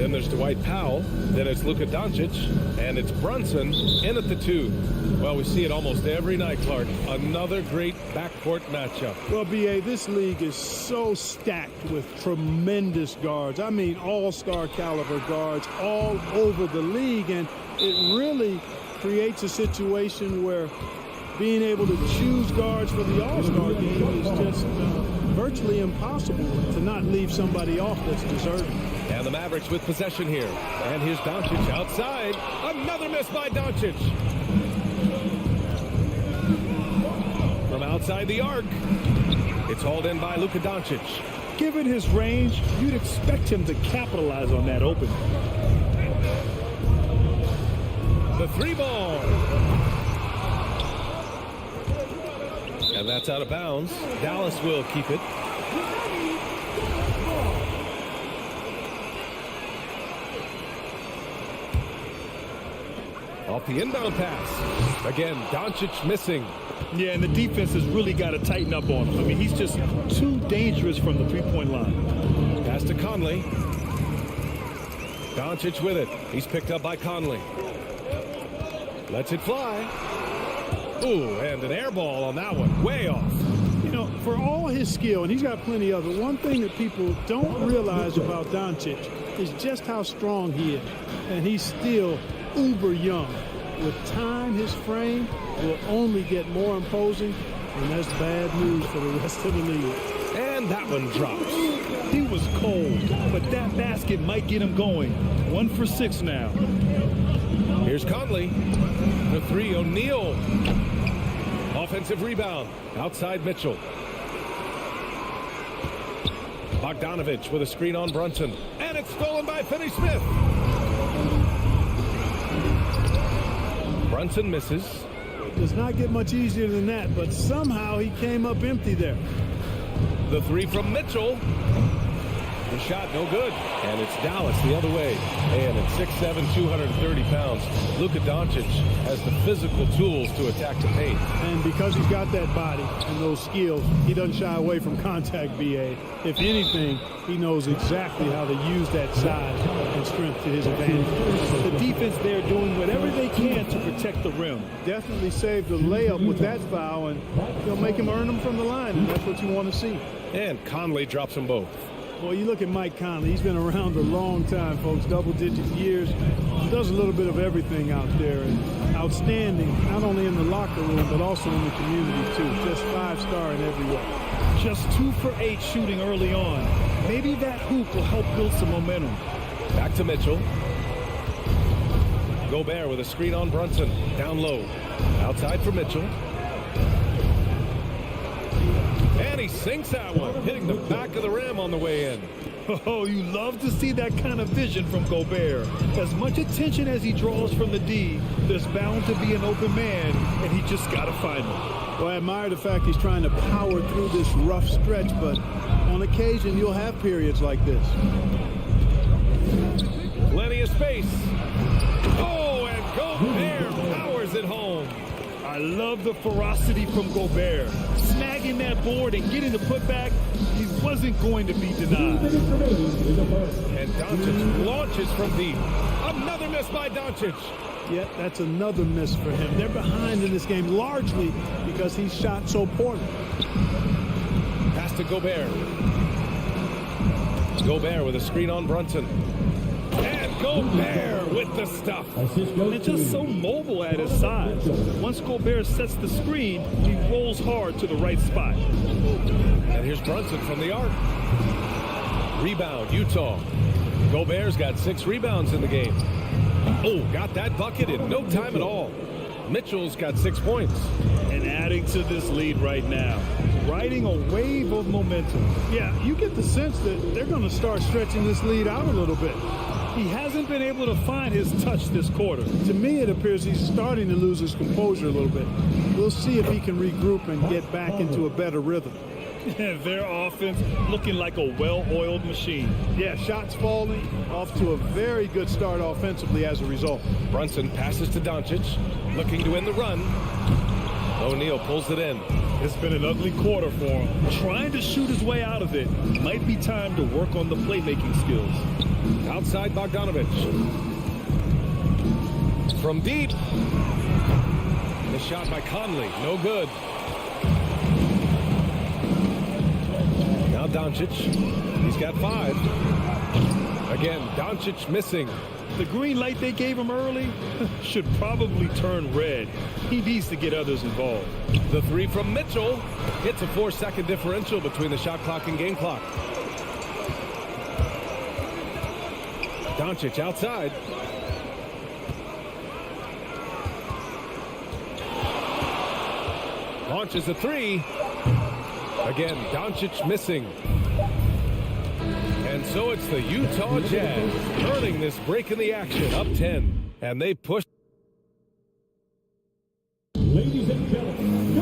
Then there's Dwight Powell, then it's Luka Doncic, and it's Brunson in at the 2. Well, we see it almost every night, Clark. Another great backcourt matchup. Well, B.A., this league is so stacked with tremendous guards. I mean, all-star caliber guards all over the league, and it really creates a situation where being able to choose guards for the all-star game is just virtually impossible to not leave somebody off that's deserving. And the Mavericks with possession here. And here's Doncic outside. Another miss by Doncic. From outside the arc. It's hauled in by Luka Doncic. Given his range, you'd expect him to capitalize on that opening. The 3-ball. And that's out of bounds. Dallas will keep it. Off the inbound pass. Again, Doncic missing. Yeah, and the defense has really got to tighten up on him. I mean, he's just too dangerous from the three-point line. Pass to Conley. Doncic with it. He's picked up by Conley. Lets it fly. Ooh, and an air ball on that one. Way off. You know, for all his skill, and he's got plenty of it, one thing that people don't realize about Doncic is just how strong he is. And he's still uber young. With time, his frame will only get more imposing, and that's bad news for the rest of the league. And that one drops. He was cold, but that basket might get him going. 1 for 6 now. Here's Conley. The 3, O'Neal. Offensive rebound. Outside Mitchell. Bogdanovich with a screen on Brunson. And it's stolen by Finney Smith. Brunson misses. Does not get much easier than that, but somehow he came up empty there. The 3 from Mitchell. The shot no good. And it's Dallas the other way. And at 6'7", 230 pounds, Luka Doncic has the physical tools to attack the paint. And because he's got that body and those skills, he doesn't shy away from contact, B.A. If anything, he knows exactly how to use that size and strength to his advantage. The defense there doing whatever they can to protect the rim. Definitely saved the layup with that foul, and he'll make him earn them from the line, and that's what you want to see. And Conley drops them both. Well, you look at Mike Conley. He's been around a long time, folks, double-digit years. He does a little bit of everything out there, and outstanding, not only in the locker room, but also in the community, too. Just 5-star in every way. Just 2 for 8 shooting early on. Maybe that hoop will help build some momentum. Back to Mitchell. Gobert with a screen on Brunson. Down low. Outside for Mitchell. And he sinks that one, hitting the back of the rim on the way in. Oh, you love to see that kind of vision from Gobert. As much attention as he draws from the D, there's bound to be an open man, and he just got to find him. Well, I admire the fact he's trying to power through this rough stretch, but on occasion you'll have periods like this. Plenty of space. Oh, and Gobert powers it home. I love the ferocity from Gobert. Snagging that board and getting the putback, he wasn't going to be denied. And Doncic launches from deep. Another miss by Doncic. Yeah, that's another miss for him. They're behind in this game largely because he shot so poorly. Pass to Gobert. Gobert with a screen on Brunson. And Gobert with the stuff. And just so mobile at his size. Once Gobert sets the screen, he rolls hard to the right spot. And here's Brunson from the arc. Rebound, Utah. Gobert's got 6 rebounds in the game. Oh, got that bucket in no time at all. Mitchell's got 6 points. And adding to this lead right now, riding a wave of momentum. Yeah, you get the sense that they're going to start stretching this lead out a little bit. He hasn't been able to find his touch this quarter. To me, it appears he's starting to lose his composure a little bit. We'll see if he can regroup and get back into a better rhythm. Their offense looking like a well-oiled machine. Yeah, shots falling, off to a very good start offensively as a result. Brunson passes to Doncic, looking to win the run. O'Neal pulls it in. It's been an ugly quarter for him. Trying to shoot his way out of it. Might be time to work on the playmaking skills. Outside Bogdanovich. From deep. The shot by Conley, no good. Now Doncic, he's got 5. Again, Doncic missing. The green light they gave him early should probably turn red. He needs to get others involved. The 3 from Mitchell hits a 4-second differential between the shot clock and game clock. Doncic outside. Launches a 3. Again, Doncic missing. And so it's the Utah Jazz earning this break in the action, up 10. And they push. Ladies and gentlemen,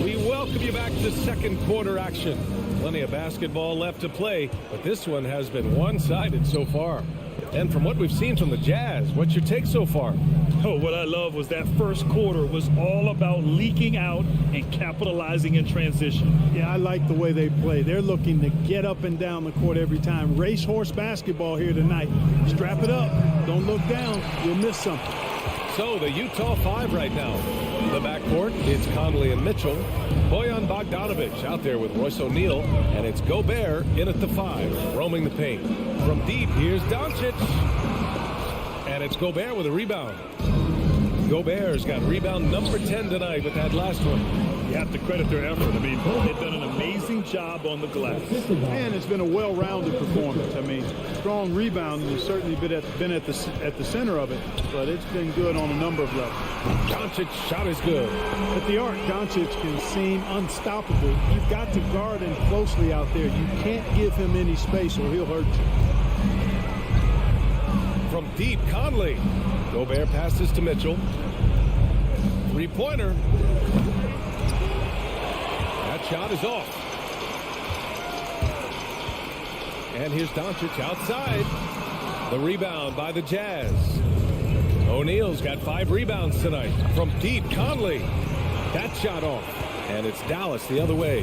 We welcome you back to second quarter action. Plenty of basketball left to play, but this one has been one-sided so far. And from what we've seen from the Jazz, what's your take so far? Oh, what I love was that first quarter was all about leaking out and capitalizing in transition. Yeah, I like the way they play. They're looking to get up and down the court every time. Racehorse basketball here tonight. Strap it up. Don't look down. You'll miss something. So the Utah 5 right now. The backcourt, it's Conley and Mitchell. Bojan Bogdanovich out there with Royce O'Neal. And it's Gobert in at the 5, roaming the paint. From deep, here's Doncic. And it's Gobert with a rebound. Gobert's got rebound number 10 tonight with that last one. You have to credit their effort. I mean, they've done an amazing job on the glass. And it's been a well-rounded performance. I mean, strong rebounding has certainly been at the center of it, but it's been good on a number of levels. Doncic shot is good. At the arc, Doncic can seem unstoppable. You've got to guard him closely out there. You can't give him any space or he'll hurt you. From deep, Conley. Gobert passes to Mitchell. Three-pointer. That shot is off. And here's Doncic outside. The rebound by the Jazz. O'Neal's got 5 rebounds tonight. From deep, Conley. That shot off. And it's Dallas the other way.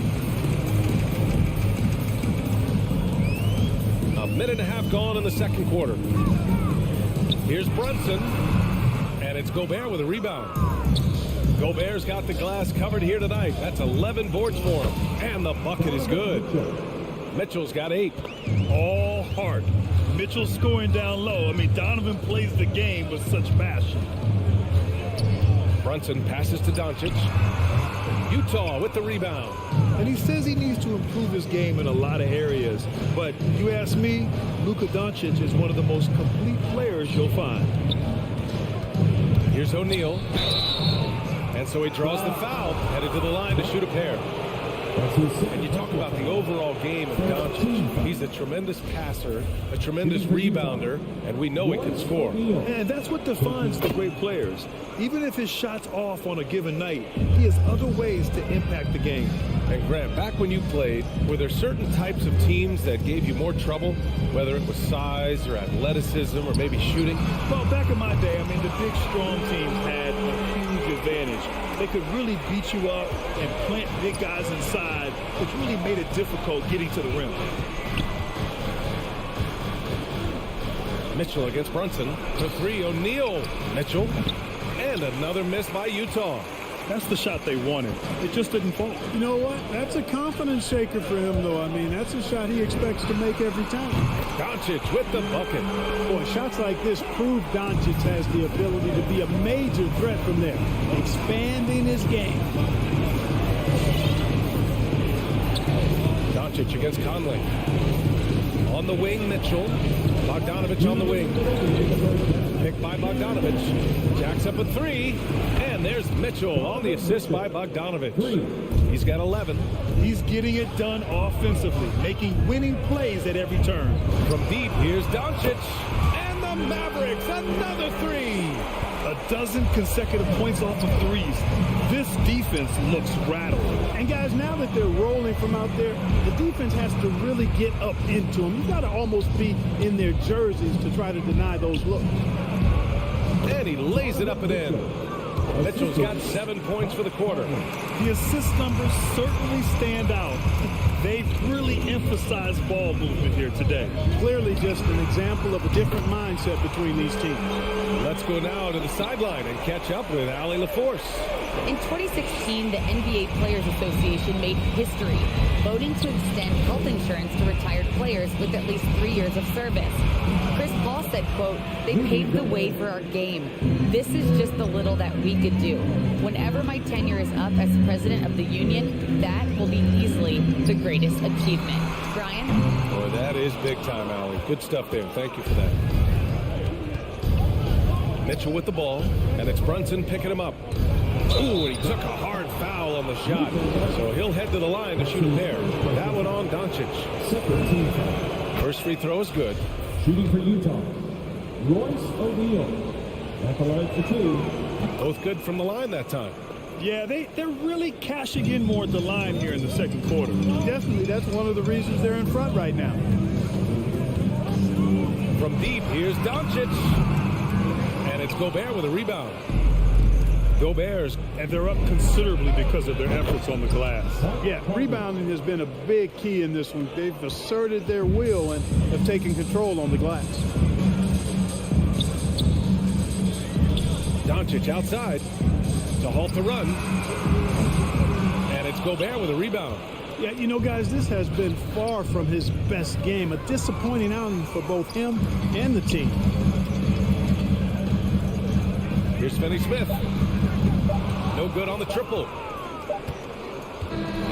A minute and a half gone in the second quarter. Here's Brunson. And it's Gobert with a rebound. Gobert's got the glass covered here tonight. That's 11 boards for him. And the bucket is good. Mitchell's got 8. All heart. Mitchell scoring down low. I mean, Donovan plays the game with such passion. Brunson passes to Doncic. Utah with the rebound. And he says he needs to improve his game in a lot of areas. But you ask me, Luka Doncic is one of the most complete players you'll find. Here's O'Neal. And so he draws the foul, headed to the line to shoot a pair. And you talk about the overall game of Doncic. He's a tremendous passer, a tremendous rebounder, and we know he can score. And that's what defines the great players. Even if his shot's off on a given night, he has other ways to impact the game. And Grant, back when you played, were there certain types of teams that gave you more trouble, whether it was size or athleticism or maybe shooting? Well, back in my day, I mean, the big, strong teams had a huge advantage. They could really beat you up and plant big guys inside, which really made it difficult getting to the rim. Mitchell against Brunson. The 3, O'Neal. Mitchell. And another miss by Utah. That's the shot they wanted. It just didn't fall. You know what? That's a confidence shaker for him, though. I mean, that's a shot he expects to make every time. Doncic with the bucket. Boy, shots like this prove Doncic has the ability to be a major threat from there, expanding his game. Doncic against Conley. On the wing, Mitchell. Bogdanovich on the wing. Picked by Bogdanovich. Jacks up a three. And there's Mitchell on the assist by Bogdanovich. He's got 11. He's getting it done offensively, making winning plays at every turn. From deep, here's Doncic. And the Mavericks, another three. A dozen consecutive points off of threes. This defense looks rattled. And guys, now that they're rolling from out there, the defense has to really get up into them. You've got to almost be in their jerseys to try to deny those looks. And he lays it up and in. Mitchell's got 7 points for the quarter. The assist numbers certainly stand out. They've really emphasized ball movement here today. Clearly just an example of a different mindset between these teams. Let's go now to the sideline and catch up with Allie LaForce. In 2016, the NBA Players Association made history, voting to extend health insurance to retired players with at least 3 years of service. Chris Paul said, quote, "They paved the way for our game. This is just the little that we could do. Whenever my tenure is up as president of the union, that will be easily the greatest achievement." Brian? Boy, that is big time, Allie. Good stuff there. Thank you for that. Mitchell with the ball, and it's Brunson picking him up. Ooh, and he took a hard foul on the shot. So he'll head to the line to shoot a pair. That one on Doncic. First free throw is good. Shooting for Utah, Royce O'Neal. At the line for two. Both good from the line that time. Yeah, they're really cashing in more at the line here in the second quarter. Definitely, that's one of the reasons they're in front right now. From deep, here's Doncic. And it's Gobert with a rebound. Gobert's. And they're up considerably because of their efforts on the glass. Yeah, rebounding has been a big key in this one. They've asserted their will and have taken control on the glass. Doncic outside to halt the run. And it's Gobert with a rebound. Yeah, you know, guys, this has been far from his best game. A disappointing outing for both him and the team. Here's Finney Smith. No good on the triple.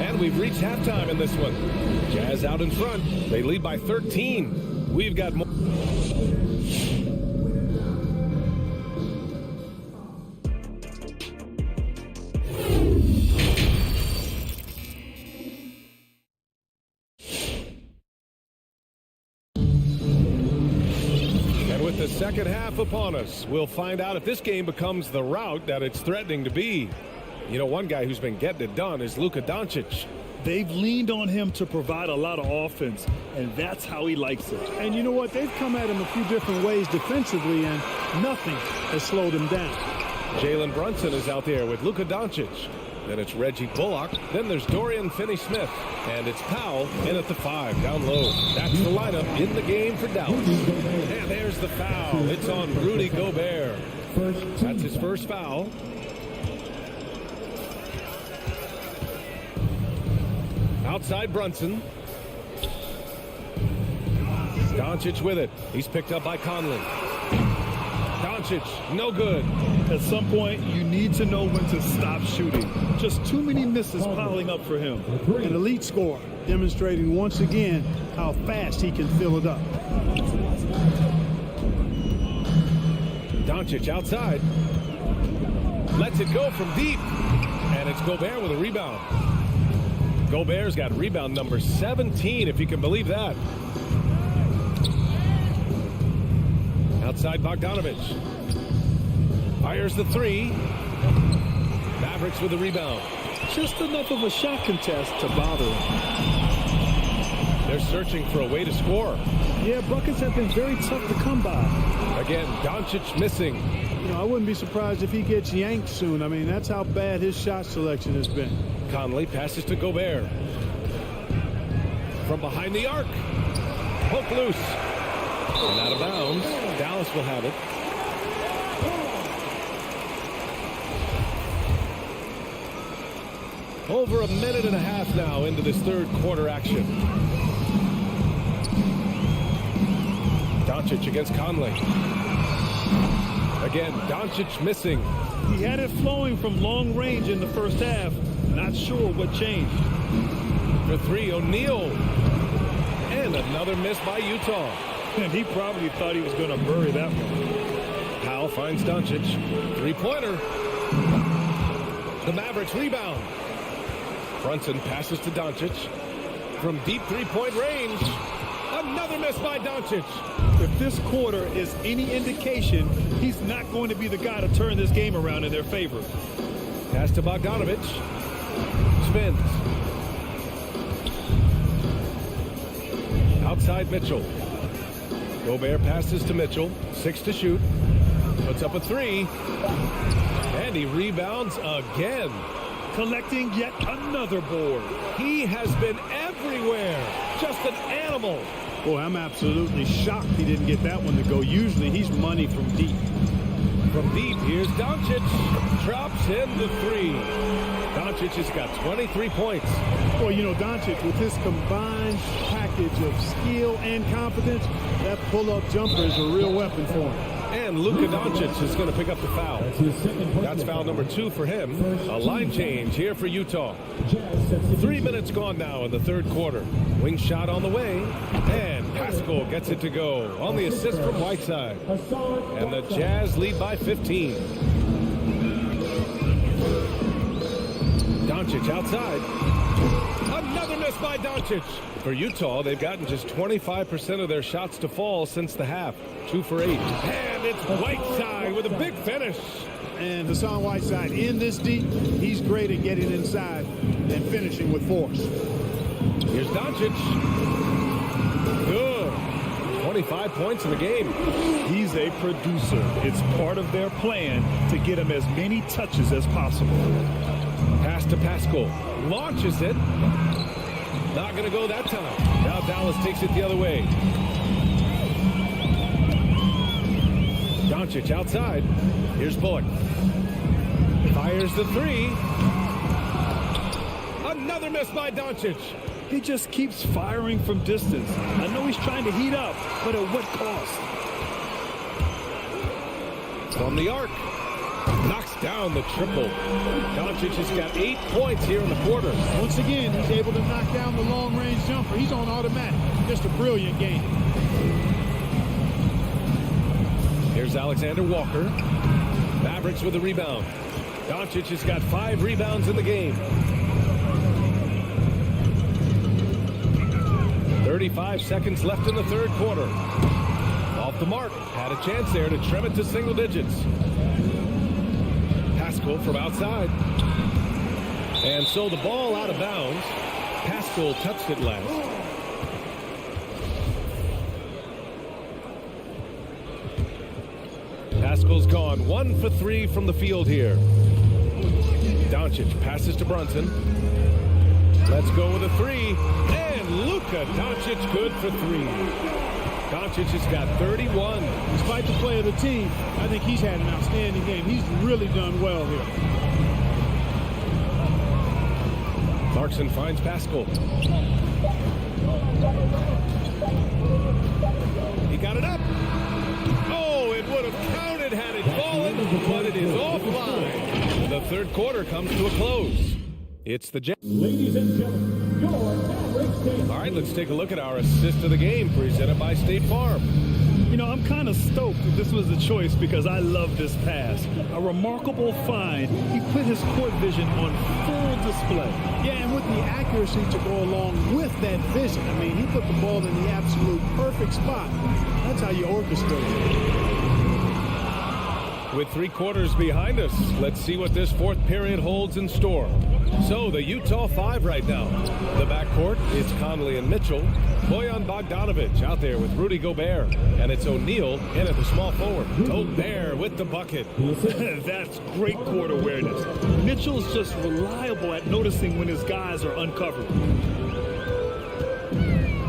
And we've reached halftime in this one. Jazz out in front. They lead by 13. We've got more. The second half upon us. We'll find out if this game becomes the rout that it's threatening to be. You know, one guy who's been getting it done is Luka Doncic. They've leaned on him to provide a lot of offense, and that's how he likes it. And you know what? They've come at him a few different ways defensively, and nothing has slowed him down. Jalen Brunson is out there with Luka Doncic. Then it's Reggie Bullock. Then there's Dorian Finney-Smith. And it's Powell in at the 5, down low. That's the lineup in the game for Dallas. And there's the foul. It's on Rudy Gobert. That's his first foul. Outside Brunson. Doncic with it. He's picked up by Conley. Doncic, no good. At some point, you need to know when to stop shooting. Just too many misses piling up for him. An elite scorer, demonstrating once again how fast he can fill it up. Doncic outside. Lets it go from deep. And it's Gobert with a rebound. Gobert's got rebound number 17, if you can believe that. Outside Bogdanovich. Fires the 3. Mavericks with the rebound. Just enough of a shot contest to bother him. They're searching for a way to score. Yeah, buckets have been very tough to come by. Again, Doncic missing. You know, I wouldn't be surprised if he gets yanked soon. I mean, that's how bad his shot selection has been. Conley passes to Gobert. From behind the arc. Poke loose. And out of bounds. Dallas will have it. Over a minute and a half now into this third quarter action. Doncic against Conley. Again, Doncic missing. He had it flowing from long range in the first half. Not sure what changed. For three, O'Neal. And another miss by Utah. And he probably thought he was going to bury that one. Powell finds Doncic. Three-pointer. The Mavericks rebound. Brunson passes to Doncic. From deep three-point range. Another miss by Doncic. If this quarter is any indication, he's not going to be the guy to turn this game around in their favor. Pass to Bogdanovich. Spins. Outside Mitchell. Gobert passes to Mitchell. 6 to shoot. Puts up a three. And he rebounds again. Collecting yet another board. He has been everywhere. Just an animal. Boy, I'm absolutely shocked he didn't get that one to go. Usually he's money from deep. From deep, here's Doncic. Drops in the three. Doncic has got 23 points. Boy, you know, Doncic, with his combined package of skill and confidence, that pull-up jumper is a real weapon for him. And Luka Doncic is going to pick up the foul. That's foul number 2 for him. A line change here for Utah. 3 minutes gone now in the third quarter. Wing shot on the way. And Pascal gets it to go on the assist from Whiteside. And the Jazz lead by 15. Doncic outside. Another miss by Doncic. For Utah, they've gotten just 25% of their shots to fall since the half. 2 for 8. And it's Whiteside with a big finish. And Hassan Whiteside in this deep, he's great at getting inside and finishing with force. Here's Doncic. Good. 25 points in the game. He's a producer. It's part of their plan to get him as many touches as possible. Pass to Pascal. Launches it. Not going to go that time. Now Dallas takes it the other way. Doncic outside. Here's Bullock. Fires the three. Another miss by Doncic. He just keeps firing from distance. I know he's trying to heat up, but at what cost? From the arc. Knocks down the triple. Doncic has got 8 points here in the quarter. Once again, he's able to knock down the long-range jumper. He's on automatic. Just a brilliant game. Here's Alexander Walker. Mavericks with a rebound. Doncic has got 5 rebounds in the game. 35 seconds left in the third quarter. Off the mark. Had a chance there to trim it to single digits. Pascal from outside. And so the ball out of bounds. Pascal touched it last. Pascal's gone 1 for 3 from the field here. Doncic passes to Brunson. Let's go with a three. And Luka Doncic good for 3. Doncic has got 31. Despite the play of the team, I think he's had an outstanding game. He's really done well here. Clarkson finds Pascal. He got it up. Oh, it would have counted had it fallen, but it is offline. The third quarter comes to a close. It's the Jazz. Ladies and gentlemen, your Mavericks game. All right, let's take a look at our assist of the game presented by State Farm. You know, I'm kind of stoked that this was a choice because I love this pass. A remarkable find. He put his court vision on full display. Yeah, and with the accuracy to go along with that vision. I mean, he put the ball in the absolute perfect spot. That's how you orchestrate it. With 3 quarters behind us, let's see what this fourth period holds in store. So the Utah 5 right now. The backcourt is Conley and Mitchell. Bojan Bogdanovich out there with Rudy Gobert. And it's O'Neal in at the small forward. Gobert with the bucket. That's great court awareness. Mitchell's just reliable at noticing when his guys are uncovered.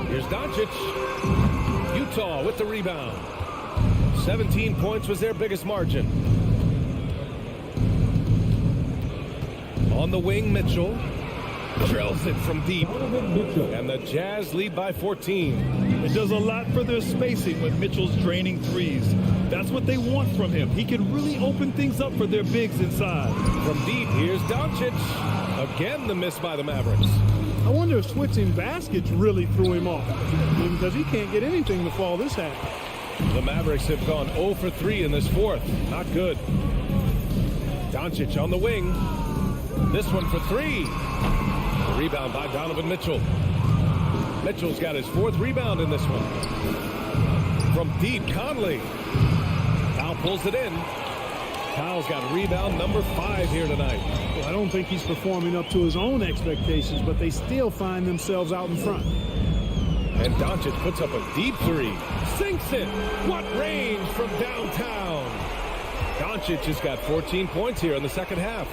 Here's Doncic. Utah with the rebound. 17 points was their biggest margin. On the wing, Mitchell. Drills it from deep. Donovan Mitchell. And the Jazz lead by 14. It does a lot for their spacing when Mitchell's draining threes. That's what they want from him. He can really open things up for their bigs inside. From deep, here's Doncic. Again, the miss by the Mavericks. I wonder if switching baskets really threw him off, because he can't get anything to fall this half. The Mavericks have gone 0 for 3 in this fourth. Not good. Doncic on the wing. This one for 3. The rebound by Donovan Mitchell. Mitchell's got his 4th rebound in this one. From deep, Conley. Powell pulls it in. Powell's got rebound number 5 here tonight. Well, I don't think he's performing up to his own expectations, but they still find themselves out in front. And Doncic puts up a deep 3. Sinks it. What range from downtown. Doncic has got 14 points here in the second half.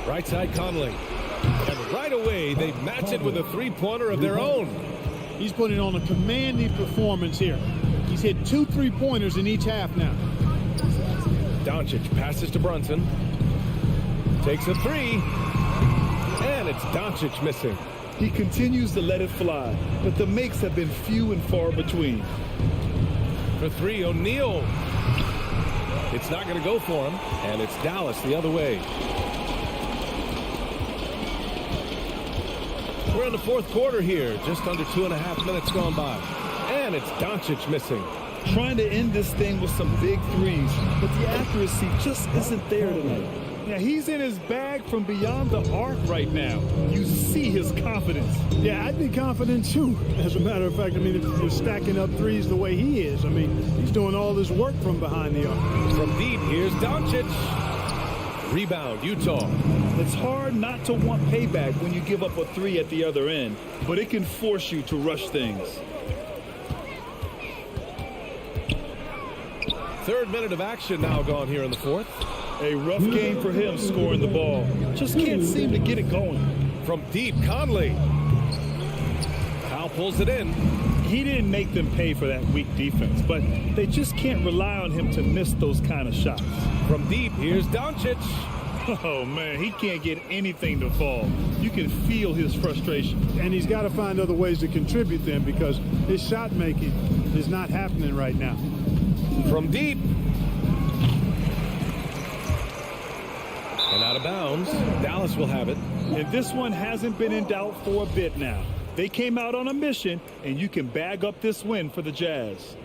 Right side Conley. And right away, they match it with a three-pointer of their own. He's putting on a commanding performance here. He's hit 2 3-pointers in each half now. Doncic passes to Brunson. Takes a 3. And it's Doncic missing. He continues to let it fly, but the makes have been few and far between. For 3, O'Neal. It's not going to go for him. And it's Dallas the other way. We're in the fourth quarter here. Just under 2.5 minutes gone by. And it's Doncic missing. Trying to end this thing with some big threes, but the accuracy just isn't there tonight. Yeah, he's in his bag from beyond the arc right now. You see his confidence. Yeah, I'd be confident too. As a matter of fact, I mean, if you're stacking up threes the way he is, I mean, he's doing all this work from behind the arc. From deep, here's Doncic. Rebound, Utah. It's hard not to want payback when you give up a 3 at the other end, but it can force you to rush things. 3rd minute of action now gone here in the fourth. A rough game for him scoring the ball. Just can't seem to get it going. From deep, Conley. Powell pulls it in. He didn't make them pay for that weak defense, but they just can't rely on him to miss those kind of shots. From deep, here's Doncic. Oh, man, he can't get anything to fall. You can feel his frustration. And he's got to find other ways to contribute then, because his shot making is not happening right now. From deep. And out of bounds. Dallas will have it. And this one hasn't been in doubt for a bit now. They came out on a mission, and you can bag up this win for the Jazz.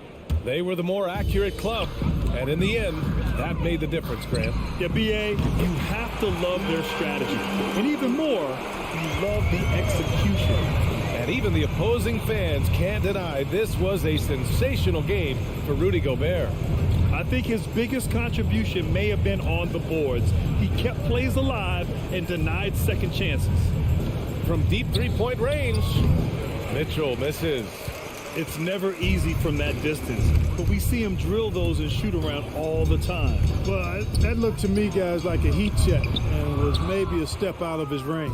They were the more accurate club. And in the end, that made the difference, Grant. Yeah, B.A., you have to love their strategy. And even more, you love the execution. And even the opposing fans can't deny this was a sensational game for Rudy Gobert. I think his biggest contribution may have been on the boards. He kept plays alive and denied second chances. From deep three-point range, Mitchell misses. It's never easy from that distance, but we see him drill those and shoot around all the time. Well, that looked to me, guys, like a heat check, and was maybe a step out of his range.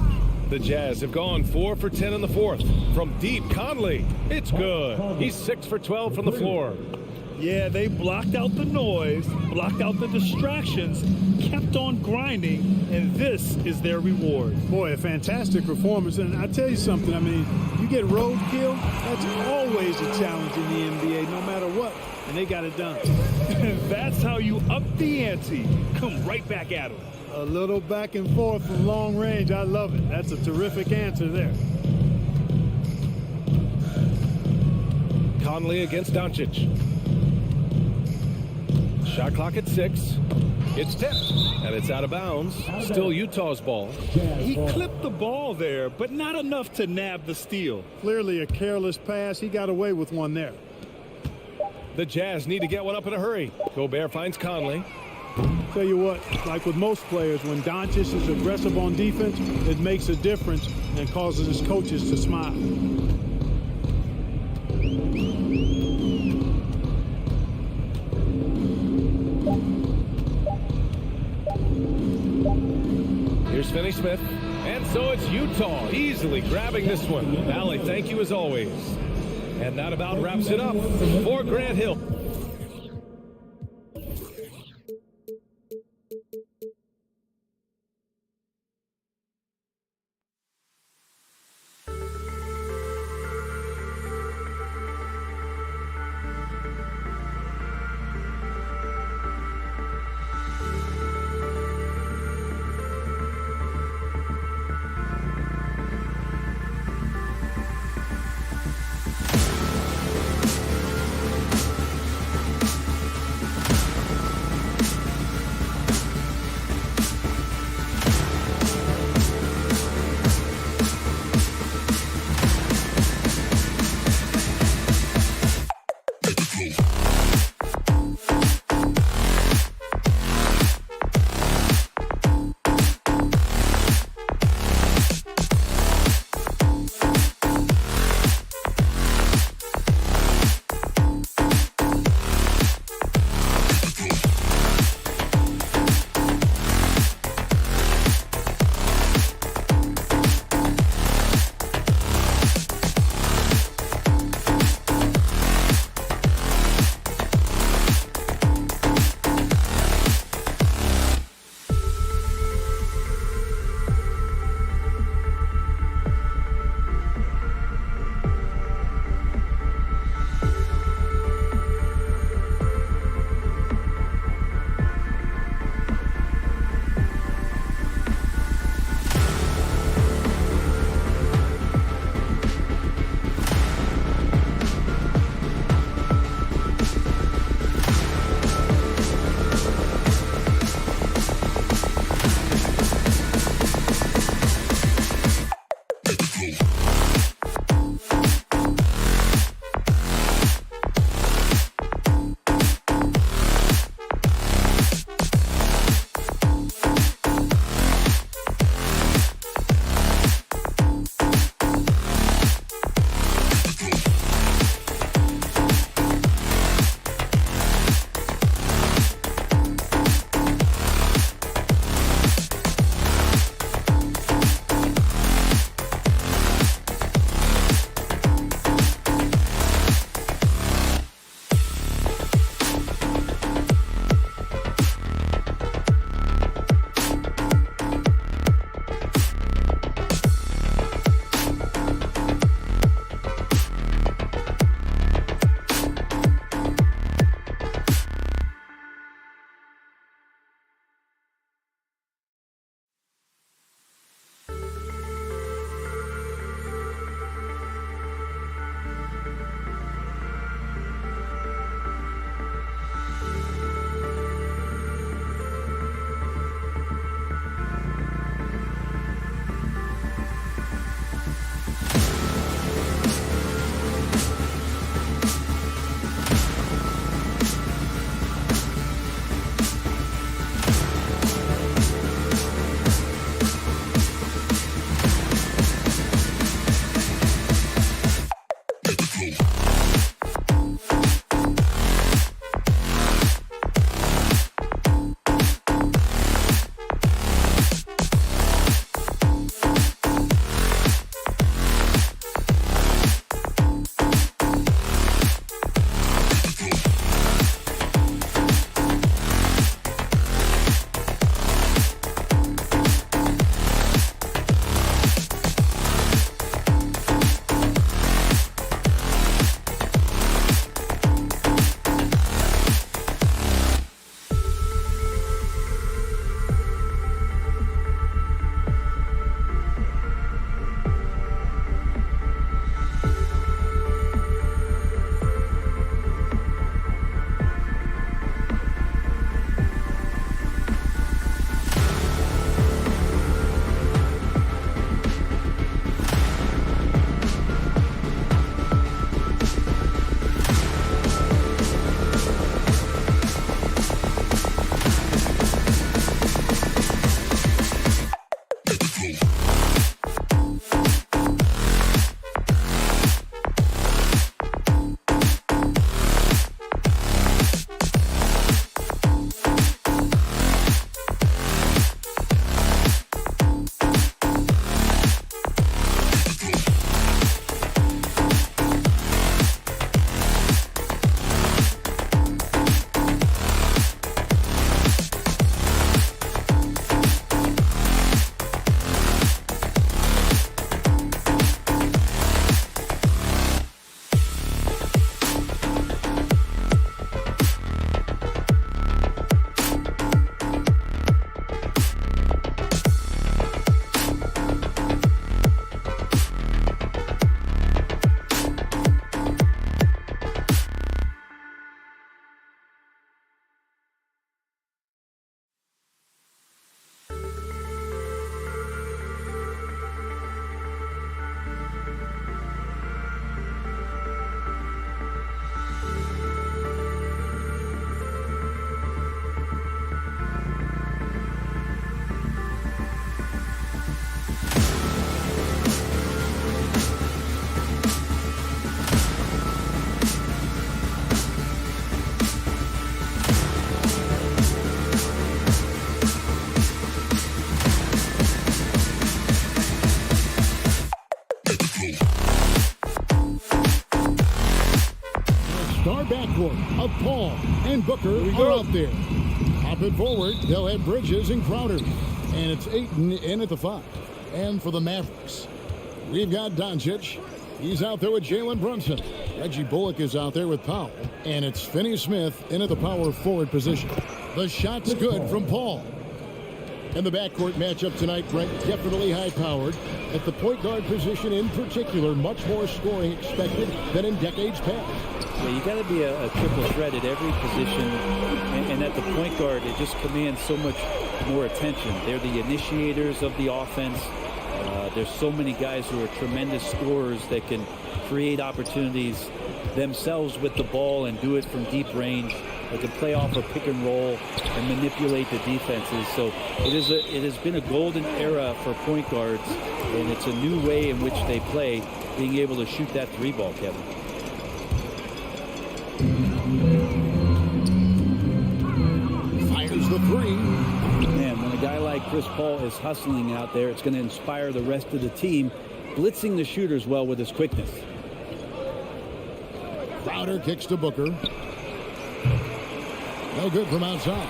The Jazz have gone 4 for 10 in the fourth. From deep, Conley. It's good. He's 6 for 12 from the floor. Yeah, they blocked out the noise, blocked out the distractions, kept on grinding, and this is their reward. Boy, a fantastic performance. And I tell you something, I mean, you get roadkill, that's always a challenge in the NBA, no matter what. And they got it done. And that's how you up the ante. Come right back at them. A little back and forth from long range. I love it. That's a terrific answer there. Conley against Doncic. Shot clock at 6. It's tipped, and it's out of bounds. Still Utah's ball. He clipped the ball there, but not enough to nab the steal. Clearly a careless pass. He got away with one there. The Jazz need to get one up in a hurry. Gobert finds Conley. Tell you what, like with most players, when Doncic is aggressive on defense, it makes a difference and causes his coaches to smile. Here's Finney Smith. And so it's Utah easily grabbing this one. Allie, thank you as always. And that about wraps it up for Grant Hill. Paul and Booker are out there. Hop it forward. They'll have Bridges and Crowder. And it's Ayton in at the 5. And for the Mavericks, we've got Doncic. He's out there with Jalen Brunson. Reggie Bullock is out there with Powell. And it's Finney Smith in at the power forward position. The shot's good from Paul. And the backcourt matchup tonight, Brent, definitely high-powered. At the point guard position in particular, much more scoring expected than in decades past. Yeah, you got to be a triple threat at every position. And at the point guard, it just commands so much more attention. They're the initiators of the offense. There's so many guys who are tremendous scorers that can create opportunities themselves with the ball and do it from deep range. They can play off a pick and roll and manipulate the defenses. So it has been a golden era for point guards, and it's a new way in which they play, being able to shoot that 3-ball, Kevin. Fires the 3. Man, when a guy like Chris Paul is hustling out there, it's going to inspire the rest of the team, blitzing the shooters well with his quickness. Crowder kicks to Booker. No good from outside.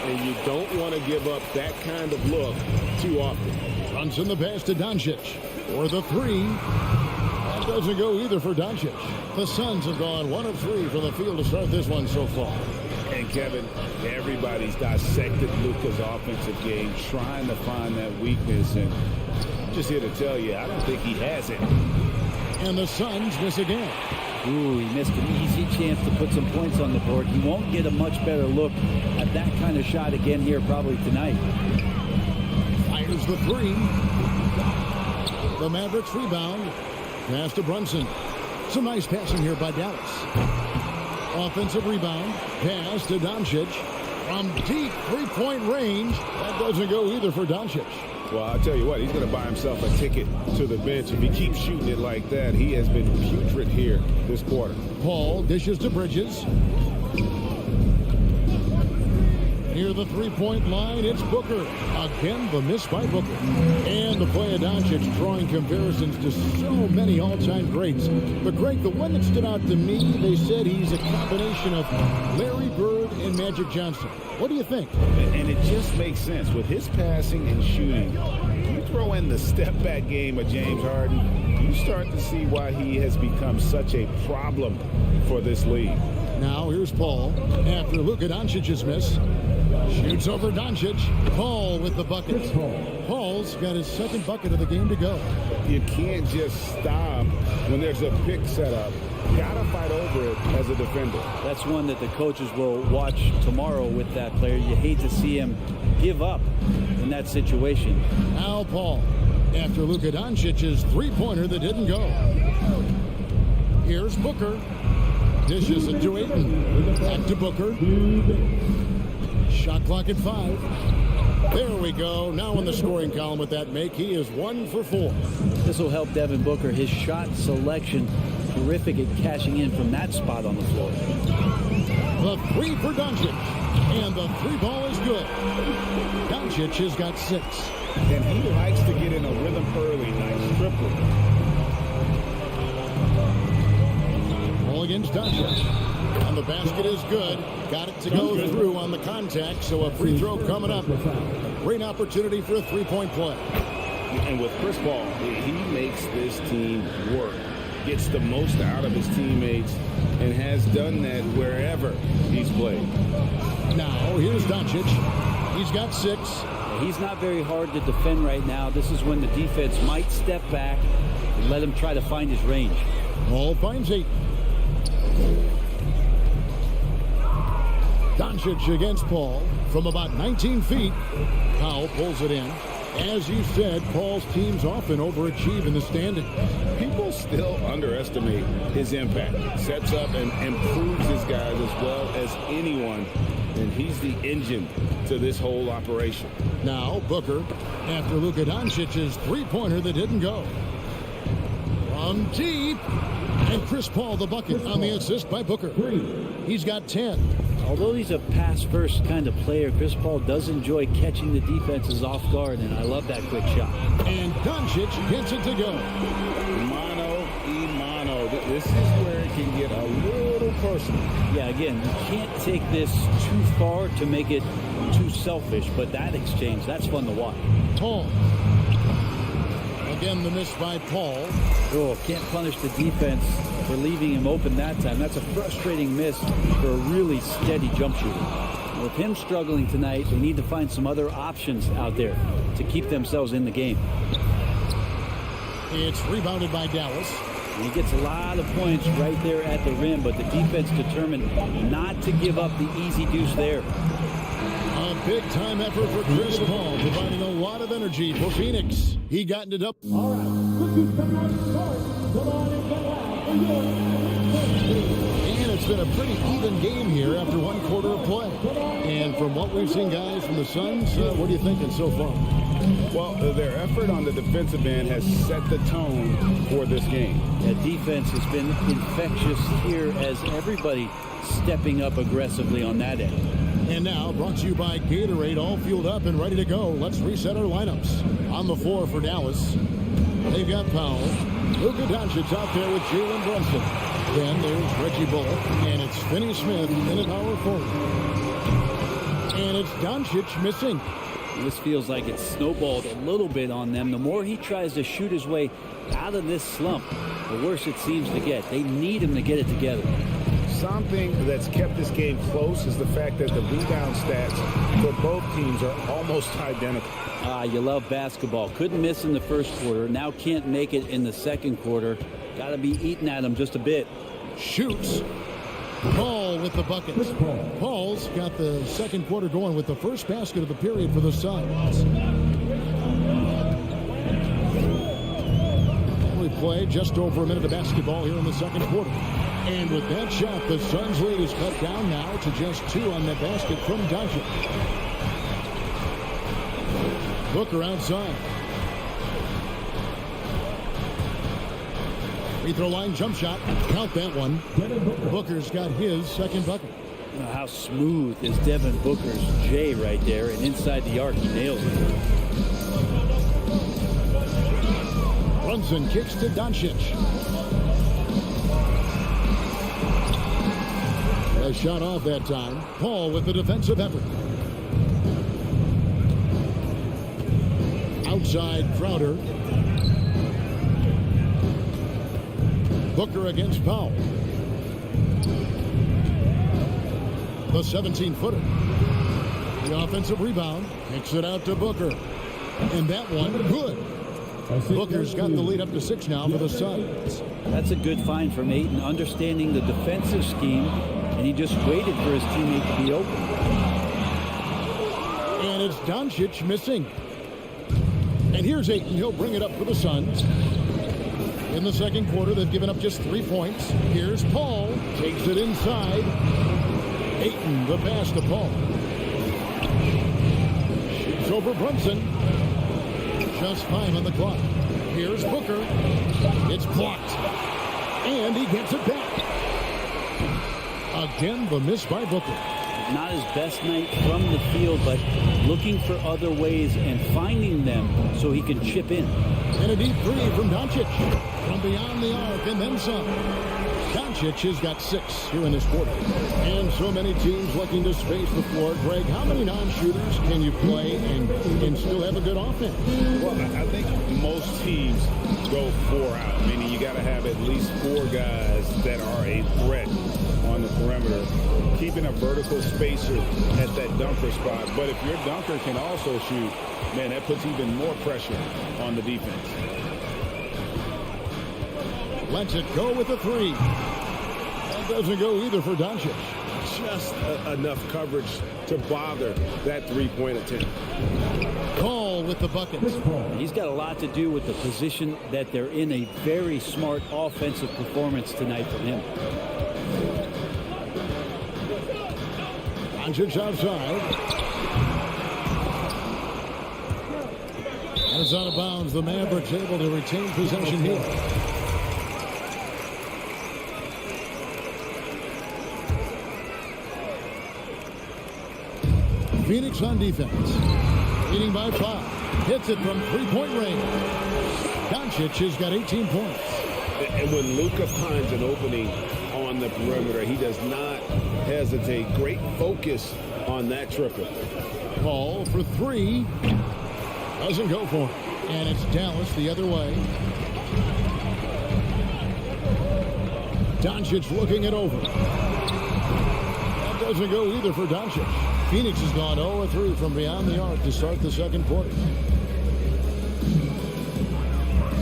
And you don't want to give up that kind of look too often. Brunson the pass to Doncic. For the 3. That doesn't go either for Doncic. The Suns have gone 1 of 3 from the field to start this one so far. And Kevin, everybody's dissected Luka's offensive game, trying to find that weakness. And I'm just here to tell you, I don't think he has it. And the Suns miss again. Ooh, he missed an easy chance to put some points on the board. He won't get a much better look at that kind of shot again here probably tonight. Fires the 3. The Mavericks rebound. Pass to Brunson. Some nice passing here by Dallas. Offensive rebound. Pass to Doncic. From deep three-point range. That doesn't go either for Doncic. Well, I'll tell you what, he's going to buy himself a ticket to the bench. If he keeps shooting it like that, he has been putrid here this quarter. Paul dishes to Bridges. Near the three-point line, it's Booker. Again, the miss by Booker. And the play of Doncic drawing comparisons to so many all-time greats. But, Greg, the one that stood out to me, they said he's a combination of Larry Bird and Magic Johnson. What do you think? And it just makes sense. With his passing and shooting, you throw in the step-back game of James Harden, you start to see why he has become such a problem for this league. Now here's Paul after Luka Doncic's miss. Shoots over Doncic. Paul with the bucket. Paul's got his second bucket of the game to go. You can't just stop when there's a pick set up. Gotta fight over it as a defender. That's one that the coaches will watch tomorrow with that player. You hate to see him give up in that situation. Now Paul after Luka Doncic's three-pointer that didn't go. Here's Booker. Dishes it to Ayton. Back to Booker. Shot clock at 5. There we go. Now in the scoring column with that make, he is 1 for 4. This will help Devin Booker. His shot selection, terrific at cashing in from that spot on the floor. The 3 for Doncic. And the 3-ball is good. Doncic has got 6. And he likes to get in a rhythm early. Nice triple. Ball against Doncic. And the basket is good. Got it to go through on the contact, so a free throw coming up. Great opportunity for a three-point play. And with Chris Paul, he makes this team work. Gets the most out of his teammates and has done that wherever he's played. Now, here's Doncic. He's got 6. He's not very hard to defend right now. This is when the defense might step back and let him try to find his range. Paul finds 8. Doncic against Paul from about 19 feet. Powell pulls it in. As you said, Paul's teams often overachieve in the standings. People still underestimate his impact. Sets up and improves his guys as well as anyone. And he's the engine to this whole operation. Now Booker after Luka Doncic's three-pointer that didn't go. From deep. And Chris Paul the bucket on the assist by Booker. He's got 10. Although he's a pass-first kind of player, Chris Paul does enjoy catching the defenses off guard, and I love that quick shot. And Doncic gets it to go. Mano y mano. This is where it can get a little personal. Yeah, again, you can't take this too far to make it too selfish, but that exchange, that's fun to watch. Paul. Again, the miss by Paul. Oh, can't punish the defense for leaving him open that time. That's a frustrating miss for a really steady jump shooter. With him struggling tonight, they need to find some other options out there to keep themselves in the game. It's rebounded by Dallas. And he gets a lot of points right there at the rim, but the defense determined not to give up the easy deuce there. A big-time effort for Chris Paul, providing a lot of energy for Phoenix. He got it up. All right, And it's been a pretty even game here after one quarter of play. And from what we've seen, guys, from the Suns, what are you thinking so far? Well, their effort on the defensive end has set the tone for this game. That defense has been infectious here as everybody stepping up aggressively on that end. And now, brought to you by Gatorade, all fueled up and ready to go. Let's reset our lineups. On the floor for Dallas, they've got Powell. Luka Doncic out there with Jalen Brunson. Then there's Reggie Bullock, and it's Finney Smith in at power forward. And it's Doncic missing. This feels like it's snowballed a little bit on them. The more he tries to shoot his way out of this slump, the worse it seems to get. They need him to get it together. Something that's kept this game close is the fact that the rebound stats for both teams are almost identical. You love basketball. Couldn't miss in the first quarter. Now can't make it in the second quarter. Got to be eating at him just a bit. Shoots. Paul with the bucket. Paul's got the second quarter going with the first basket of the period for the Suns. We play just over a minute of basketball here in the second quarter. And with that shot, the Suns' lead is cut down now to just 2 on that basket from Doncic. Booker outside. Free throw line jump shot. Count that one. Booker's got his second bucket. How smooth is Devin Booker's J right there, and inside the arc he nails it. Brunson kicks to Doncic. A shot off that time. Paul with the defensive effort. Outside Crowder. Booker against Powell. The 17-footer. The offensive rebound. Kicks it out to Booker. And that one, good. Booker's got the lead up to 6 now for the Suns. That's a good find from Ayton, understanding the defensive scheme, and he just waited for his teammate to be open. And it's Doncic missing. And here's Ayton. He'll bring it up for the Suns. In the second quarter, they've given up just 3 points. Here's Paul. Takes it inside. Ayton, the pass to Paul. Shoots over Brunson. Just 5 on the clock. Here's Booker. It's blocked. And he gets it back. Again, the miss by Booker. Not his best night from the field, but looking for other ways and finding them so he can chip in. And a deep three from Doncic. From beyond the arc and then some. Doncic has got 6 here in this quarter. And so many teams looking to space the floor. Greg, how many non-shooters can you play and still have a good offense? Well, I think most teams go 4 out, meaning you got to have at least 4 guys that are a threat on the perimeter, keeping a vertical spacer at that dunker spot. But if your dunker can also shoot, man, that puts even more pressure on the defense. Lets it go with the 3. That doesn't go either for Doncic. Just enough coverage to bother that three-point attempt. Paul with the bucket. He's got a lot to do with the position that they're in. A very smart offensive performance tonight from him. Doncic outside. And it's out of bounds. The Mavericks able to retain possession here. Phoenix on defense. Leading by 5. Hits it from 3-point range. Doncic has got 18 points. And when Luka finds an opening on on the perimeter. He does not hesitate. Great focus on that triple. Paul for three. Doesn't go for it. And it's Dallas the other way. Doncic looking it over. That doesn't go either for Doncic. Phoenix has gone 0-3 from beyond the arc to start the second quarter.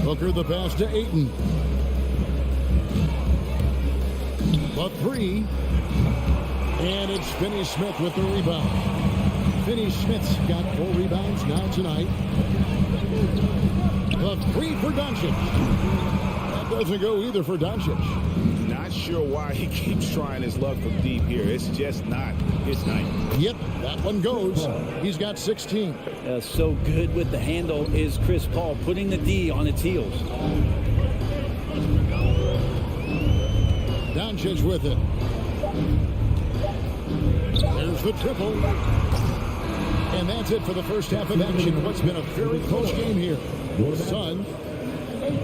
Booker the pass to Ayton. The three. And it's Finney Smith with the rebound. Finney Smith's got 4 rebounds now tonight. The three for Doncic. That doesn't go either for Doncic. Not sure why he keeps trying his luck from deep here. It's just not his night. Yep, that one goes. He's got 16. So good with the handle is Chris Paul, putting the D on its heels. Doncic with it. There's the triple. And that's it for the first half of action. What's been a very close game here. Sun.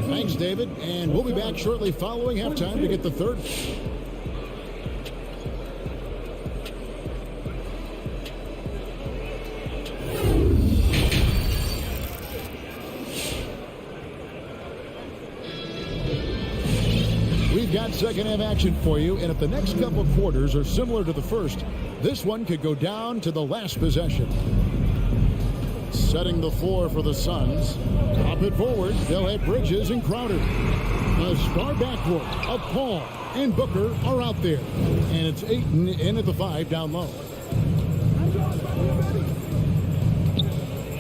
Thanks, David. And we'll be back shortly following halftime to get the third. We've got second half action for you, and if the next couple quarters are similar to the first, this one could go down to the last possession. Setting the floor for the Suns. Pop it forward. They'll have Bridges and Crowder. The star backcourt of Paul and Booker are out there. And it's Ayton in at the 5 down low.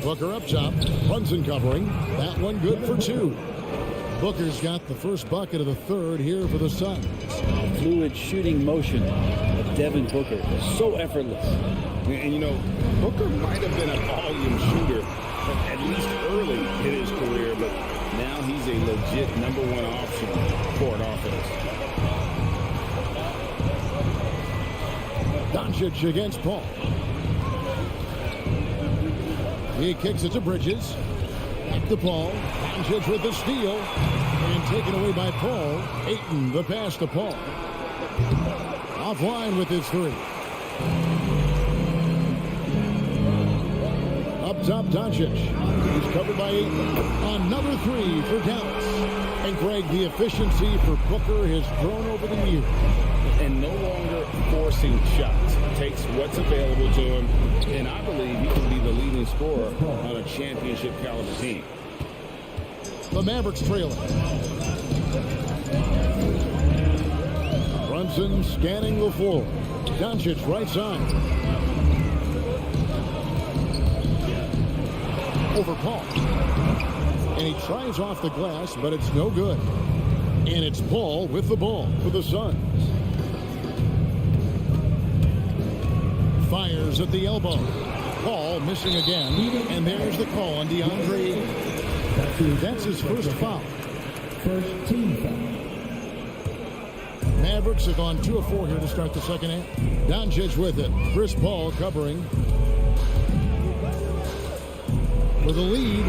Booker up top. Brunson covering. That one good for 2. Booker's got the first bucket of the third here for the Suns. Fluid shooting motion of Devin Booker. So effortless. And, you know, Booker might have been a volume shooter, at least early in his career, but now he's a legit #1 option for an offense. Doncic against Paul. He kicks it to Bridges. Back to Paul. Doncic with the steal. And taken away by Paul. Ayton, the pass to Paul. Offline with his 3. Up top, Doncic. He's covered by Ayton. Another 3 for Dallas. And Greg, the efficiency for Booker has grown over the years. And no longer forcing shots. Takes what's available to him. And I believe he can be the leading scorer on a championship caliber team. The Mavericks trailing. Brunson scanning the floor. Doncic right side. Over Paul. And he tries off the glass, but it's no good. And it's Paul with the ball for the Suns. Fires at the elbow. Paul missing again. And there's the call on DeAndre. That's his first foul. First team foul. Mavericks have gone 2 of 4 here to start the second half. Doncic with it. Chris Paul covering. With a lead.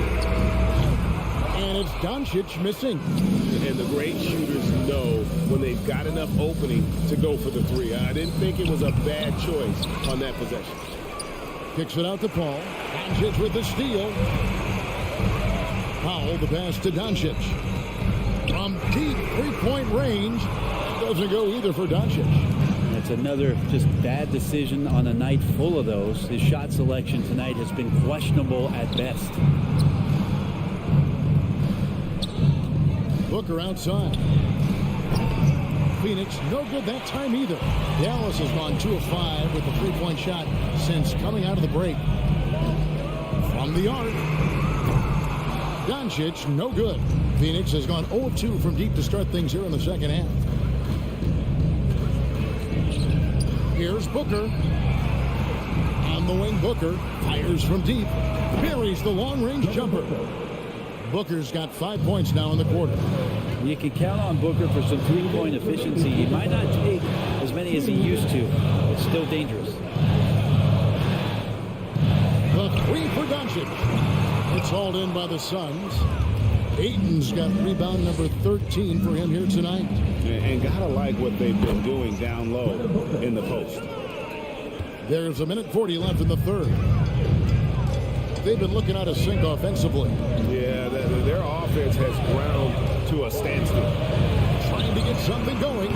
And it's Doncic missing. And the great shooters know when they've got enough opening to go for the 3. I didn't think it was a bad choice on that possession. Kicks it out to Paul. Doncic with the steal. Powell the pass to Doncic. From deep 3-point range. Doesn't go either for Doncic. That's another just bad decision on a night full of those. His shot selection tonight has been questionable at best. Booker outside. Phoenix no good that time either. Dallas has gone 2 of 5 with a 3-point shot since coming out of the break. From the arc. Doncic no good. Phoenix has gone 0 of 2 from deep to start things here in the second half. Here's Booker. On the wing, Booker fires from deep. Buries the long-range jumper. Booker's got 5 points now in the quarter. You can count on Booker for some 3-point efficiency. He might not take as many as he used to. It's still dangerous. The 3 for Doncic. It's hauled in by the Suns. Ayton's got rebound number 13 for him here tonight. And gotta like what they've been doing down low in the post. There's a minute 40 left in the third. They've been looking out of sync offensively. Yeah, their offense has ground to a standstill. Trying to get something going.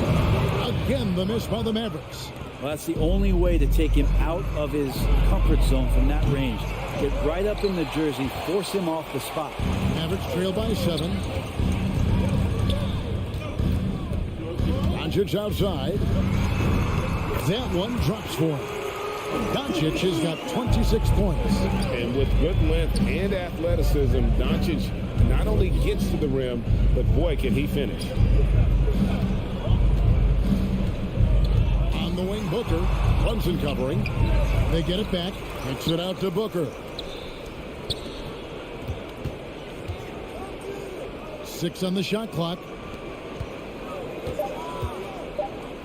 Again, the miss by the Mavericks. Well, that's the only way to take him out of his comfort zone from that range. Get right up in the jersey, force him off the spot. Mavericks trail by 7. Doncic outside. That one drops for him. Doncic has got 26 points. And with good length and athleticism, Doncic not only gets to the rim, but boy, can he finish. On the wing, Booker. Brunson covering. They get it back. Kicks it out to Booker. 6 on the shot clock.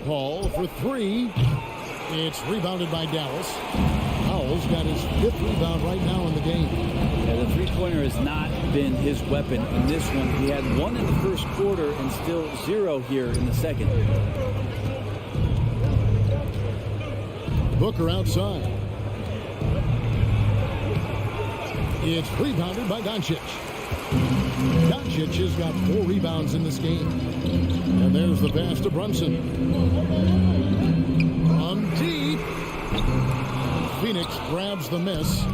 Paul for 3. It's rebounded by Dallas. Powell's got his 5th rebound right now in the game. Yeah, the three-pointer has not been his weapon in this one. He had 1 in the first quarter and still 0 here in the second. Booker outside. It's rebounded by Doncic. Doncic has got 4 rebounds in this game. And there's the pass to Brunson. From deep. Phoenix grabs the miss.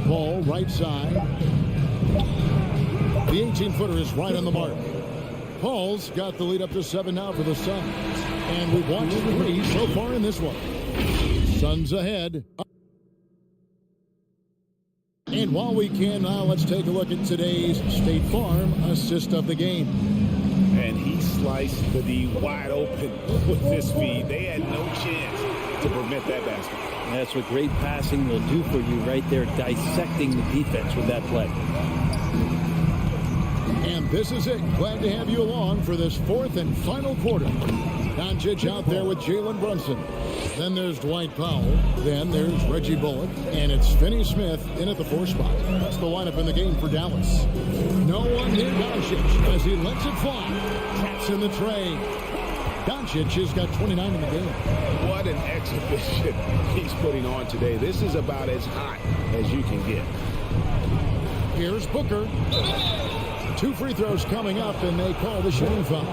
Ball right side. The 18-footer is right on the mark. Paul's got the lead up to 7 now for the Suns. And we've watched 3 so far in this one. Suns ahead. And while we can now, let's take a look at today's State Farm assist of the game. And he sliced the D wide open with this feed. They had no chance to prevent that basket. That's what great passing will do for you right there, dissecting the defense with that play. And this is it. Glad to have you along for this 4th and final quarter. Doncic out there with Jalen Brunson. Then there's Dwight Powell. Then there's Reggie Bullock. And it's Finney Smith in at the 4 spot. That's the lineup in the game for Dallas. No one near Doncic as he lets it fly. Traps in the tray. Doncic has got 29 in the game. What an exhibition he's putting on today. This is about as hot as you can get. Here's Booker. 2 free throws coming up, and they call the shooting foul.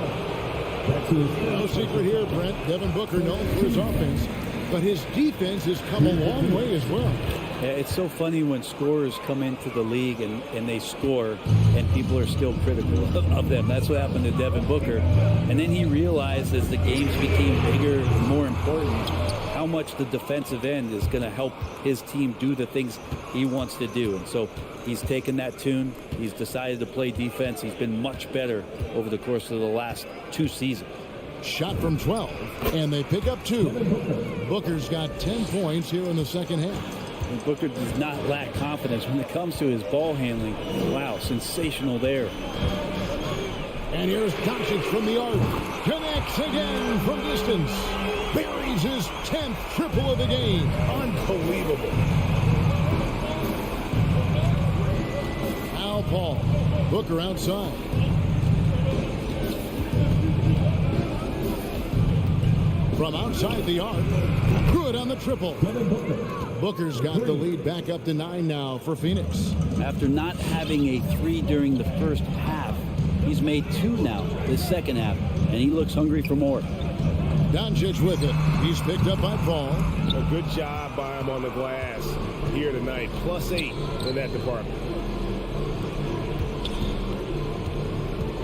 No secret here, Brent. Devin Booker known for his offense, but his defense has come a long way as well. Yeah, it's so funny when scorers come into the league and they score, and people are still critical of them. That's what happened to Devin Booker. And then he realized as the games became bigger and more important, how much the defensive end is going to help his team do the things he wants to do. And so he's taken that tune. He's decided to play defense. He's been much better over the course of the last 2 seasons. Shot from 12, and they pick up 2. Booker's got 10 points here in the second half. And Booker does not lack confidence when it comes to his ball handling. Wow, sensational there. And here's Doncic from the arc. Connects again from distance. Buries his 10th triple of the game. Unbelievable. Al Paul. Booker outside. From outside the arc. Good on the triple. Booker's got the lead back up to 9 now for Phoenix. After not having a 3 during the first half, he's made 2 now this second half, and he looks hungry for more. Doncic with it. He's picked up by Paul. A good job by him on the glass here tonight. +8 in that department.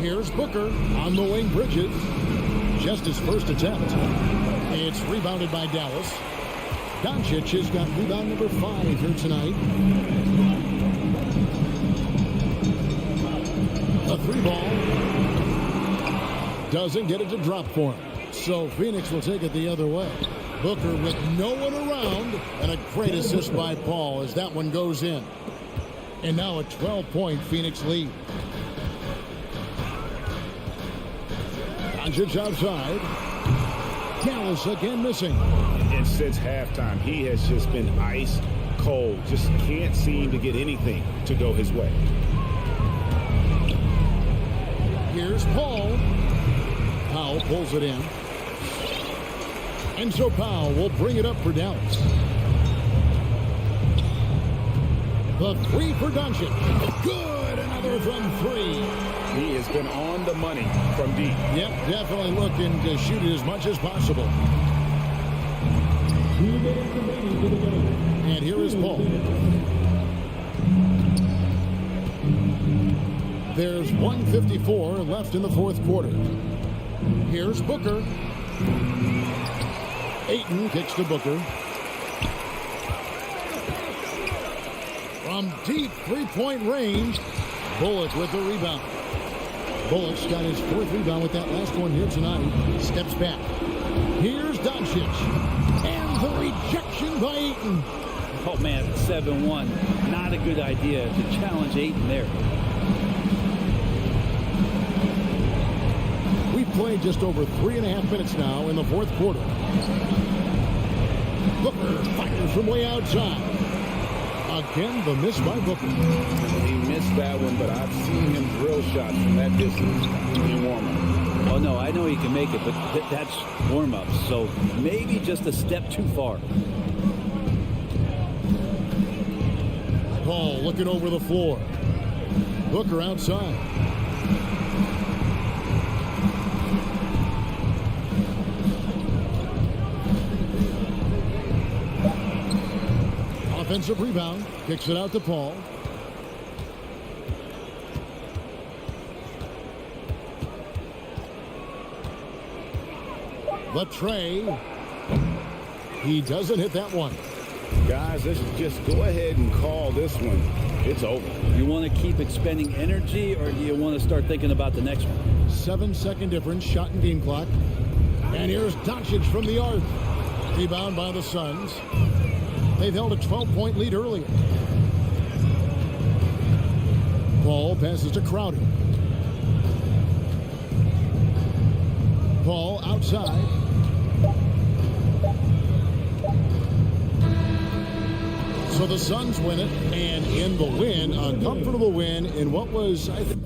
Here's Booker on the wing. Bridges. Just his first attempt. It's rebounded by Dallas. Doncic has got rebound number 5 here tonight. A 3 ball. Doesn't get it to drop for him. So Phoenix will take it the other way. Booker with no one around, and a great assist by Paul as that one goes in. And now a 12-point Phoenix lead. Doncic outside. Dallas again missing. And since halftime, he has just been ice cold. Just can't seem to get anything to go his way. Here's Paul. Powell pulls it in. And so Powell will bring it up for Dallas. The three for Doncic. Good. Another from three. He has been on the money from deep. Yep, definitely looking to shoot it as much as possible. 2 minutes remaining for the game. And here is Paul. There's 1:54 left in the fourth quarter. Here's Booker. Ayton kicks to Booker. From deep three-point range, Bullock with the rebound. Bullock's got his fourth rebound with that last one here tonight. Steps back. Here's Doncic. And the rejection by Ayton. Oh, man, 7-1. Not a good idea to challenge Ayton there. We've played just over 3.5 minutes now in the fourth quarter. Booker fires from way outside. Again, the miss by Booker. He missed that one, but I've seen him drill shots from that distance in warm-up. Oh, no, I know he can make it, but that's warm-up, so maybe just a step too far. Paul looking over the floor. Booker outside. Offensive rebound. Kicks it out to Paul. The tray. He doesn't hit that one. Guys, let's just go ahead and call this one. It's over. You want to keep expending energy, or do you want to start thinking about the next one? 7-second difference, shot and game clock. And here's Doncic from the arc. Rebound by the Suns. They've held a 12-point lead earlier. Paul passes to Crowder. Paul outside. So the Suns win it, and in the win, a comfortable win in what was, I think,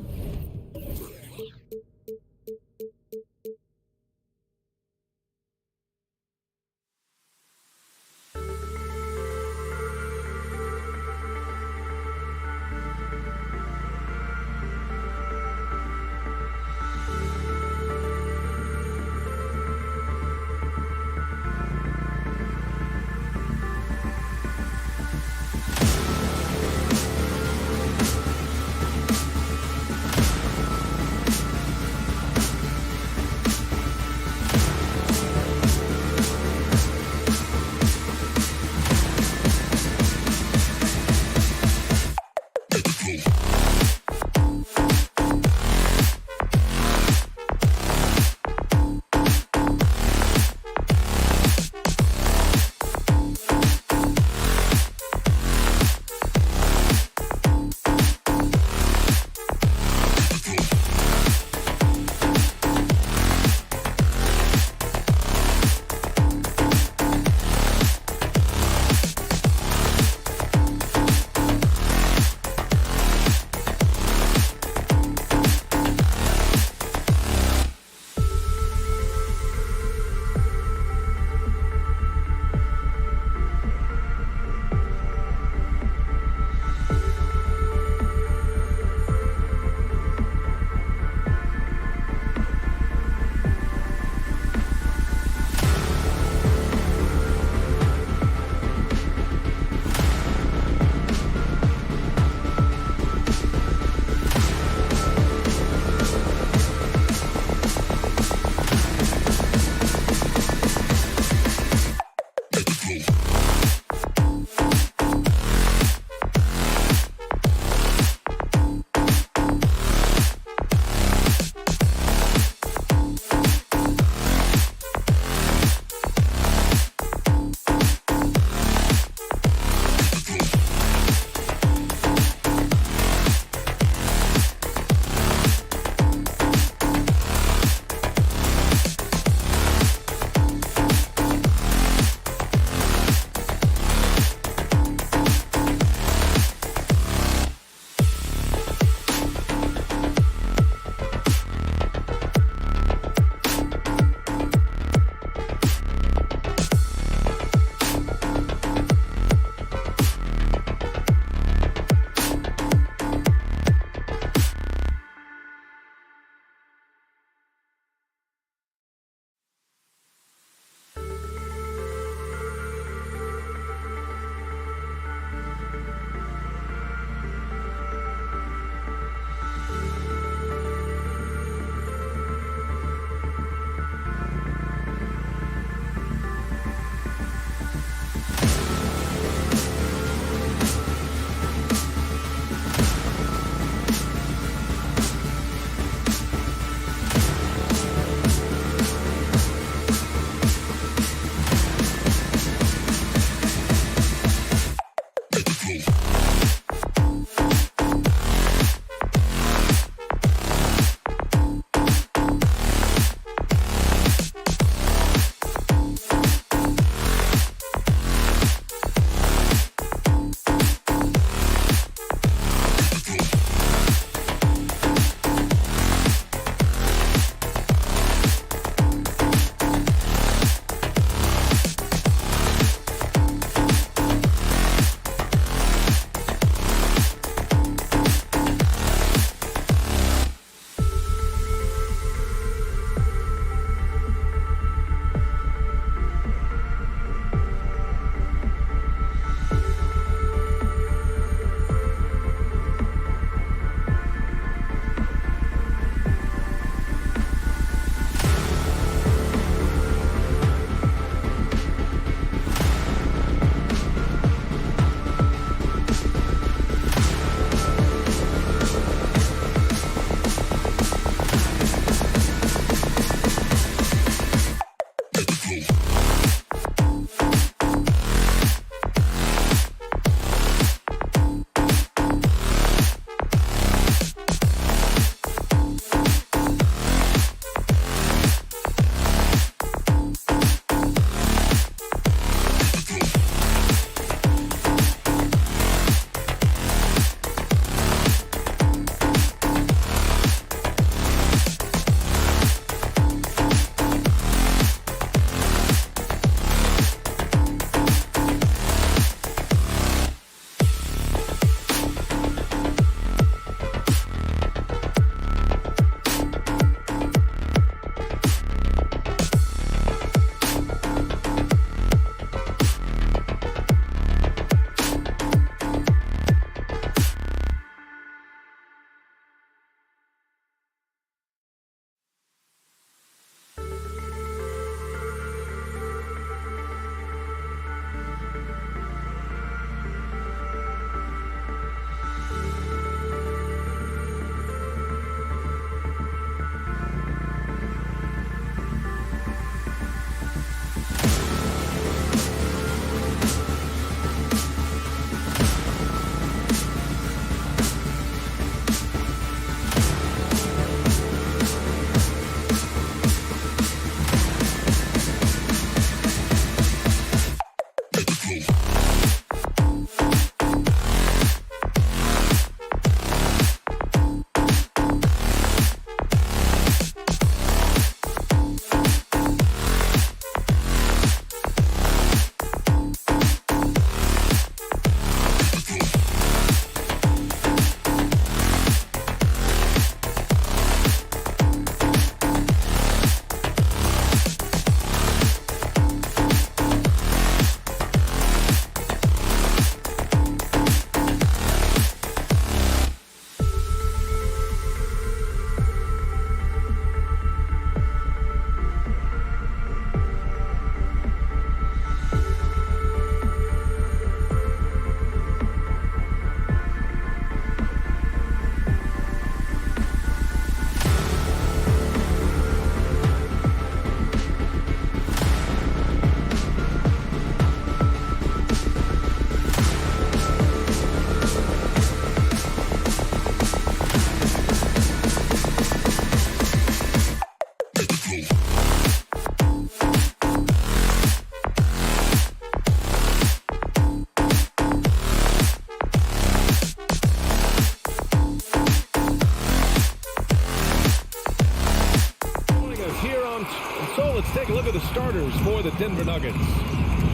Denver Nuggets.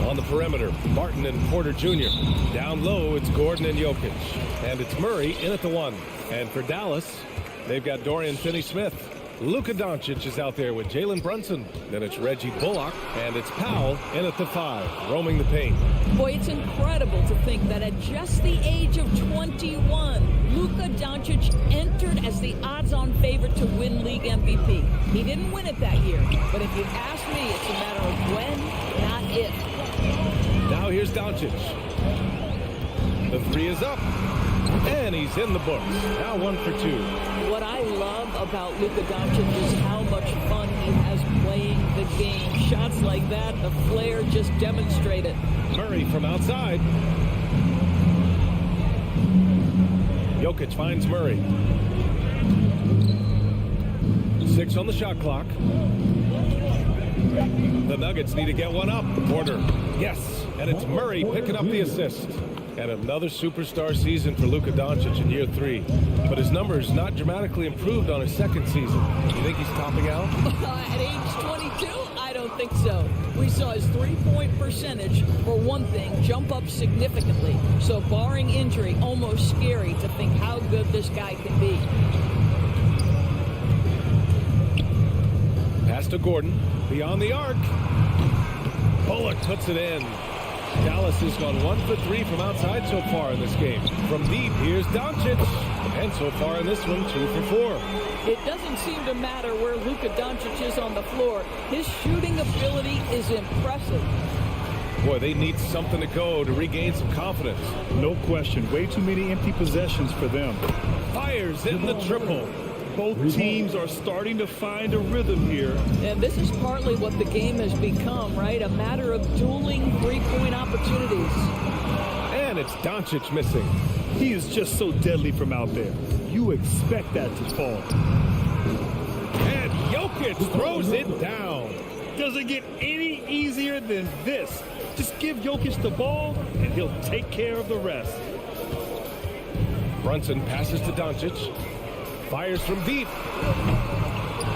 On the perimeter, Barton and Porter Jr. Down low, it's Gordon and Jokic. And it's Murray in at the 1. And for Dallas, they've got Dorian Finney-Smith. Luka Doncic is out there with Jalen Brunson. Then it's Reggie Bullock, and it's Powell in at the 5, roaming the paint. Boy, it's incredible to think that at just the age of 21, Luka Doncic entered as the odds-on favorite to win league MVP. He didn't win it that year, but if you ask me, it's a matter of when, not if. Now here's Doncic. The 3 is up, and he's in the books. Now 1 for 2. What I love about Luka Doncic is how much fun he has playing the game. Shots like that, the flair just demonstrated. Murray from outside. Jokic finds Murray. 6 on the shot clock. The Nuggets need to get one up. Porter, yes, and it's Murray picking up the assist. And another superstar season for Luka Doncic in year 3. But his numbers not dramatically improved on his second season. You think he's topping out? At age 22, I don't think so. We saw his three-point percentage, for one thing, jump up significantly. So barring injury, almost scary to think how good this guy can be. Pass to Gordon, beyond the arc. Bullock puts it in. Dallas has gone 1 for 3 from outside so far in this game. From deep, here's Doncic. And so far in this one, 2 for 4. It doesn't seem to matter where Luka Doncic is on the floor. His shooting ability is impressive. Boy, they need something to go to regain some confidence. No question. Way too many empty possessions for them. Fires in the triple. Both teams are starting to find a rhythm here. And this is partly what the game has become, right? A matter of dueling three-point opportunities. And it's Doncic missing. He is just so deadly from out there. You expect that to fall. And Jokic throws it down. Does it get any easier than this? Just give Jokic the ball, and he'll take care of the rest. Brunson passes to Doncic. Fires from deep.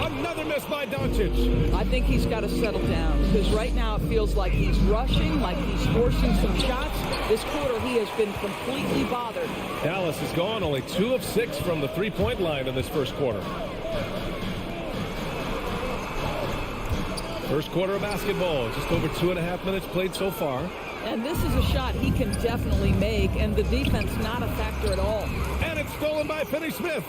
Another miss by Doncic. I think he's got to settle down because right now it feels like he's rushing, like he's forcing some shots. This quarter he has been completely bothered. Dallas has gone only 2 of 6 from the three-point line in this first quarter. First quarter of basketball, just over 2.5 minutes played so far. And this is a shot he can definitely make, and the defense not a factor at all. And it's stolen by Finney-Smith.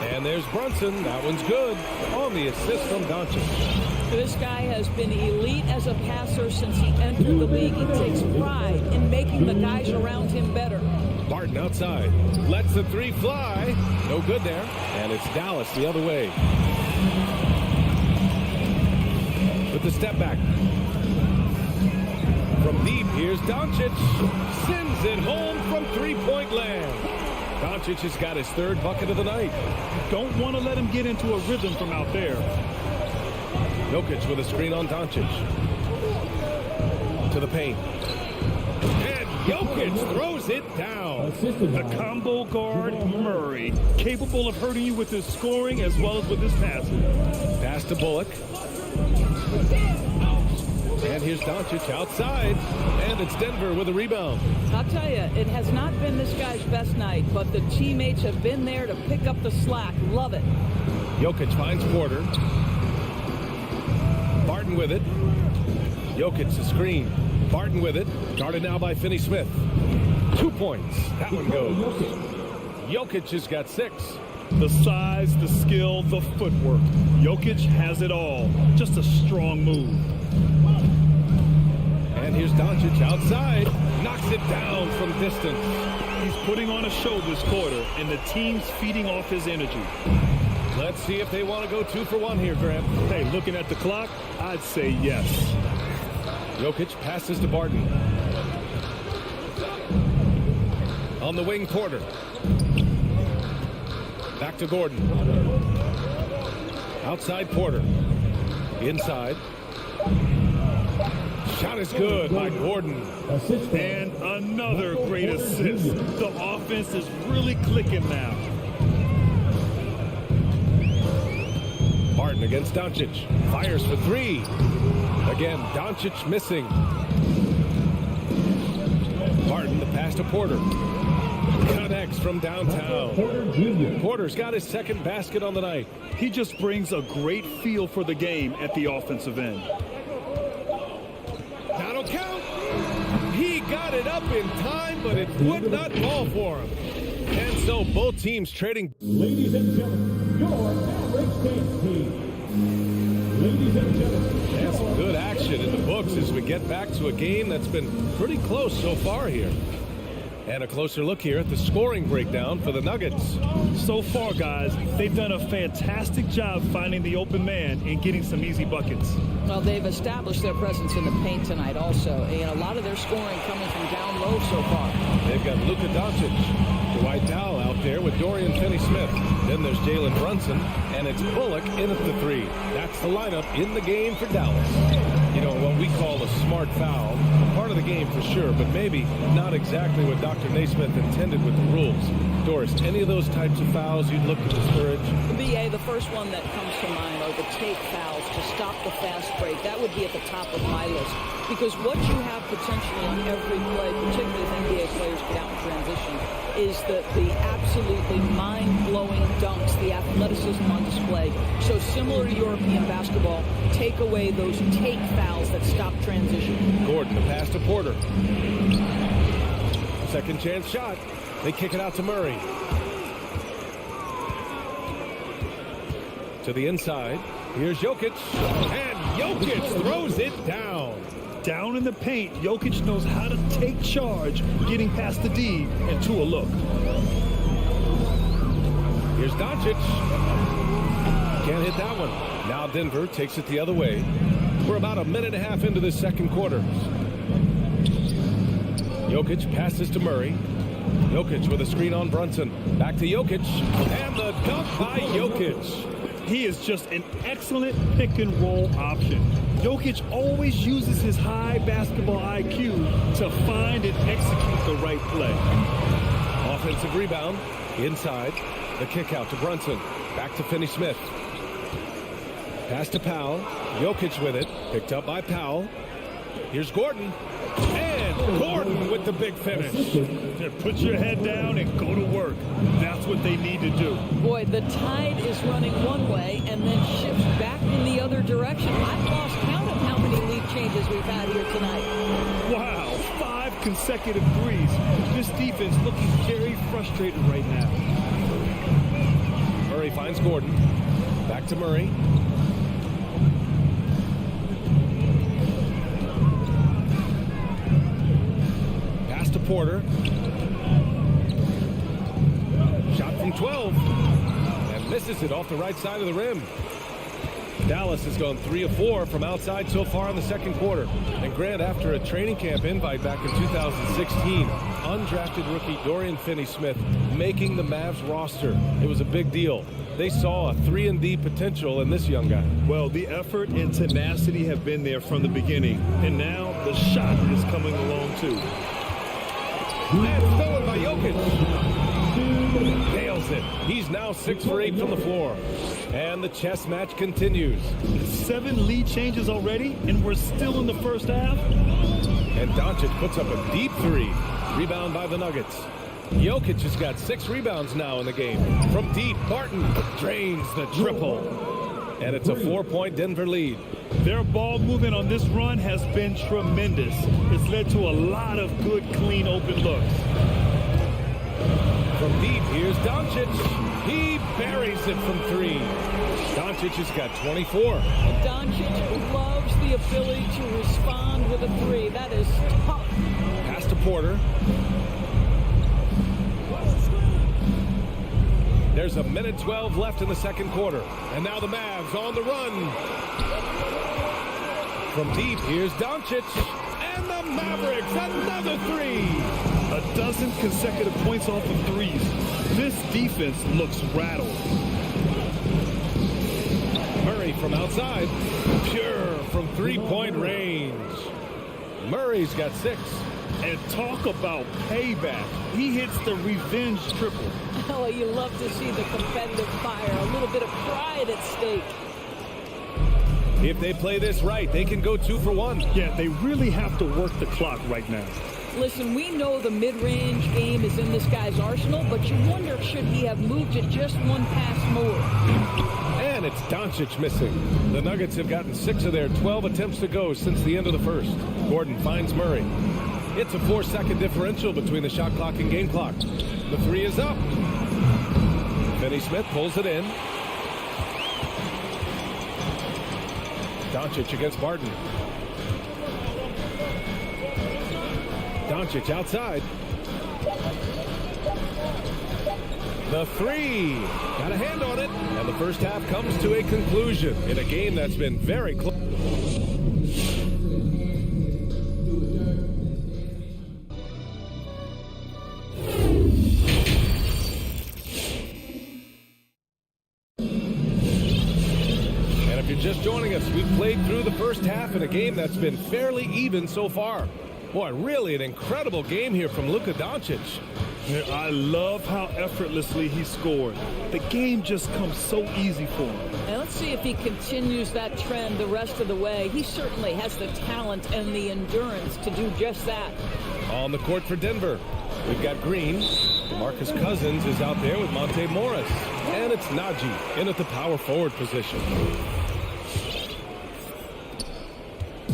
And there's Brunson. That one's good on the assist from Doncic. This guy has been elite as a passer since he entered the league. He takes pride in making the guys around him better. Barton outside. Lets the 3 fly. No good there. And it's Dallas the other way. With the step back. From deep, here's Doncic. Sends it home from three-point land. Doncic has got his 3rd bucket of the night. Don't want to let him get into a rhythm from out there. Jokic with a screen on Doncic. To the paint. And Jokic throws it down. The combo guard, Murray, capable of hurting you with his scoring as well as with his passing. Pass to Bullock. And here's Doncic outside. And it's Denver with a rebound. I'll tell you, it has not been this guy's best night, but the teammates have been there to pick up the slack. Love it. Jokic finds Porter. Barton with it. Jokic the screen. Barton with it. Guarded now by Finney-Smith. 2 points. That one goes. Jokic has got 6. The size, the skill, the footwork. Jokic has it all. Just a strong move. And here's Doncic outside. Knocks it down from distance. He's putting on a show this quarter, and the team's feeding off his energy. Let's see if they want to go 2 for 1 here, Graham. Hey, looking at the clock, I'd say yes. Jokic passes to Barton. On the wing, Porter. Back to Gordon. Outside, Porter. Inside. Shot is good by Gordon. And another great assist. The offense is really clicking now. Barton Gordon against Doncic. Fires for three. Again, Doncic missing. Harden, the pass to Porter. Connects from downtown. Porter's got his second basket on the night. He just brings a great feel for the game at the offensive end. That'll count. He got it up in time, but it would not fall for him. And so both teams trading. Ladies and gentlemen, your average dance team. Ladies and gentlemen. And some good action in the books as we get back to a game that's been pretty close so far here. And a closer look here at the scoring breakdown for the Nuggets. So far, guys, they've done a fantastic job finding the open man and getting some easy buckets. Well, they've established their presence in the paint tonight also, and a lot of their scoring coming from down low so far. They've got Luka Doncic, Dwight Powell out there with Dorian Finney-Smith. Then there's Jalen Brunson, and it's Bullock in at the three. That's the lineup in the game for Dallas. You know, what we call a smart foul. Part of the game for sure, but maybe not exactly what Dr. Naismith intended with the rules. Doris, any of those types of fouls you'd look to discourage? BA, the first one that comes to mind are the take fouls to stop the fast break. That would be at the top of my list. Because what you have potentially on every play, particularly if NBA players get out in transition, is the absolutely mind-blowing dunks, the athleticism on display. So similar to European basketball, take away those take fouls that stop transition. Gordon, the pass to Porter. Second chance shot. They kick it out to Murray. To the inside. Here's Jokic. And Jokic throws it down. Down in the paint, Jokic knows how to take charge, getting past the D and to a look. Here's Doncic. Can't hit that one. Now Denver takes it the other way. We're about a minute and a half into this second quarter. Jokic passes to Murray. Jokic with a screen on Brunson. Back to Jokic. And the dunk by Jokic. He is just an excellent pick-and-roll option. Jokic always uses his high basketball IQ to find and execute the right play. Offensive rebound. Inside. The kick out to Brunson. Back to Finney-Smith. Pass to Powell. Jokic with it. Picked up by Powell. Here's Gordon. And Gordon with the big finish. Put your head down and go to work. That's what they need to do. Boy, the tide is running one way and then shifts back in the other direction. I've lost count of how many lead changes we've had here tonight. Wow, 5 consecutive threes. This defense looking very frustrated right now. Murray finds Gordon. Back to Murray. Pass to Porter. Shot from 12. And misses it off the right side of the rim. Dallas has gone 3 of 4 from outside so far in the second quarter. And Grant, after a training camp invite back in 2016, undrafted rookie Dorian Finney-Smith making the Mavs roster. It was a big deal. They saw a 3-and-D potential in this young guy. Well, the effort and tenacity have been there from the beginning. And now the shot is coming along too. And stolen by Jokic. Nails it. He's now 6 for 8 from the floor. And the chess match continues. 7 lead changes already, and we're still in the first half. And Doncic puts up a deep 3. Rebound by the Nuggets. Jokic has got 6 rebounds now in the game. From deep, Barton drains the triple. And it's a 4-point Denver lead. Their ball movement on this run has been tremendous. It's led to a lot of good, clean, open looks. From deep, here's Doncic. He buries it from 3. Doncic has got 24. Doncic loves the ability to respond with a 3. That is tough. Pass to Porter. There's a minute 12 left in the second quarter. And now the Mavs on the run. From deep, here's Doncic. And the Mavericks, another 3. A dozen consecutive points off of threes. This defense looks rattled. Murray from outside. Pure from 3-point range. Murray's got 6. And talk about payback. He hits the revenge triple. Oh, you love to see the competitive fire. A little bit of pride at stake. If they play this right, they can go 2 for 1. Yeah, they really have to work the clock right now. Listen, we know the mid-range game is in this guy's arsenal, but you wonder, should he have moved it just one pass more? And it's Doncic missing. The Nuggets have gotten 6 of their 12 attempts to go since the end of the first. Gordon finds Murray. It's a 4-second differential between the shot clock and game clock. The 3 is up. Finney Smith pulls it in. Doncic against Barton. Doncic outside. The 3. Got a hand on it. And the first half comes to a conclusion in a game that's been very close. And if you're just joining us, we've played through the first half in a game that's been fairly even so far. Boy, really an incredible game here from Luka Doncic. Yeah, I love how effortlessly he scored. The game just comes so easy for him. And let's see if he continues that trend the rest of the way. He certainly has the talent and the endurance to do just that. On the court for Denver, we've got Green. DeMarcus Cousins is out there with Monte Morris. And it's Najee in at the power forward position.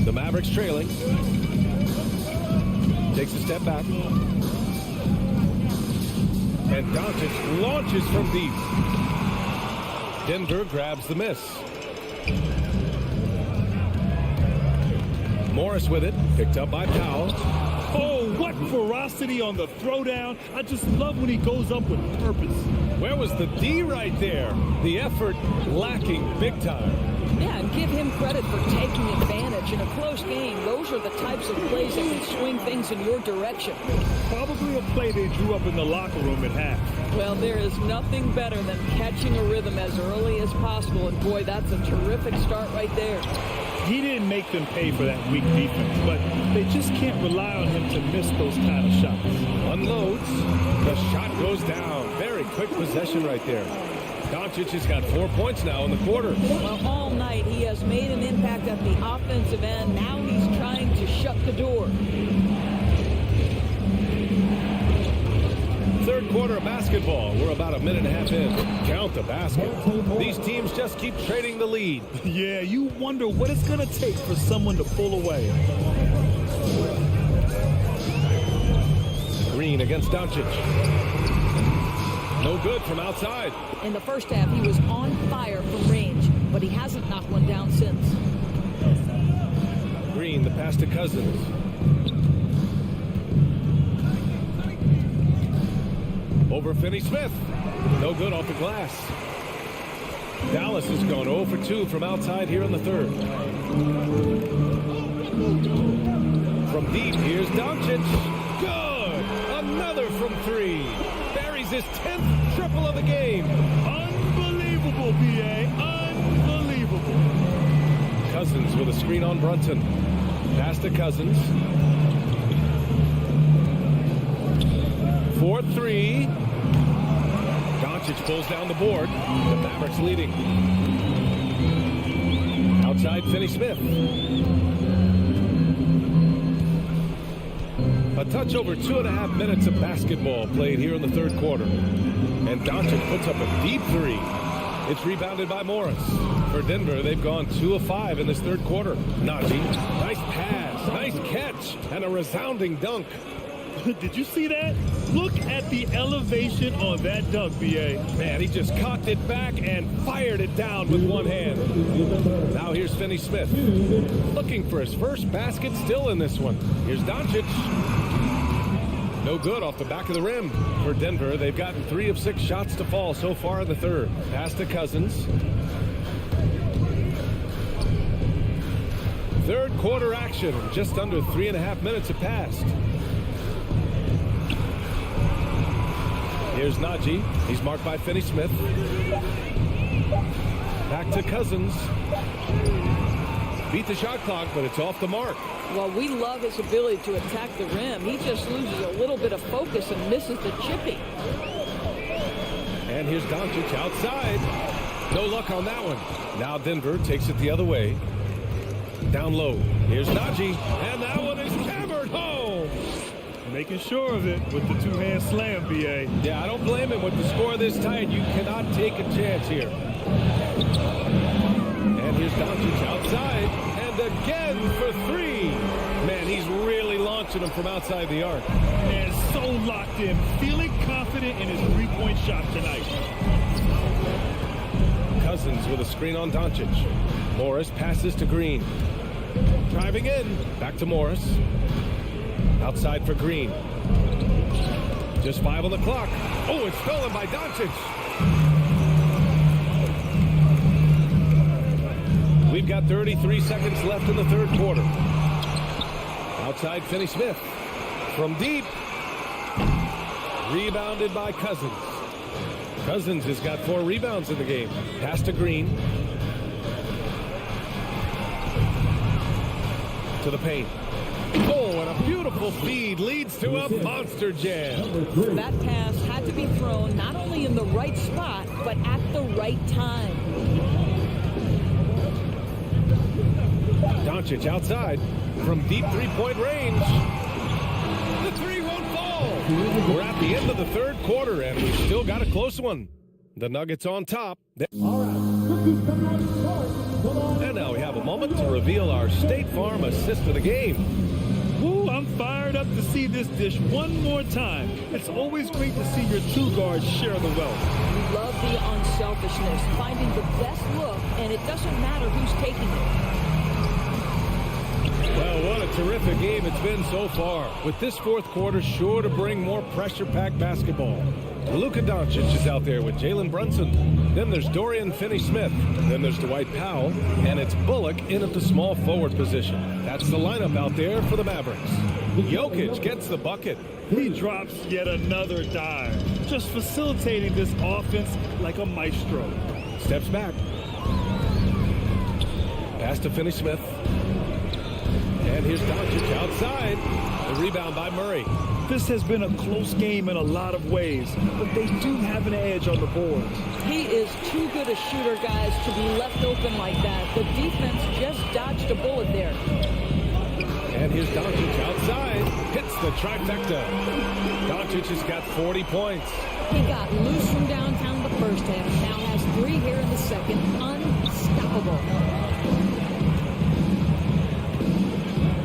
The Mavericks trailing. Takes a step back. And Doncic launches from deep. Denver grabs the miss. Morris with it. Picked up by Powell. Oh, what ferocity on the throwdown. I just love when he goes up with purpose. Where was the D right there? The effort lacking big time. Yeah, and give him credit for taking advantage. In a close game, those are the types of plays that can swing things in your direction. Probably a play they drew up in the locker room at half. Well, there is nothing better than catching a rhythm as early as possible. And boy, that's a terrific start right there. He didn't make them pay for that weak defense, but they just can't rely on him to miss those kind of shots. Unloads. The shot goes down. Very quick possession right there. Doncic has got 4 points now in the quarter. Well, all night he has made an impact at the offensive end. Now he's trying to shut the door. Third quarter of basketball. We're about a minute and a half in. Count the basket. These teams just keep trading the lead. Yeah, you wonder what it's going to take for someone to pull away. Green against Doncic. No good from outside. In the first half, he was on fire from range, but he hasn't knocked one down since. Green, the pass to Cousins. Over Finney Smith. No good off the glass. Dallas has gone 0 for 2 from outside here in the third. From deep, here's Doncic. Good! Another from 3. Buries his 10th triple of the game. Unbelievable, B.A. Unbelievable. Cousins with a screen on Brunson. Pass to Cousins. 4-3. Doncic pulls down the board. The Mavericks leading. Outside, Finney Smith. A touch over 2.5 minutes of basketball played here in the third quarter. And Doncic puts up a deep 3. It's rebounded by Morris. For Denver, they've gone 2 of 5 in this third quarter. Najee, nice pass, nice catch, and a resounding dunk. Did you see that? Look at the elevation on that dunk, B.A. Man, he just cocked it back and fired it down with one hand. Now here's Finney Smith. Looking for his first basket still in this one. Here's Doncic. No good off the back of the rim. For Denver, they've gotten 3 of 6 shots to fall so far in the third. Pass to Cousins. Third quarter action. Just under 3.5 minutes have passed. Here's Najee. He's marked by Finney Smith. Back to Cousins. Beat the shot clock, but it's off the mark. Well, we love his ability to attack the rim. He just loses a little bit of focus and misses the chippy. And here's Doncic outside. No luck on that one. Now Denver takes it the other way. Down low. Here's Najee, and that one is hammered home. Making sure of it with the two-hand slam, B.A. Yeah, I don't blame him. With the score this tight, you cannot take a chance here. And here's Doncic outside, and again for three. Man, he's really launching him from outside the arc. And so locked in, feeling confident in his three-point shot tonight. Cousins with a screen on Doncic. Morris passes to Green. Driving in. Back to Morris. Outside for Green. Just 5 on the clock. Oh, it's stolen by Doncic. We've got 33 seconds left in the third quarter. Outside Finney Smith. From deep. Rebounded by Cousins. Cousins has got 4 rebounds in the game. Pass to Green. To the paint. Oh, and a beautiful feed leads to a monster jam. That pass had to be thrown not only in the right spot, but at the right time. Doncic outside from deep three-point range. The three won't fall. We're at the end of the third quarter, and we've still got a close one. The Nuggets on top. And now we have a moment to reveal our State Farm assist of the game. Woo, I'm fired up to see this dish one more time. It's always great to see your two guards share the wealth. We love the unselfishness, finding the best look, and it doesn't matter who's taking it. Well, what a terrific game it's been so far. With this fourth quarter sure to bring more pressure-packed basketball. Luka Doncic is out there with Jalen Brunson. Then there's Dorian Finney-Smith. Then there's Dwight Powell. And it's Bullock in at the small forward position. That's the lineup out there for the Mavericks. Jokic gets the bucket. He drops yet another dime, just facilitating this offense like a maestro. Steps back. Pass to Finney-Smith. And here's Doncic outside. The rebound by Murray. This has been a close game in a lot of ways, but they do have an edge on the board. He is too good a shooter, guys, to be left open like that. The defense just dodged a bullet there. And here's Doncic outside. Hits the trifecta. Doncic has got 40 points. He got loose from downtown the first half. Now has 3 here in the second. Unstoppable.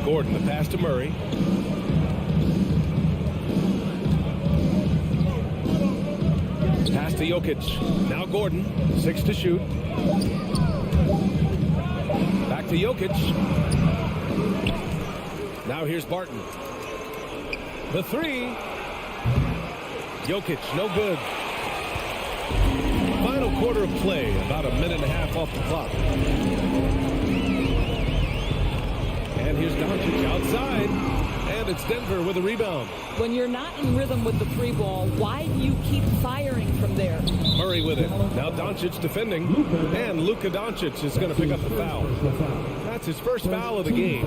Gordon, the pass to Murray. Pass to Jokic. Now Gordon. 6 to shoot. Back to Jokic. Now here's Barton. The 3. Jokic, no good. Final quarter of play. About a minute and a half off the clock. And here's Doncic outside. And it's Denver with a rebound. When you're not in rhythm with the 3 ball, why do you keep firing from there? Murray with it. Now Doncic defending. And Luka Doncic is going to pick up the foul. That's his first foul of the game.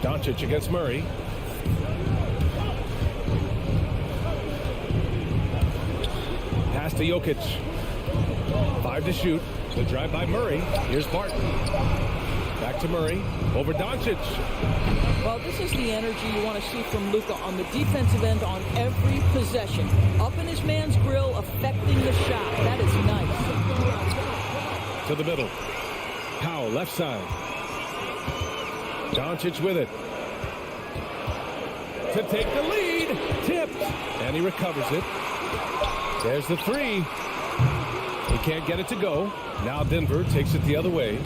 Doncic against Murray. Pass to Jokic. 5 to shoot. The drive by Murray. Here's Barton. Back to Murray. Over Doncic. Well, this is the energy you want to see from Luka on the defensive end on every possession. Up in his man's grill, affecting the shot. That is nice. To the middle. Powell, left side. Doncic with it. To take the lead. Tipped. And he recovers it. There's the 3. He can't get it to go. Now Denver takes it the other way.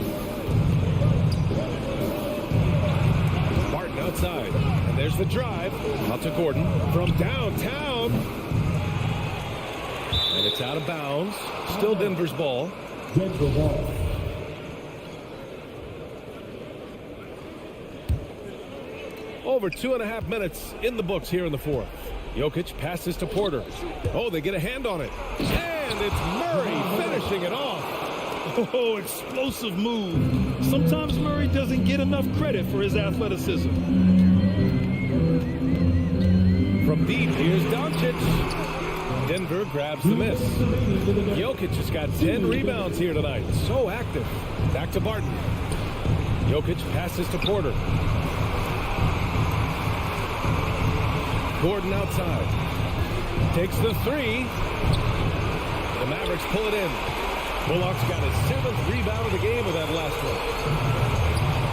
Barton outside. And there's the drive. Out to Gordon from downtown. And it's out of bounds. Still Denver's ball. Denver ball. Over 2.5 minutes in the books here in the fourth. Jokic passes to Porter. Oh, they get a hand on it. And it's Murray finishing it off. Oh, explosive move. Sometimes Murray doesn't get enough credit for his athleticism. From deep, here's Doncic. Denver grabs the miss. Jokic has got 10 rebounds here tonight. So active. Back to Barton. Jokic passes to Porter. Gordon outside. Takes the three. The Mavericks pull it in. Bullock's got his 7th rebound of the game with that last one.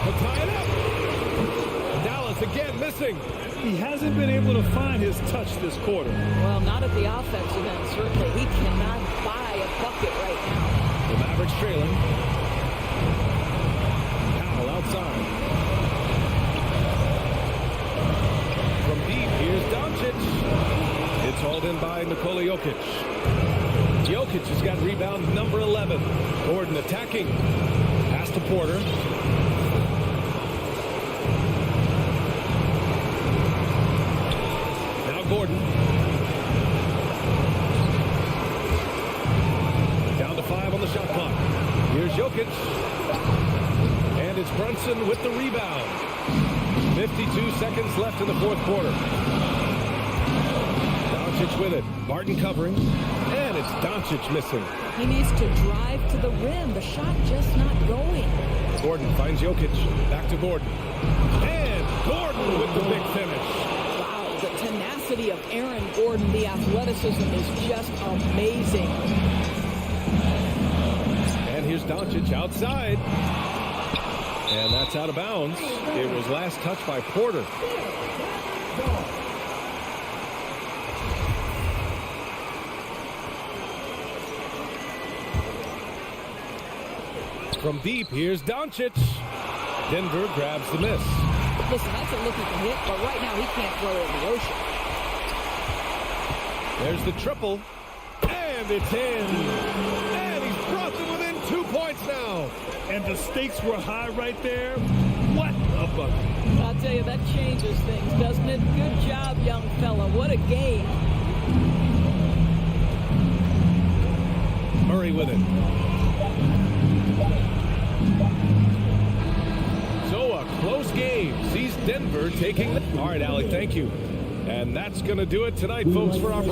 He'll tie it up. Dallas again missing. He hasn't been able to find his touch this quarter. Well, not at the offensive end, certainly. He cannot buy a bucket right now. The Mavericks trailing. Powell outside. From deep, here's Doncic. It's hauled in by Nikola Jokic. Jokic has got rebound number 11. Gordon attacking. Pass to Porter. Now Gordon. Down to 5 on the shot clock. Here's Jokic. And it's Brunson with the rebound. 52 seconds left in the fourth quarter. Doncic with it. Barton covering. And it's Doncic missing. He needs to drive to the rim. The shot just not going. Gordon finds Jokic. Back to Gordon. And Gordon with the big finish. Wow, the tenacity of Aaron Gordon, the athleticism is just amazing. And here's Doncic outside. And that's out of bounds. It was last touched by Porter. From deep, here's Doncic. Denver grabs the miss. Listen, that's a look he can hit, but right now he can't throw it in the ocean. There's the triple. And it's in. And he's brought them within 2 points now. And the stakes were high right there. What a bucket. I'll tell you, that changes things, doesn't it? Good job, young fella. What a game. Murray with it. So a close game sees Denver taking the... All right, Allie, thank you. And that's going to do it tonight, folks, for our...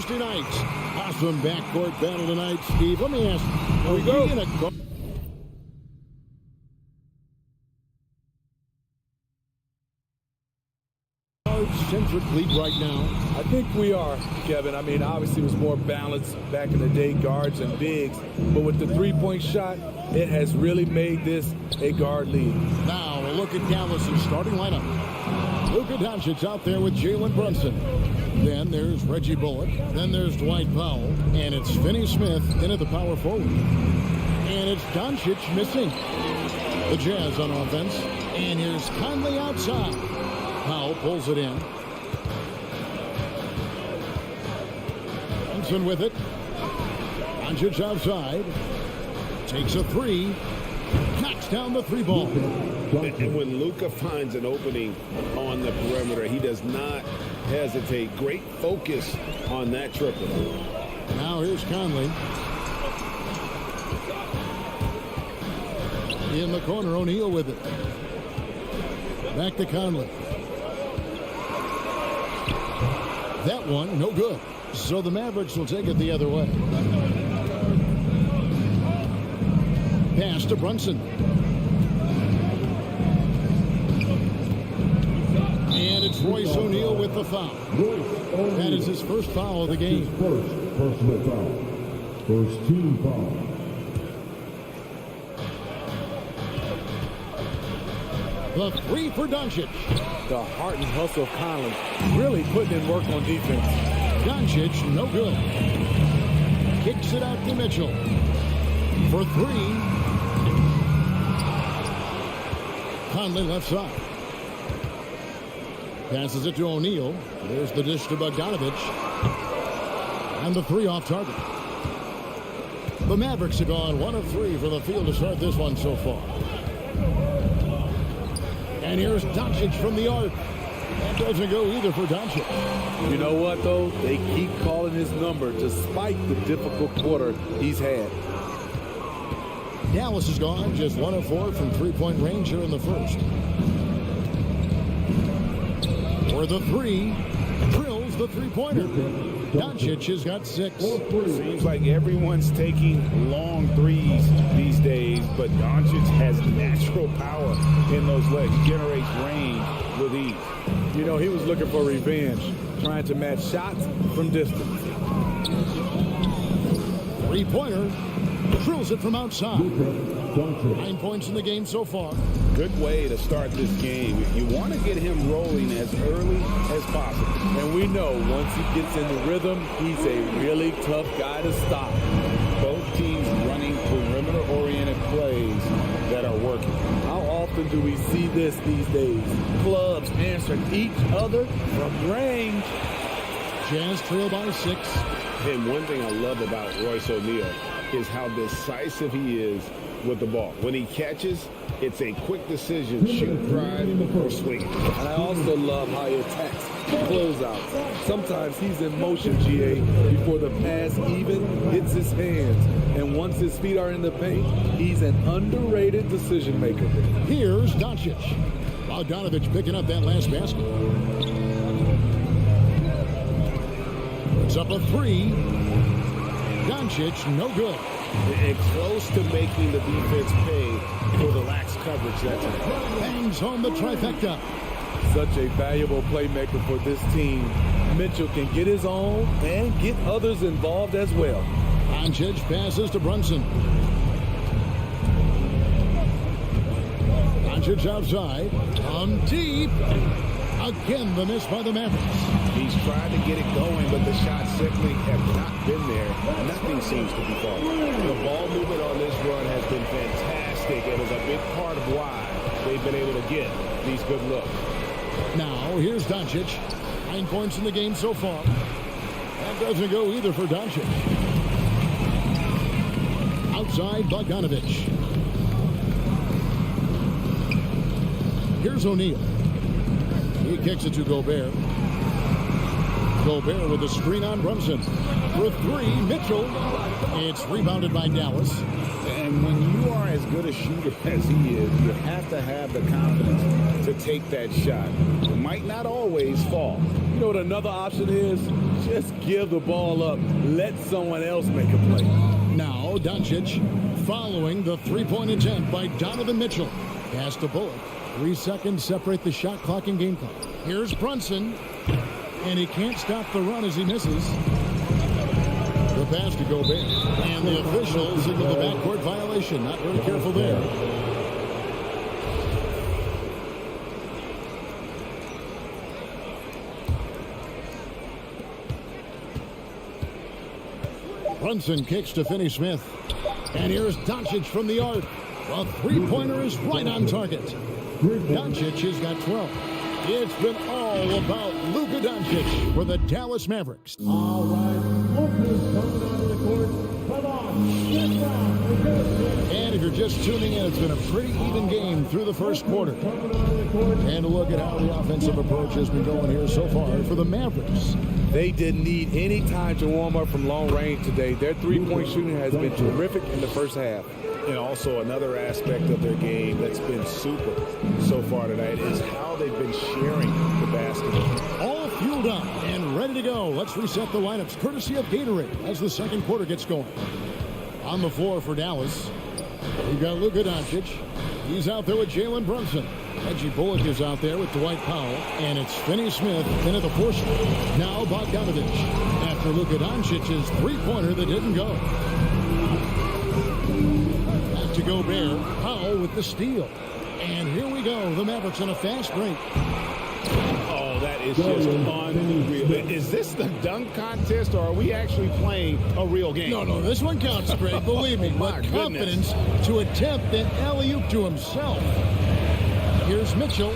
Thursday night. Awesome backcourt battle tonight, Steve. Let me ask, are we going to go? Centric lead right now. I think we are, Kevin. I mean, obviously it was more balanced back in the day, guards and bigs. But with the three-point shot, it has really made this a guard lead. Now a look at Dallas' starting lineup. Luka Doncic out there with Jalen Brunson. Then there's Reggie Bullock. Then there's Dwight Powell. And it's Finney Smith in at the power forward. And it's Doncic missing. The Jazz on offense. And here's Conley outside. Powell pulls it in. Brunson with it. Doncic outside. Takes a three. Knocks down the three ball. And when Luka finds an opening on the perimeter, he does not hesitate. Great focus on that triple. Now here's Conley. In the corner, O'Neal with it. Back to Conley. That one, no good. So the Mavericks will take it the other way. Pass to Brunson. And it's Royce O'Neal with the foul. That is his first foul of the game. First personal foul. First team foul. The three for Doncic. The heart and hustle of Conley really putting in work on defense. Doncic, no good. Kicks it out to Mitchell. For three. Conley left side. Passes it to O'Neal. There's the dish to Bogdanovich. And the three off target. The Mavericks have gone 1 of 3 for the field to start this one so far. And here's Doncic from the arc. That doesn't go either for Doncic. You know what, though? They keep calling his number despite the difficult quarter he's had. Dallas has gone just 1 of 4 from three-point range here in the first. For the three, drills the three-pointer. Doncic has got 6. Seems like everyone's taking long threes these days, but Doncic has natural power in those legs. Generates range with ease. You know, he was looking for revenge, trying to match shots from distance. Three-pointer. Drills it from outside. 9 points in the game so far. Good way to start this game. You want to get him rolling as early as possible. And we know once he gets in the rhythm, he's a really tough guy to stop. Both teams running perimeter-oriented plays that are working. How often do we see this these days? Clubs answering each other from range. Jazz trail by 6. And one thing I love about Royce O'Neal is how decisive he is with the ball. When he catches, it's a quick decision, shoot, drive, or swing. And I also love how he attacks closeouts. Sometimes he's in motion, GA, before the pass even hits his hands. And once his feet are in the paint, he's an underrated decision maker. Here's Doncic. Bogdanovich picking up that last basket. It's up a 3. Doncic, no good. And close to making the defense pay for the lax coverage that time. Bangs home the trifecta. Such a valuable playmaker for this team. Mitchell can get his own and get others involved as well. Doncic passes to Brunson. Doncic outside. On deep. Again, the miss by the Mavericks. He's tried to get it going, but the shots simply have not been there. Nothing seems to be falling. The ball movement on this run has been fantastic and is a big part of why they've been able to get these good looks. Now, here's Doncic. 9 points in the game so far. That doesn't go either for Doncic. Outside, Bogdanovich. Here's O'Neal. He kicks it to Gobert. Gobert with the screen on Brunson. For three, Mitchell. It's rebounded by Dallas. And when you are as good a shooter as he is, you have to have the confidence to take that shot. It might not always fall. You know what another option is? Just give the ball up. Let someone else make a play. Now Doncic following the three-point attempt by Donovan Mitchell. Pass to Bullock. 3 seconds separate the shot clock and game clock. Here's Brunson. And he can't stop the run as he misses. The pass to Gobert. And the officials signal the backcourt violation. Not very careful there. Brunson kicks to Finney Smith. And here's Doncic from the arc. The three-pointer is right on target. Doncic has got 12. It's been all about Luka Doncic for the Dallas Mavericks. All right, Luka's coming onto the court. Come on, get down. We're good. And if you're just tuning in, it's been a pretty even game through the first quarter. And a look at how the offensive approach has been going here so far for the Mavericks. They didn't need any time to warm up from long range today. Their three-point shooting has been terrific in the first half. And also another aspect of their game that's been super so far tonight is how they've been sharing the basketball. All fueled up and ready to go. Let's reset the lineups courtesy of Gatorade as the second quarter gets going. On the floor for Dallas, we've got Luka Doncic. He's out there with Jalen Brunson. Reggie Bullock is out there with Dwight Powell. And it's Finney Smith in at the 4 spot. Now Bogdanovich after Luka Doncic's three-pointer that didn't go. Back to Gobert. Powell with the steal. And here we go. The Mavericks on a fast break. Oh, that is just unreal. Is this the dunk contest, or are we actually playing a real game? No, this one counts, Greg. Believe me. My With goodness. confidence to attempt an alley-oop to himself. Here's Mitchell.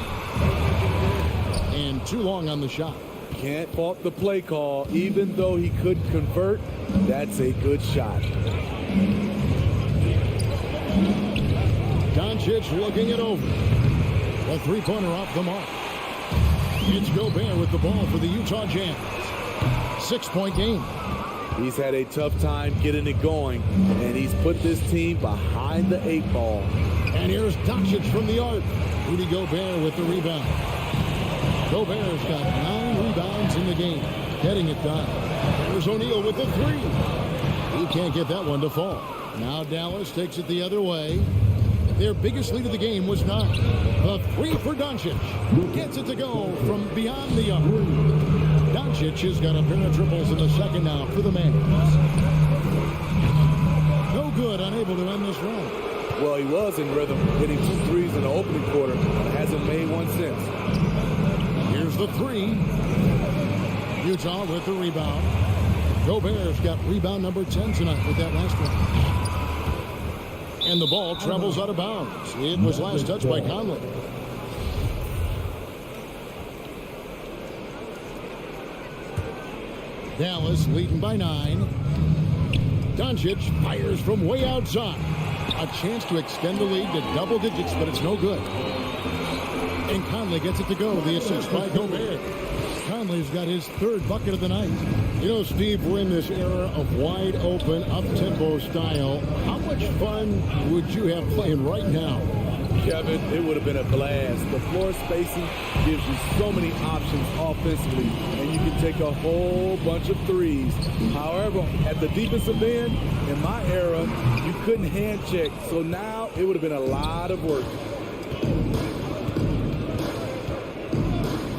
And too long on the shot. Can't fault the play call. Even though he couldn't convert, that's a good shot. Doncic looking it over. A three-pointer off the mark. It's Gobert with the ball for the Utah Jazz. 6-point game. He's had a tough time getting it going, and he's put this team behind the 8 ball. And here's Doncic from the arc. Rudy Gobert with the rebound. Gobert's got 9 rebounds in the game, getting it done. There's O'Neal with the 3. He can't get that one to fall. Now Dallas takes it the other way. Their biggest lead of the game was 9. The 3 for Doncic. Gets it to go from beyond the arc. Doncic has got a pair of triples in the second now for the Mavs. No good, unable to end this run. Well, he was in rhythm, hitting 2 threes in the opening quarter, but hasn't made one since. Here's the 3. Utah with the rebound. Gobert's got rebound number 10 tonight with that last one. And the ball travels out of bounds. It was last touched by Conley. Dallas leading by 9. Doncic fires from way outside. A chance to extend the lead to double digits, but it's no good. And Conley gets it to go. The assist by Gobert. Conley's got his 3rd bucket of the night. You know, Steve, we're in this era of wide open, up-tempo style. How much fun would you have playing right now? Kevin, it would have been a blast. The floor spacing gives you so many options offensively, and you can take a whole bunch of threes. However, at the defensive end, in my era, you couldn't hand check, so now it would have been a lot of work.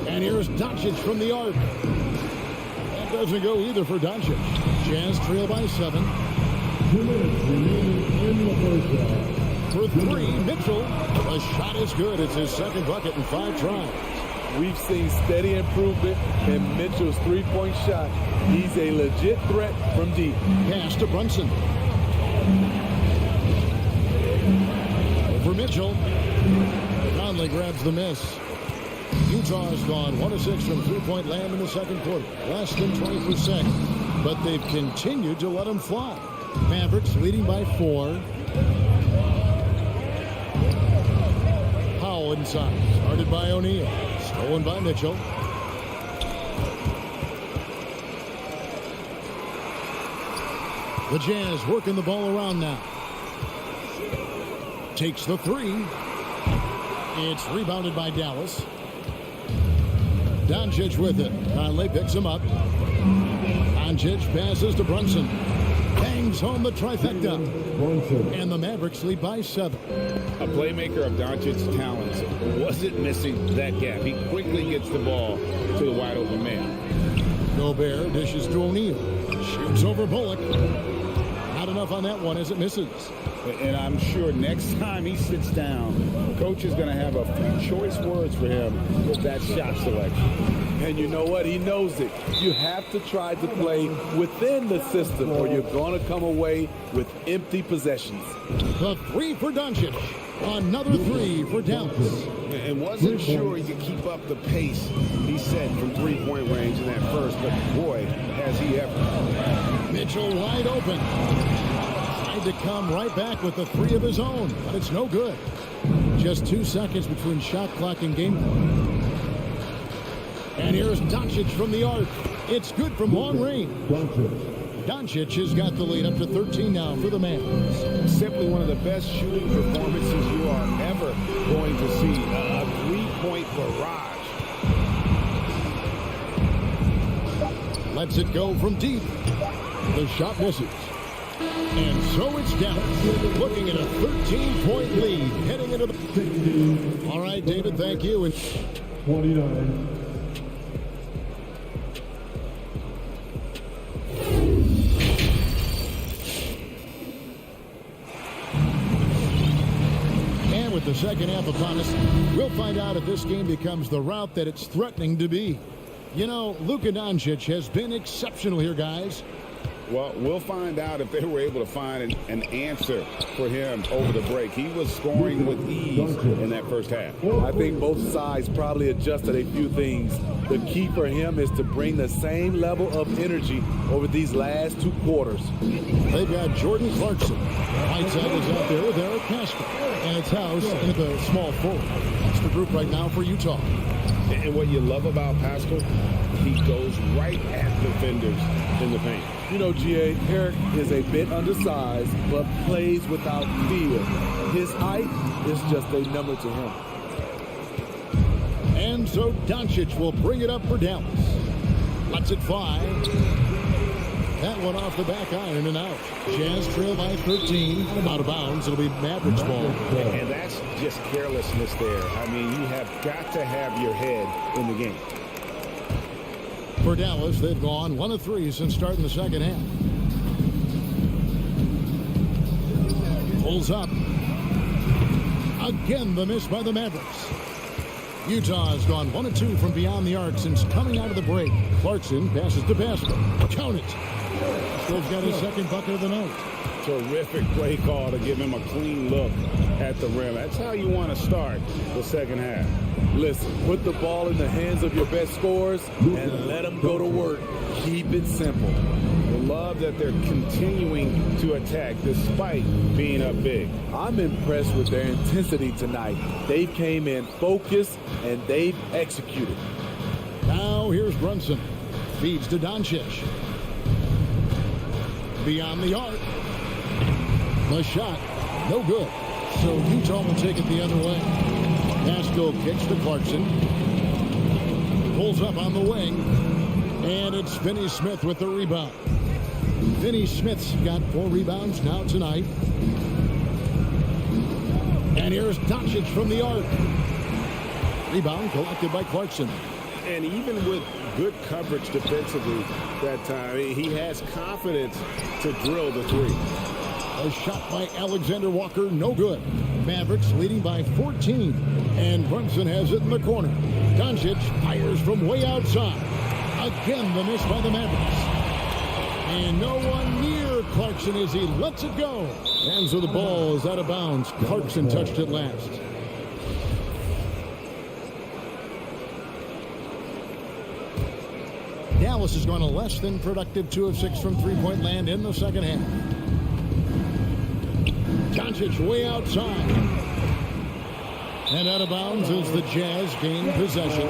And here's Doncic from the arc. That doesn't go either for Doncic. Jazz trail by 7. 2 minutes remaining in the first half. For 3, Mitchell. The shot is good. It's his 2nd bucket in 5 tries. We've seen steady improvement in Mitchell's three-point shot. He's a legit threat from deep. Pass to Brunson. For Mitchell. Conley grabs the miss. Utah has gone 1 of 6 from three-point land in the second quarter. Less than 20%. But they've continued to let them fly. Mavericks leading by 4. Powell inside. Started by O'Neal. Stolen by Mitchell. The Jazz working the ball around now. Takes the three. It's rebounded by Dallas. Doncic with it. Conley picks him up. Doncic passes to Brunson. Bangs home the trifecta. And the Mavericks lead by 7. A playmaker of Doncic's talents wasn't missing that gap. He quickly gets the ball to the wide open man. Gobert dishes to O'Neal. Shoots over Bullock. Not enough on that one as it misses. And I'm sure next time he sits down, coach is going to have a few choice words for him with that shot selection. And you know what? He knows it. You have to try to play within the system or you're going to come away with empty possessions. The three for Doncic. Another three for Dallas. And wasn't sure he could keep up the pace he set from three-point range in that first, but boy, has he ever. Mitchell wide open. Tried to come right back with the three of his own, but it's no good. Just 2 seconds between shot clock and game clock. And here's Doncic from the arc. It's good from long range. Doncic has got the lead up to 13 now for the Mavs. Simply one of the best shooting performances you are ever going to see. A three-point barrage. Lets it go from deep. The shot misses. And so it's Dallas looking at a 13-point lead heading into the... All right, David, thank you. And 29. With the second half upon us, we'll find out if this game becomes the route that it's threatening to be. You know, Luka Doncic has been exceptional here, guys. Well, we'll find out if they were able to find an answer for him over the break. He was scoring with ease in that first half. I think both sides probably adjusted a few things. The key for him is to bring the same level of energy over these last 2 quarters. They've got Jordan Clarkson. Whiteside is out there with Eric Castro. And it's House in the small forward. That's the group right now for Utah. And what you love about Pascal, he goes right at defenders in the paint. You know, G.A., Eric is a bit undersized, but plays without fear. His height is just a number to him. And so Doncic will bring it up for Dallas. Lets it fly. That one off the back iron and out. Jazz trail by 13. Out of bounds. It'll be Mavericks ball. And that's just carelessness there. I mean, you have got to have your head in the game. For Dallas, they've gone 1 of 3 since starting the second half. Pulls up. Again, the miss by the Mavericks. Utah has gone 1 of 2 from beyond the arc since coming out of the break. Clarkson passes to Pascal. Count it. Still's got his second bucket of the night. Terrific play call to give him a clean look at the rim. That's how you want to start the second half. Listen, put the ball in the hands of your best scorers and let them go to work. Keep it simple. I love that they're continuing to attack despite being up big. I'm impressed with their intensity tonight. They came in focused and they've executed. Now here's Brunson. Feeds to Doncic. Beyond the arc. The shot. No good. So Utah will take it the other way. Pascal kicks to Clarkson. Pulls up on the wing. And it's Finney Smith with the rebound. Finney Smith's got 4 rebounds now tonight. And here's Doncic from the arc. Rebound collected by Clarkson. And even with good coverage defensively that time, he has confidence to drill the three. A shot by Alexander Walker, no good. Mavericks leading by 14. And Brunson has it in the corner. Doncic fires from way outside. Again, the miss by the Mavericks. And no one near Clarkson as he lets it go. And so the ball is out of bounds. Clarkson touched it last. Dallas has gone a less than productive 2 of 6 from three-point land in the second half. Doncic way outside. And out of bounds as the Jazz gain possession.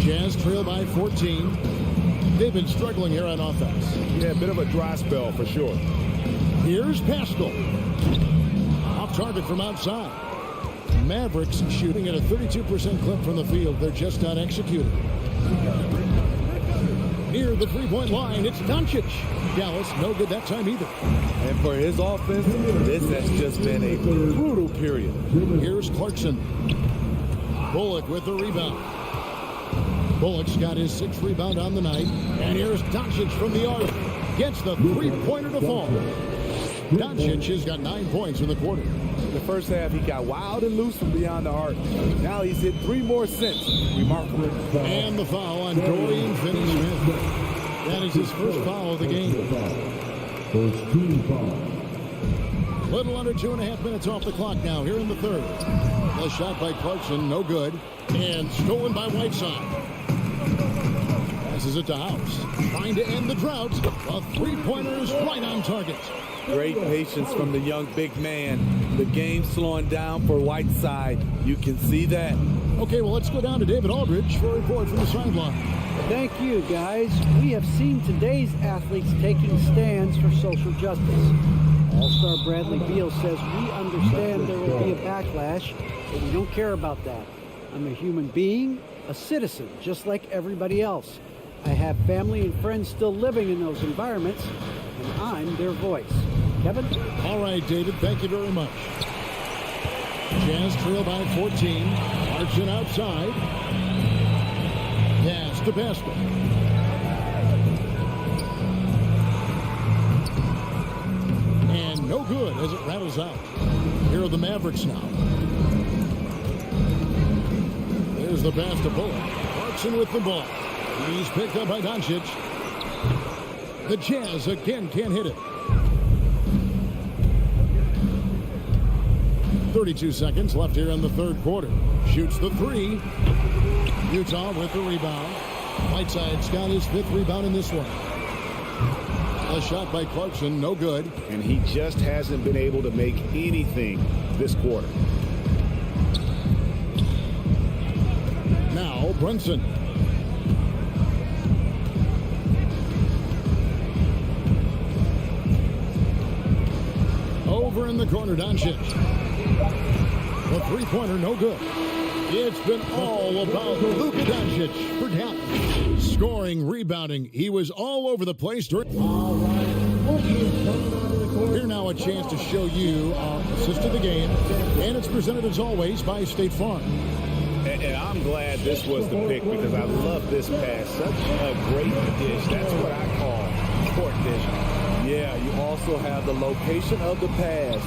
Jazz trail by 14. They've been struggling here on offense. Yeah, a bit of a dry spell for sure. Here's Pascal. Off target from outside. Mavericks shooting at a 32% clip from the field. They're just not executing. Near the three-point line, it's Doncic. Dallas, no good that time either. And for his offense, this has just been a brutal period. Here's Clarkson. Bullock with the rebound. Bullock's got his 6th rebound on the night. And here's Doncic from the arc. Gets the three-pointer to fall. Doncic has got 9 points in the quarter. The first half, he got wild and loose from beyond the arc. Now he's hit 3 more since. Remarkable. And the foul on Dorian Finney-Smith. That is his first foul of the game. First team foul. Little under 2.5 minutes off the clock now here in the third. A shot by Clarkson, no good. And stolen by Whiteside. Passes it to House. Trying to end the drought. A three-pointer is right on target. Great patience from the young big man. The game slowing down for Whiteside. You can see that. Okay, well, let's go down to David Aldridge for a report from the sideline. Thank you, guys. We have seen today's athletes taking stands for social justice. All-Star Bradley Beal says, we understand there will be a backlash, but we don't care about that. I'm a human being, a citizen, just like everybody else. I have family and friends still living in those environments, and I'm their voice. Kevin? All right, David, thank you very much. Jazz trail by 14. Clarkson outside. Pass to Pascal. And no good as it rattles out. Here are the Mavericks now. There's the pass to Bullock. Clarkson with the ball. He's picked up by Doncic. The Jazz again can't hit it. 32 seconds left here in the third quarter. Shoots the three. Utah with the rebound. Whiteside's got his 5th rebound in this one. A shot by Clarkson, no good. And he just hasn't been able to make anything this quarter. Now Brunson. Over in the corner, Doncic. The three-pointer, no good. It's been all about Luka Doncic for Dallas. Scoring, rebounding. He was all over the place during. Here now a chance to show you our assist of the game. And it's presented as always by State Farm. And I'm glad this was the pick because I love this pass. Such a great dish. That's what I call court vision. Yeah, you also have the location of the pass.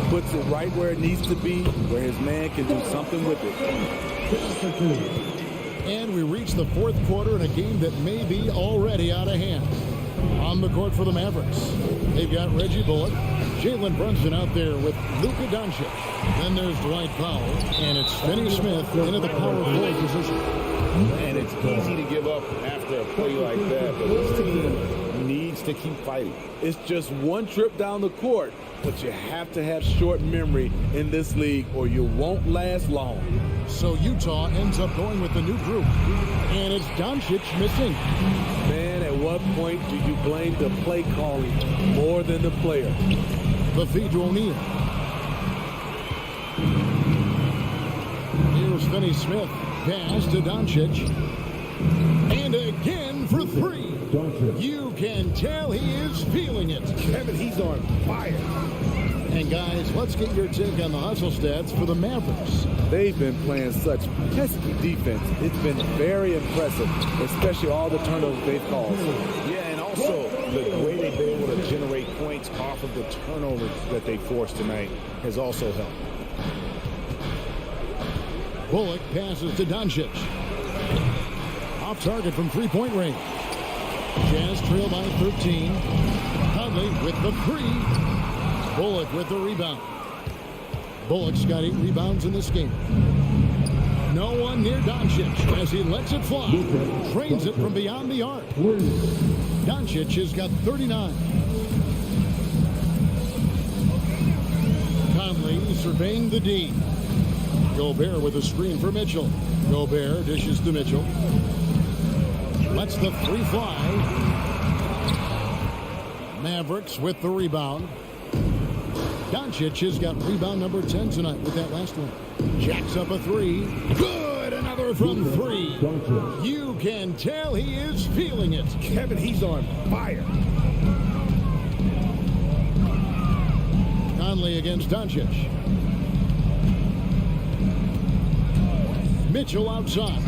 Puts it right where it needs to be, where his man can do something with it. And we reach the fourth quarter in a game that may be already out of hand. On the court for the Mavericks, they've got Reggie Bullock, Jalen Brunson out there with Luka Doncic. Then there's Dwight Powell, and it's Finney-Smith into the power forward position. And it's easy to give up after a play like that, but this team needs to keep fighting. It's just one trip down the court, but you have to have short memory in this league or you won't last long. So Utah ends up going with the new group, and it's Doncic missing. Man, at what point do you blame the play calling more than the player? The feed to O'Neal. Here's Finney-Smith. Pass to Doncic. And again for three. You can tell he is feeling it. Kevin, he's on fire. And guys, let's get your take on the hustle stats for the Mavericks. They've been playing such pesky defense. It's been very impressive, especially all the turnovers they've caused. Yeah, and also the way they've been able to generate points off of the turnovers that they forced tonight has also helped. Bullock passes to Doncic. Off target from three-point range. Jazz trail by 13. Conley with the three. Bullock with the rebound. Bullock's got 8 rebounds in this game. No one near Doncic as he lets it fly. Trains it from beyond the arc. Doncic has got 39. Conley surveying the D. Gobert with a screen for Mitchell. Gobert dishes to Mitchell. Lets the three fly. Mavericks with the rebound. Doncic has got rebound number 10 tonight with that last one. Jacks up a three. Good! Another from three. You can tell he is feeling it. Kevin, he's on fire. Conley against Doncic. Mitchell outside.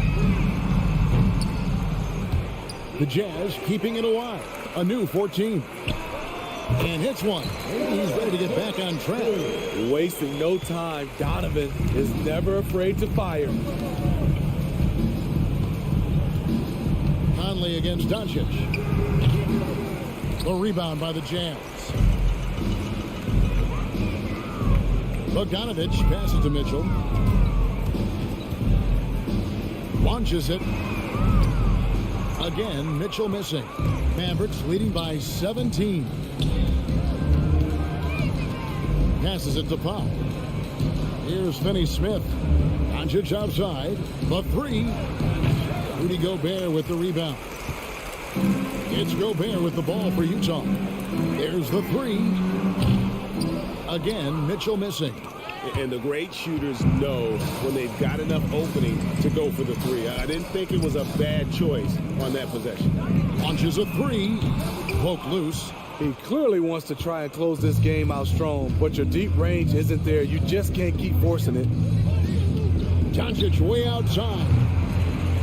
The Jazz keeping it alive. A new 14. And hits one. He's ready to get back on track. Wasting no time. Donovan is never afraid to fire. Conley against Doncic. The rebound by the Jazz. Bogdanovich passes to Mitchell. Launches it. Again, Mitchell missing. Mavericks leading by 17. Passes it to Powell. Here's Finney Smith. Doncic outside. The three. Rudy Gobert with the rebound. It's Gobert with the ball for Utah. There's the three. Again, Mitchell missing. And the great shooters know when they've got enough opening to go for the three. I didn't think it was a bad choice on that possession. Launches a three. Poke loose. He clearly wants to try and close this game out strong, but your deep range isn't there. You just can't keep forcing it. Doncic way outside.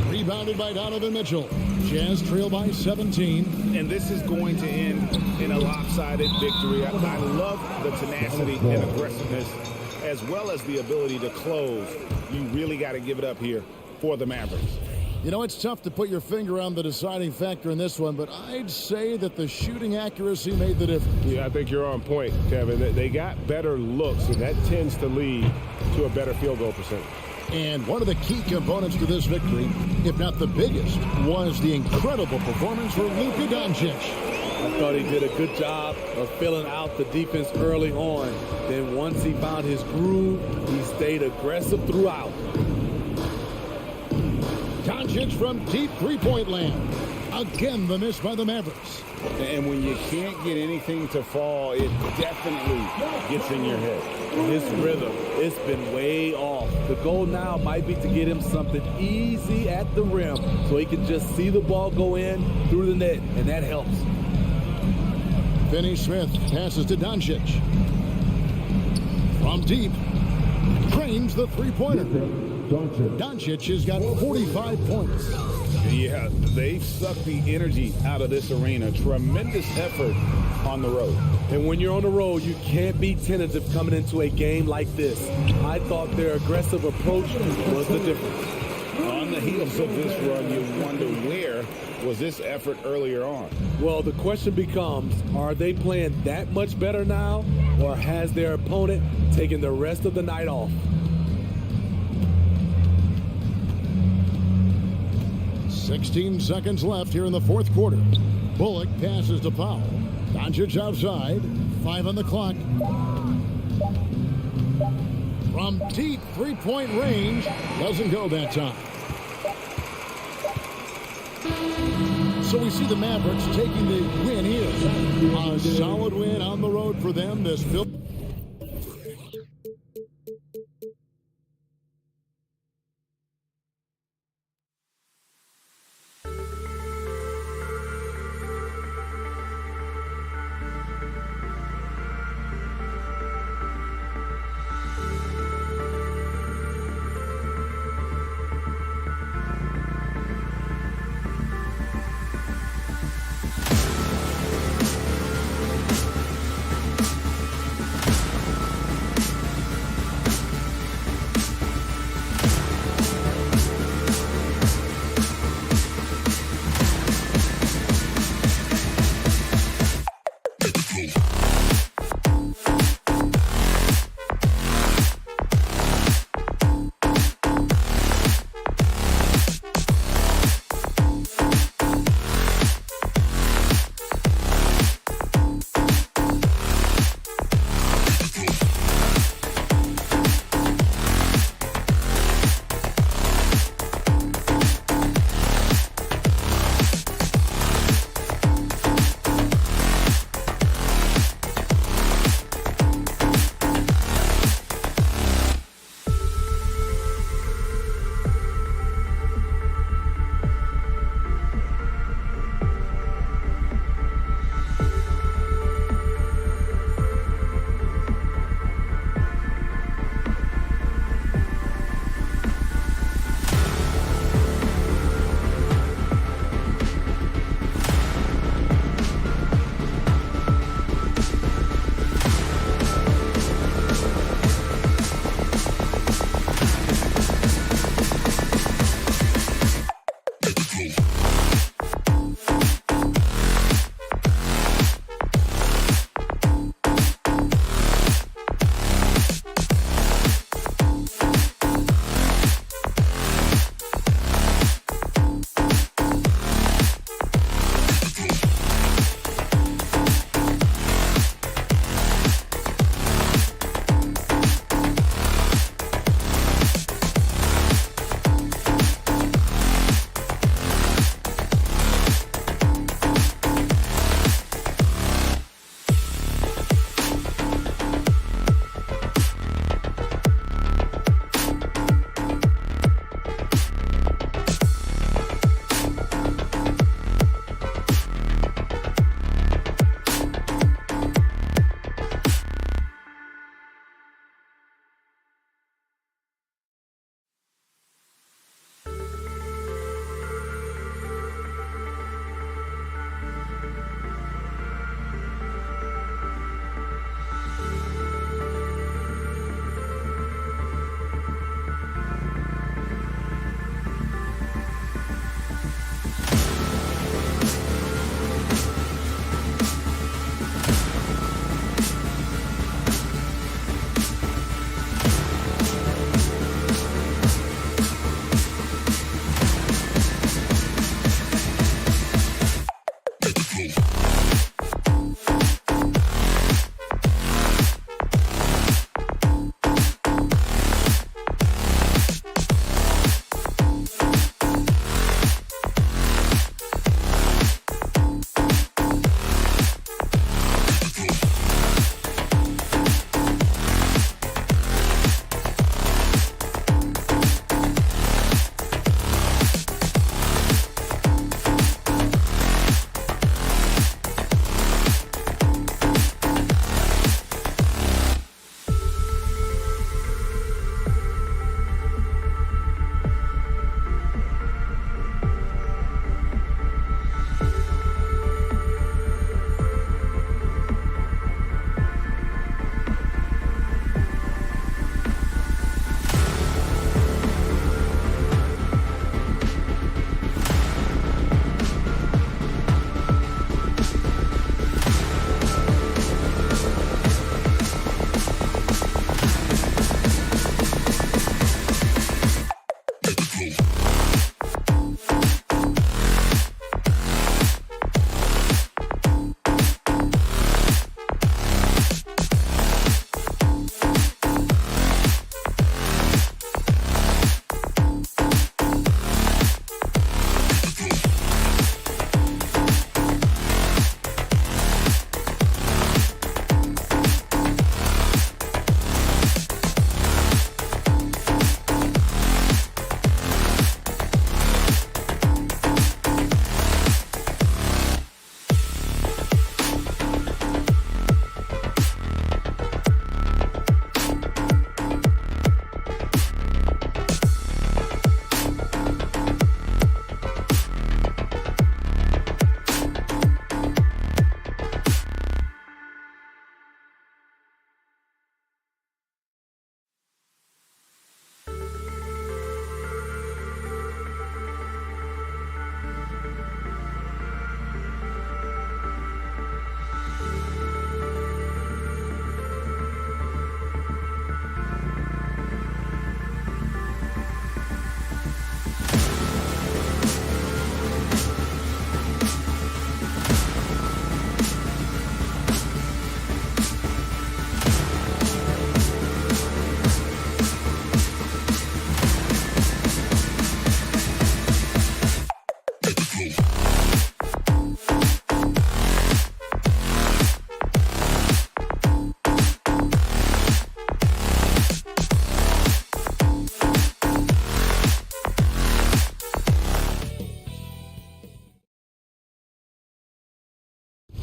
Rebounded by Donovan Mitchell. Jazz trail by 17. And this is going to end in a lopsided victory. I love the tenacity and aggressiveness, as well as the ability to close. You really got to give it up here for the Mavericks. You know, it's tough to put your finger on the deciding factor in this one, but I'd say that the shooting accuracy made the difference. Yeah, I think you're on point, Kevin. They got better looks, and that tends to lead to a better field goal percentage. And one of the key components to this victory, if not the biggest, was the incredible performance for Luka Doncic. I thought he did a good job of filling out the defense early on. Then once he found his groove, he stayed aggressive throughout. Doncic from deep three-point land. Again, the miss by the Mavericks. And when you can't get anything to fall, it definitely gets in your head. His rhythm, it's been way off. The goal now might be to get him something easy at the rim so he can just see the ball go in through the net, and that helps. Finney Smith passes to Doncic. From deep, trains the three-pointer. Doncic has got 45 points. Yeah, they've sucked the energy out of this arena. Tremendous effort on the road. And when you're on the road, you can't be tentative coming into a game like this. I thought their aggressive approach was the difference. On the heels of this run, you wonder where was this effort earlier on? Well, the question becomes, are they playing that much better now, or has their opponent taken the rest of the night off? 16 seconds left here in the fourth quarter. Bullock passes to Powell. Doncic outside. 5 on the clock. From deep three-point range. Doesn't go that time. So we see the Mavericks taking the win here. A solid win on the road for them. This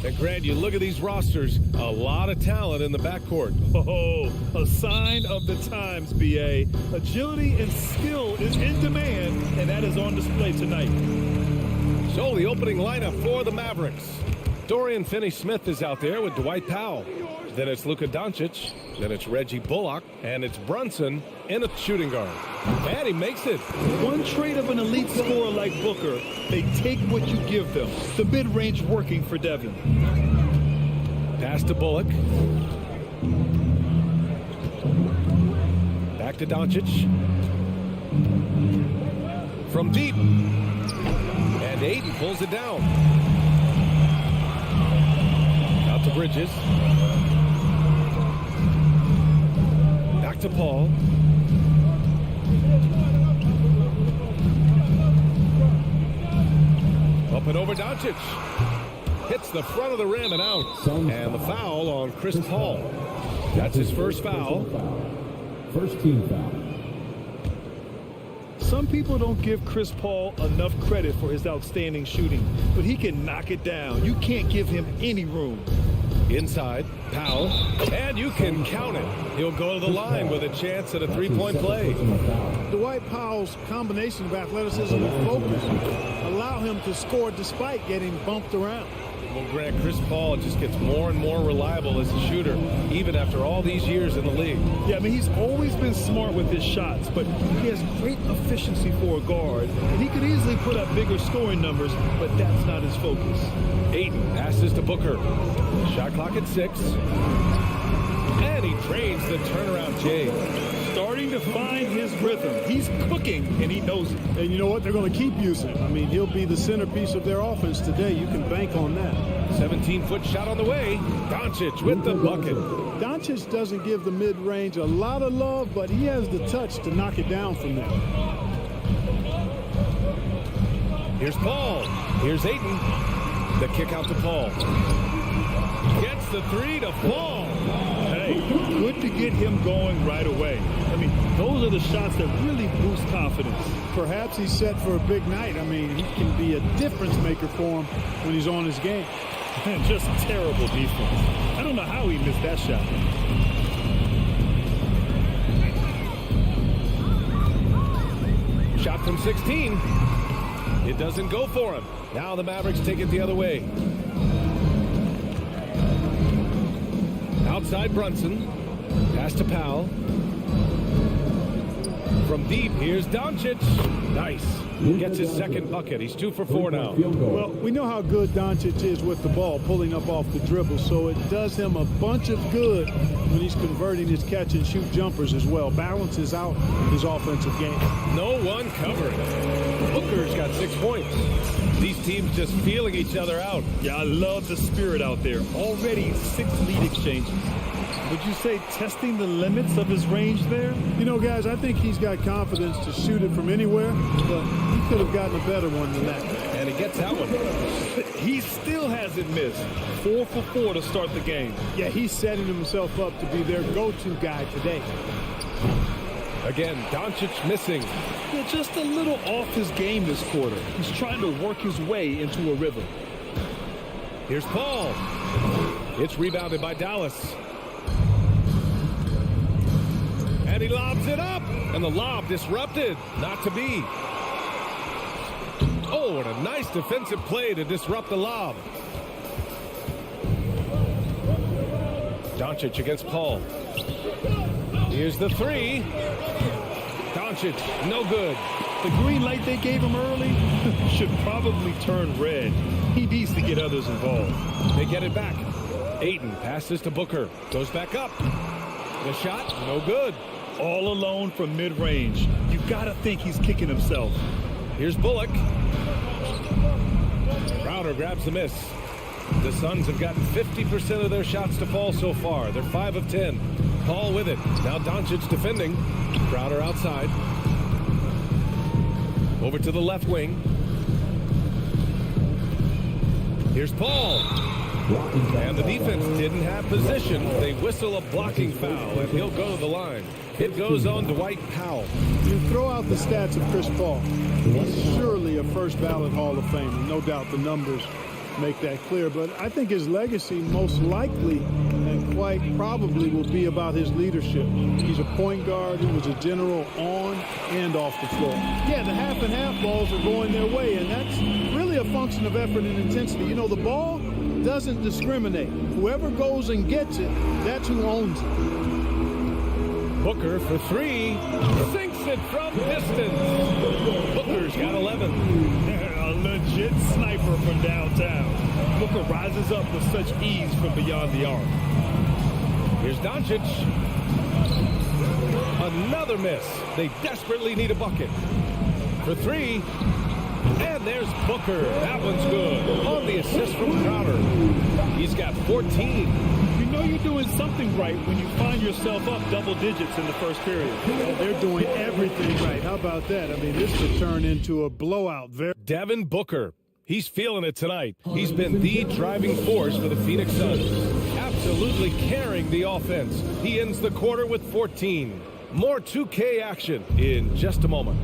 And Grant, you look at these rosters, a lot of talent in the backcourt. Oh, a sign of the times, B.A. Agility and skill is in demand, and that is on display tonight. So the opening lineup for the Mavericks. Dorian Finney-Smith is out there with Dwight Powell. Then it's Luka Doncic. Then it's Reggie Bullock. And it's Brunson in a shooting guard. And he makes it. One trait of an elite scorer like Booker, they take what you give them. The mid-range working for Devin. Pass to Bullock. Back to Doncic. From deep. And Aiden pulls it down. Out to Bridges. Back to Paul. Up and over Doncic. Hits the front of the rim and out. And the foul on Chris Paul. That's his first foul. First team foul. Some people don't give Chris Paul enough credit for his outstanding shooting, but he can knock it down. You can't give him any room. Inside, Powell, and you can count it. He'll go to the line with a chance at a three-point play. Dwight Powell's combination of athleticism and focus allow him to score despite getting bumped around. Well, Grant, Chris Paul just gets more and more reliable as a shooter, even after all these years in the league. Yeah, I mean, he's always been smart with his shots, but he has great efficiency for a guard. And he could easily put up bigger scoring numbers, but that's not his focus. Ayton passes to Booker. Shot clock at 6. And he trades the turnaround Jay. Starting to find his rhythm. He's cooking, and he knows it. And you know what? They're going to keep using him. I mean, he'll be the centerpiece of their offense today. You can bank on that. 17-foot shot on the way. Doncic with the bucket. Doncic doesn't give the mid-range a lot of love, but he has the touch to knock it down from there. Here's Paul. Here's Ayton. The kick out to Paul. Gets the three to fall. Hey, good to get him going right away. I mean, those are the shots that really boost confidence. Perhaps he's set for a big night. I mean, he can be a difference maker for him when he's on his game. Man, just terrible defense. I don't know how he missed that shot. Shot from 16. It doesn't go for him. Now the Mavericks take it the other way. Outside Brunson. Pass to Powell. From deep, here's Doncic. Nice. Gets his second bucket. He's 2 for 4 now. Well, we know how good Doncic is with the ball, pulling up off the dribble, so it does him a bunch of good when he's converting his catch-and-shoot jumpers as well. Balances out his offensive game. No one covering. Booker's got 6 points. These teams just feeling each other out. Yeah, I love the spirit out there. Already 6 lead exchanges. Would you say testing the limits of his range there? You know, guys, I think he's got confidence to shoot it from anywhere, but he could have gotten a better one than that. And he gets that one. He still hasn't missed. 4 for 4 to start the game. Yeah, he's setting himself up to be their go-to guy today. Again, Doncic missing. Yeah, just a little off his game this quarter. He's trying to work his way into a rhythm. Here's Paul. It's rebounded by Dallas. And he lobs it up. And the lob disrupted. Not to be. Oh, and a nice defensive play to disrupt the lob. Doncic against Paul. Here's the three. Doncic, no good. The green light they gave him early should probably turn red. He needs to get others involved. They get it back. Ayton passes to Booker. Goes back up. The shot, no good. All alone from mid-range. You got to think he's kicking himself. Here's Bullock. Crowder grabs the miss. The Suns have gotten 50% of their shots to fall so far. They're 5 of 10. Paul with it. Now Doncic defending. Crowder outside. Over to the left wing. Here's Paul. And the defense didn't have position. They whistle a blocking foul, and he'll go to the line. It goes on Dwight Powell. You throw out the stats of Chris Paul. He's surely a first ballot Hall of Famer. No doubt the numbers make that clear. But I think his legacy most likely and quite probably will be about his leadership. He's a point guard who was a general on and off the floor. Yeah, the half and half balls are going their way, and that's really a function of effort and intensity. You know, the ball doesn't discriminate. Whoever goes and gets it, that's who owns it. Booker for three. Sinks it from distance. Booker's got 11. A legit sniper from downtown. Booker rises up with such ease from beyond the arc. Here's Doncic. Another miss. They desperately need a bucket. For three. And there's Booker. That one's good. On the assist from Crowder. He's got 14. You know you're doing something right when you find yourself up double digits in the first period. Well, they're doing everything right. How about that? I mean, this could turn into a blowout. Devin Booker. He's feeling it tonight. He's been the driving force for the Phoenix Suns. Absolutely carrying the offense. He ends the quarter with 14. More 2K action in just a moment.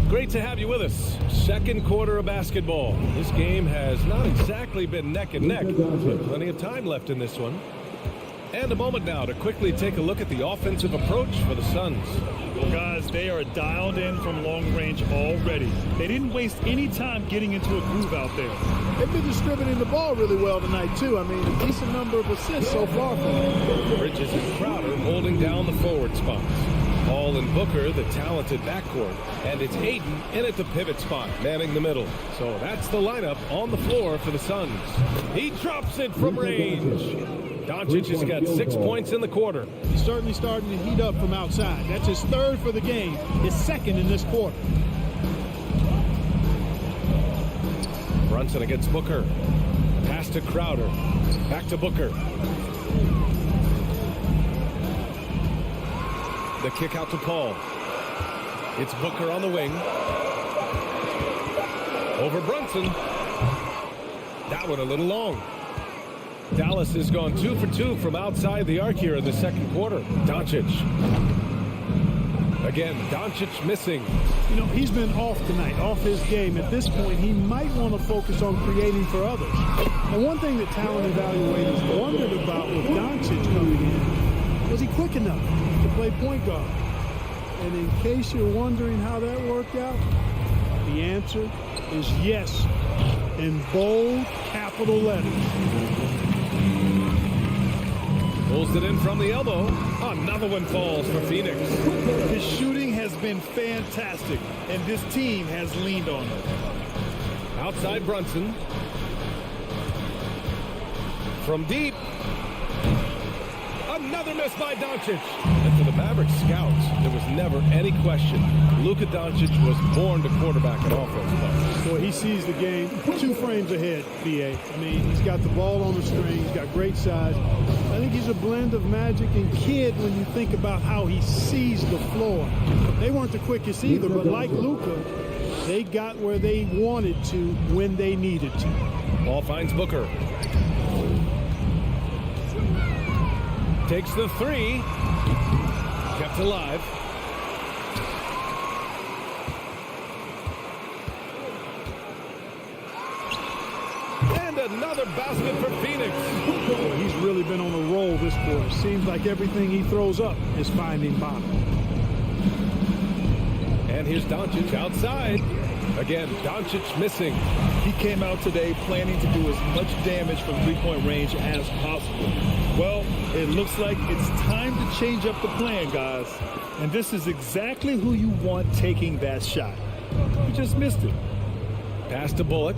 Great to have you with us. Second quarter of basketball. This game has not exactly been neck and neck, but plenty of time left in this one. And a moment now to quickly take a look at the offensive approach for the Suns. Well, guys, they are dialed in from long range already. They didn't waste any time getting into a groove out there. They've been distributing the ball really well tonight, too. I mean, a decent number of assists so far from them. Bridges and Crowder holding down the forward spots. Paul and Booker, the talented backcourt. And it's Hayden in at the pivot spot, manning the middle. So that's the lineup on the floor for the Suns. He drops it from range. Doncic has got 6 points in the quarter. He's certainly starting to heat up from outside. That's his third for the game, his second in this quarter. Brunson against Booker. Pass to Crowder. Back to Booker. The kick out to Paul. It's Booker on the wing. Over Brunson. That one a little long. Dallas has gone 2 for 2 from outside the arc here in the second quarter. Doncic. Again, Doncic missing. You know, he's been off tonight, off his game. At this point, he might want to focus on creating for others. And one thing that talent evaluators wondered about with Doncic coming in, was he quick enough to play point guard? And in case you're wondering how that worked out, the answer is yes, in bold capital letters. Pulls it in from the elbow. Another one falls for Phoenix. His shooting has been fantastic, and this team has leaned on it. Outside Brunson. From deep. Another miss by Doncic. And for the Mavericks scouts, there was never any question. Luka Doncic was born to quarterback an offense. Boy, he sees the game 2 frames ahead, B.A. I mean, he's got the ball on the string. He's got great size. I think he's a blend of magic and kid when you think about how he sees the floor. They weren't the quickest either, but like Luka, they got where they wanted to when they needed to. Ball finds Booker. Takes the 3. Kept alive. And another basket for Phoenix. Boy, he's really been on a roll this quarter. Seems like everything he throws up is finding bottom. And here's Doncic outside. Again, Doncic missing. He came out today planning to do as much damage from three-point range as possible. Well, it looks like it's time to change up the plan, guys. And this is exactly who you want taking that shot. You just missed it. Pass to Bullock.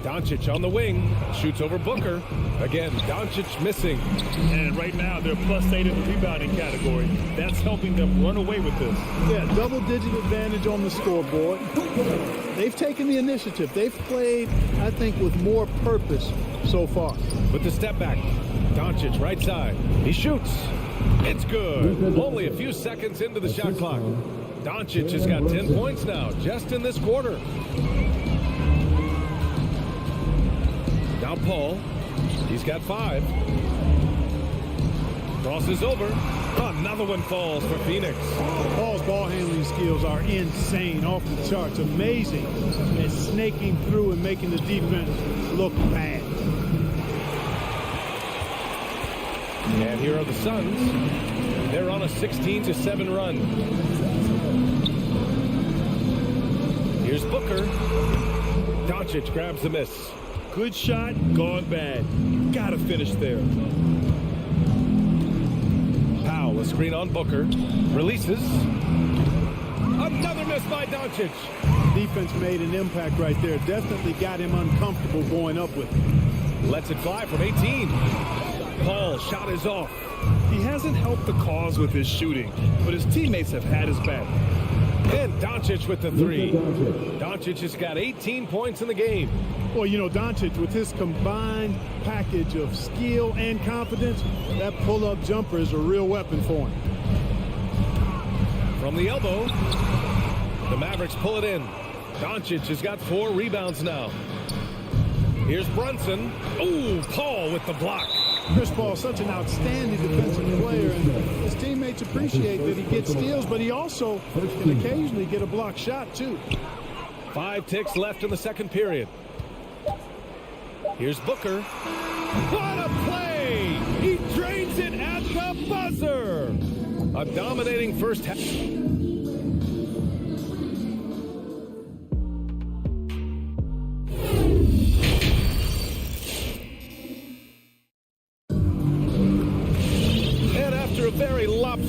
Doncic on the wing. Shoots over Booker. Again, Doncic missing. And right now, they're +8 in the rebounding category. That's helping them run away with this. Yeah, double-digit advantage on the scoreboard. They've taken the initiative. They've played, I think, with more purpose so far. With the step back, Doncic right side. He shoots. It's good. Only a few seconds into the shot clock. Doncic has got 10 points now, just in this quarter. Now Paul. He's got 5. Crosses over. Another one falls for Phoenix. Paul's ball handling skills are insane, off the charts, amazing at snaking through and making the defense look bad. And here are the Suns. They're on a 16-7 run. Here's Booker. Doncic grabs the miss. Good shot, gone bad. Gotta finish there. Powell, a screen on Booker. Releases. Another miss by Doncic. Defense made an impact right there. Definitely got him uncomfortable going up with it. Lets it fly from 18. Paul, shot is off. He hasn't helped the cause with his shooting, but his teammates have had his back. And Doncic with the 3. Doncic has got 18 points in the game. Well, you know, Doncic, with his combined package of skill and confidence, that pull-up jumper is a real weapon for him. From the elbow, the Mavericks pull it in. Doncic has got 4 rebounds now. Here's Brunson. Ooh, Paul with the block. Chris Paul, such an outstanding defensive player, and his teammates appreciate that he gets steals, but he also can occasionally get a block shot, too. 5 ticks left in the second period. Here's Booker. What a play! He drains it at the buzzer. A dominating first half.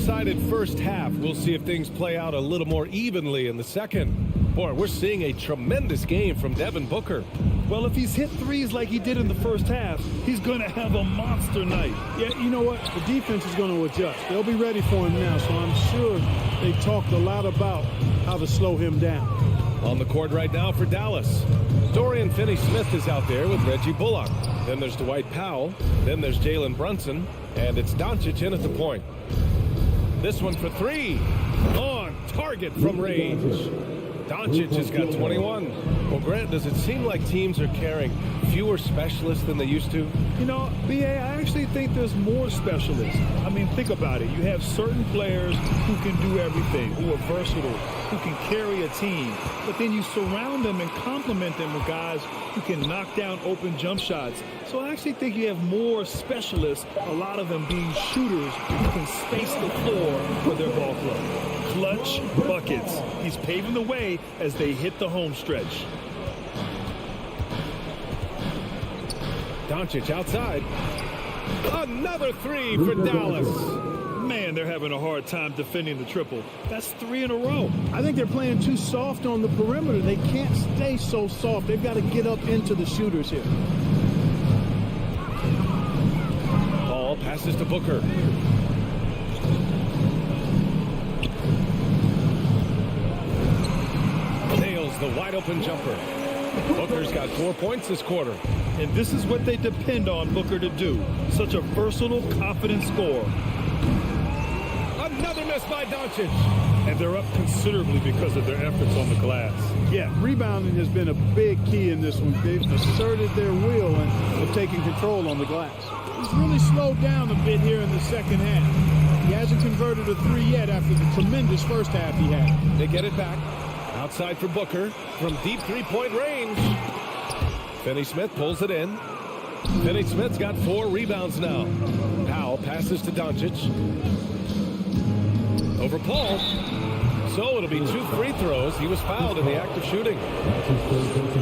one-sided first half. We'll see if things play out a little more evenly in the second. Boy, we're seeing a tremendous game from Devin Booker. Well, if he's hit threes like he did in the first half, he's going to have a monster night. Yeah, you know what? The defense is going to adjust. They'll be ready for him now, so I'm sure they talked a lot about how to slow him down. On the court right now for Dallas, Dorian Finney-Smith is out there with Reggie Bullock. Then there's Dwight Powell. Then there's Jalen Brunson. And it's Doncic in at the point. This one for three. On target from range. Doncic has got 21. Well, Grant, does it seem like teams are carrying fewer specialists than they used to? You know, B.A., I actually think there's more specialists. I mean, think about it. You have certain players who can do everything, who are versatile, who can carry a team. But then you surround them and complement them with guys who can knock down open jump shots. So I actually think you have more specialists, a lot of them being shooters who can space the floor for their ball club. Clutch buckets. He's paving the way as they hit the home stretch. Doncic outside. Another three for Dallas. Man, they're having a hard time defending the triple. That's 3 in a row. I think they're playing too soft on the perimeter. They can't stay so soft. They've got to get up into the shooters here. Ball passes to Booker. Nails the wide open jumper. Booker's got 4 points this quarter. And this is what they depend on Booker to do. Such a versatile, confident scorer. Another miss by Doncic. And they're up considerably because of their efforts on the glass. Yeah, rebounding has been a big key in this one. They've asserted their will and have taken control on the glass. He's really slowed down a bit here in the second half. He hasn't converted a three yet after the tremendous first half he had. They get it back. Outside for Booker from deep three-point range. Finney-Smith pulls it in. Finney-Smith's got 4 rebounds now. Powell passes to Doncic. Over Paul. So it'll be 2 free throws. He was fouled in the act of shooting.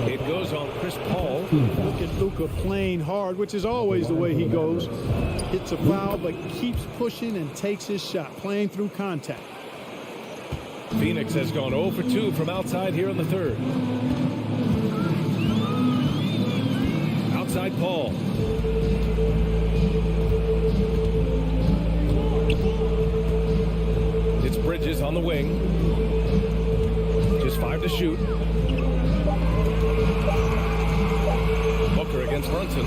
It goes on Chris Paul. Look at Luka playing hard, which is always the way he goes. Hits a foul, but keeps pushing and takes his shot, playing through contact. Phoenix has gone 0 for 2 from outside here in the third. Outside Paul. It's Bridges on the wing. Just 5 to shoot. Booker against Brunson.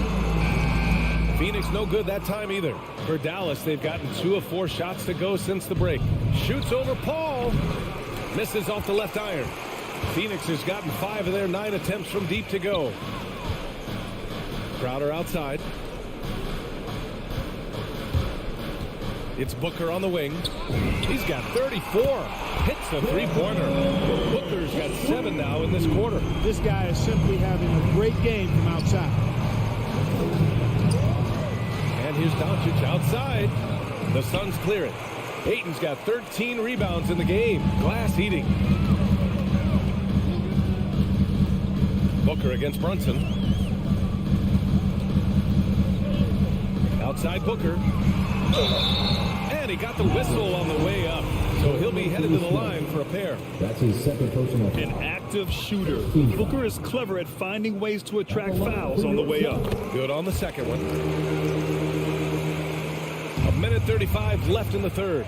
Phoenix no good that time either. For Dallas, they've gotten 2 of 4 shots to go since the break. Shoots over Paul. Misses off the left iron. Phoenix has gotten 5 of their 9 attempts from deep to go. Crowder outside. It's Booker on the wing. He's got 34. Hits the three-pointer. Booker's got 7 now in this quarter. This guy is simply having a great game from outside. And here's Doncic outside. The Suns clear it. Ayton's got 13 rebounds in the game. Glass eating. Booker against Brunson. Outside Booker. And he got the whistle on the way up. So he'll be headed to the line for a pair. That's his second personal foul. An active shooter. Booker is clever at finding ways to attract fouls on the way up. Good on the second one. 1:35 left in the third.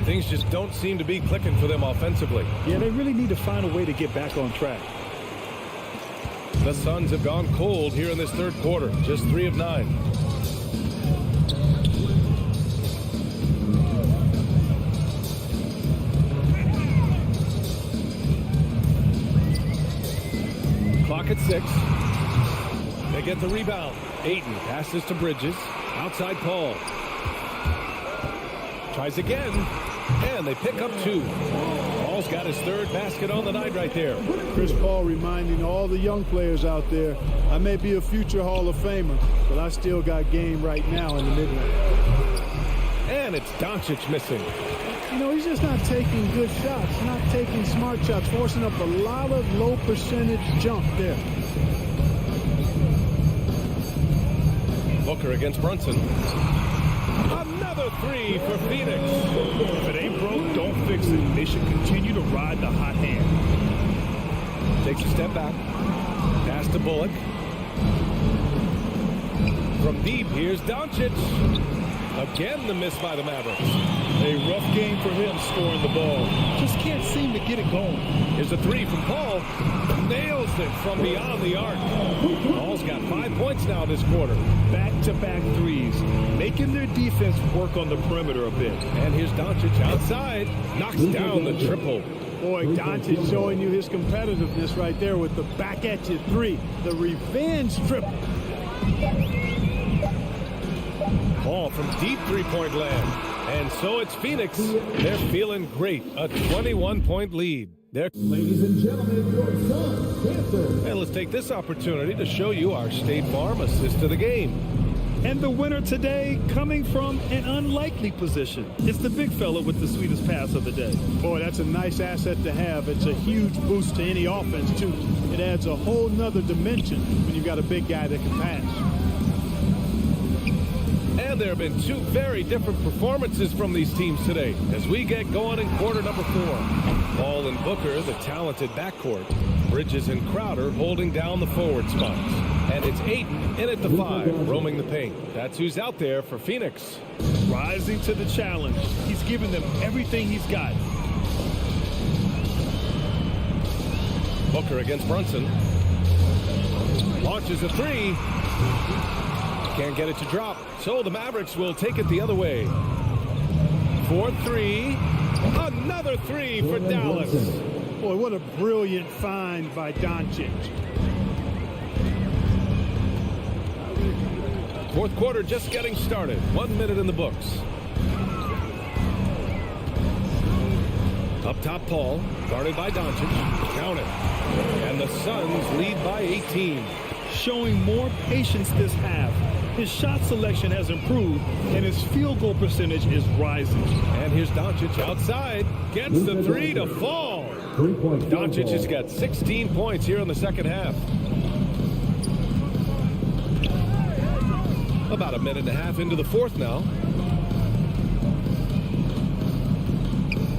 Things just don't seem to be clicking for them offensively. Yeah, they really need to find a way to get back on track. The Suns have gone cold here in this third quarter. Just 3 of 9. Clock at 6. They get the rebound. Ayton passes to Bridges. Outside Paul. Tries again. And they pick up 2. Paul's got his 3rd basket on the night right there. Chris Paul reminding all the young players out there, I may be a future Hall of Famer, but I still got game right now in the mid-range. And it's Doncic missing. You know, he's just not taking good shots, not taking smart shots, forcing up a lot of low percentage jump there. Booker against Brunson. Another three for Phoenix. If it ain't broke, don't fix it. They should continue to ride the hot hand. Takes a step back. Pass to Bullock. From deep, here's Doncic. Again, the miss by the Mavericks. A rough game for him scoring the ball. Just can't seem to get it going. Here's a three from Paul. Nails it from beyond the arc. Paul's got 5 points now this quarter. Back-to-back threes, making their defense work on the perimeter a bit. And here's Doncic outside. Knocks down the triple. Boy, Doncic showing you his competitiveness right there with the back-at-you three. The revenge triple. Paul from deep three-point land. And so it's Phoenix. They're feeling great. A 21-point lead. Ladies and gentlemen, your son, Panther. And let's take this opportunity to show you our State Farm assist to the game. And the winner today coming from an unlikely position. It's the big fella with the sweetest pass of the day. Boy, that's a nice asset to have. It's a huge boost to any offense, too. It adds a whole nother dimension when you've got a big guy that can pass. And there have been two very different performances from these teams today as we get going in quarter number 4. Paul and Booker, the talented backcourt. Bridges and Crowder holding down the forward spots. And it's Ayton in at the 5, roaming the paint. That's who's out there for Phoenix. Rising to the challenge. He's given them everything he's got. Booker against Brunson. Launches a three. Can't get it to drop. So the Mavericks will take it the other way. 4-3. Another three for Dallas. Boy, what a brilliant find by Doncic. Fourth quarter just getting started. 1 minute in the books. Up top, Paul. Guarded by Doncic. Count it. And the Suns lead by 18. Showing more patience this half. His shot selection has improved, and his field goal percentage is rising. And here's Doncic outside. Gets the three to fall. Doncic has got 16 points here in the second half. About a minute and a half into the fourth now.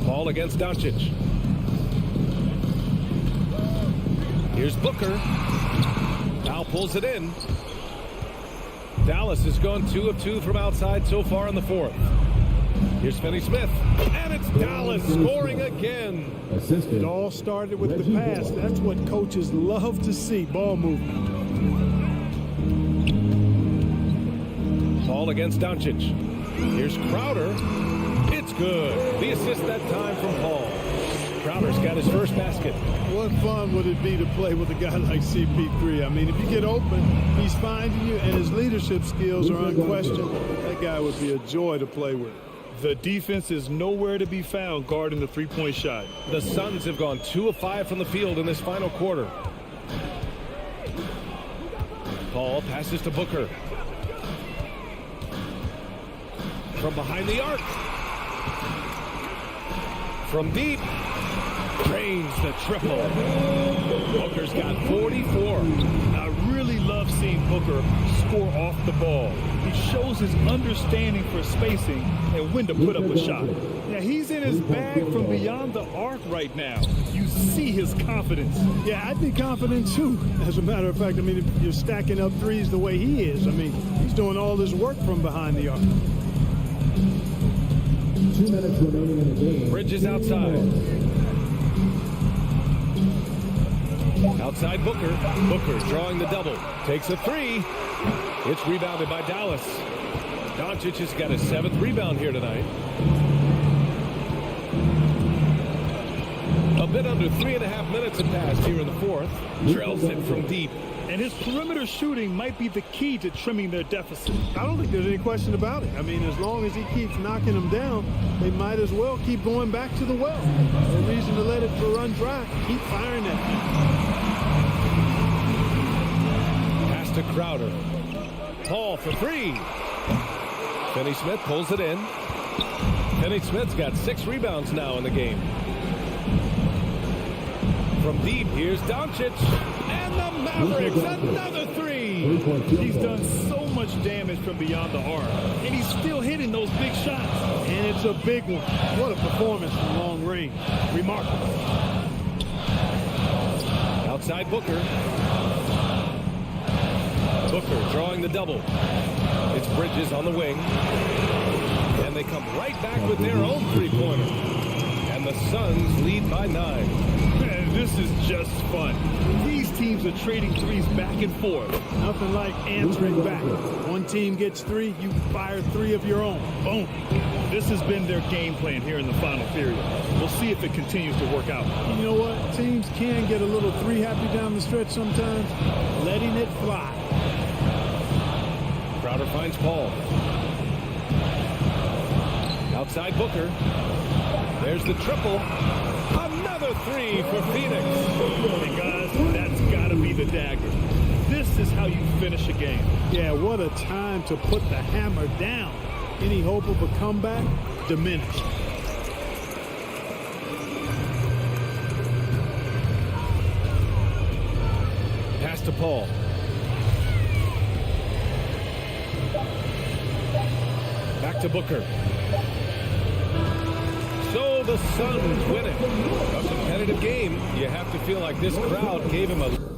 Paul against Doncic. Here's Booker. Now pulls it in. Dallas has gone 2 of 2 from outside so far in the fourth. Here's Finney Smith. And it's Dallas scoring again. It all started with the pass. That's what coaches love to see, ball movement. Paul against Doncic. Here's Crowder. It's good. The assist that time from Paul. Crowder's got his first basket. What fun would it be to play with a guy like CP3? I mean, if you get open, he's finding you, and his leadership skills are unquestioned. That guy would be a joy to play with. The defense is nowhere to be found guarding the three-point shot. The Suns have gone 2 of 5 from the field in this final quarter. Paul passes to Booker. From behind the arc. From deep. Drains the triple. Booker's got 44. I really love seeing Booker score off the ball. He shows his understanding for spacing and when to put up a shot. Now, he's in his bag from beyond the arc right now. You see his confidence. Yeah, I'd be confident, too. As a matter of fact, I mean, if you're stacking up threes the way he is, I mean, he's doing all this work from behind the arc. 2 minutes remaining in the game. Bridges outside. Outside Booker. Booker drawing the double. Takes a three. It's rebounded by Dallas. Doncic has got his 7th rebound here tonight. A bit under 3.5 minutes have passed here in the fourth. Drills it from deep. And his perimeter shooting might be the key to trimming their deficit. I don't think there's any question about it. I mean, as long as he keeps knocking them down, they might as well keep going back to the well. No reason to let it run dry. Keep firing that thing. Pass to Crowder. Paul for 3. Finney Smith pulls it in. Finney Smith's got 6 rebounds now in the game. From deep, here's Doncic. And the Mavericks, another 3. He's done so much much damage from beyond the arc, and he's still hitting those big shots. And it's a big one. What a performance from long range. Remarkable. Outside Booker. Booker drawing the double. It's Bridges on the wing. And they come right back with their own three-pointer. And the Suns lead by 9. Man, this is just fun. These teams are trading threes back and forth. Nothing like answering back. One team gets 3, you fire 3 of your own. Boom. This has been their game plan here in the final period. We'll see if it continues to work out. You know what? Teams can get a little 3-happy down the stretch sometimes. Letting it fly. Crowder finds Paul. Outside Booker. There's the triple. Another 3 for Phoenix. Hey guys, that's got to be the dagger. This is how you finish a game. Yeah, what a time to put the hammer down. Any hope of a comeback diminished. Pass to Paul. Back to Booker. So the Suns win it. A competitive game. You have to feel like this crowd gave him a...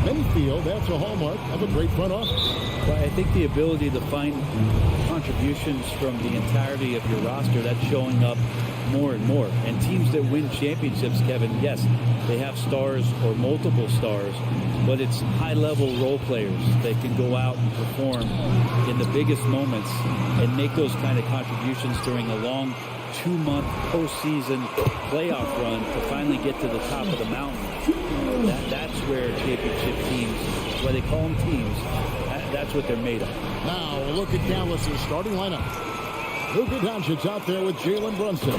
Many feel that's a hallmark of a great front office. Well, I think the ability to find contributions from the entirety of your roster, that's showing up more and more. And teams that win championships, Kevin, yes, they have stars or multiple stars, but it's high-level role players that can go out and perform in the biggest moments and make those kind of contributions during a long 2-month postseason playoff run to finally get to the top of the mountain. That's where championship teams, why they call them teams, that's what they're made of. Now, look at Dallas's starting lineup. Luka Doncic out there with Jalen Brunson.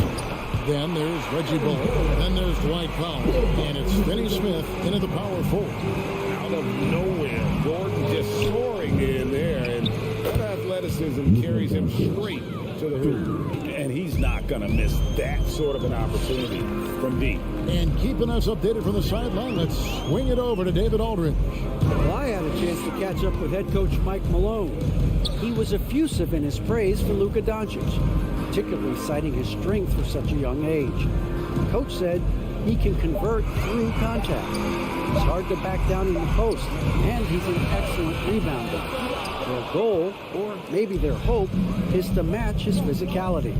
Then there's Reggie Bullock. Then there's Dwight Powell. And it's Finney Smith into the power forward. Out of nowhere, Gordon just soaring in there, and that athleticism carries him straight to the hoop. And he's not going to miss that sort of an opportunity from deep. And keeping us updated from the sideline, let's swing it over to David Aldridge. Well, I had a chance to catch up with head coach Mike Malone. He was effusive in his praise for Luka Doncic, particularly citing his strength for such a young age. The coach said he can convert through contact. He's hard to back down in the post, and he's an excellent rebounder. Their goal, or maybe their hope, is to match his physicality.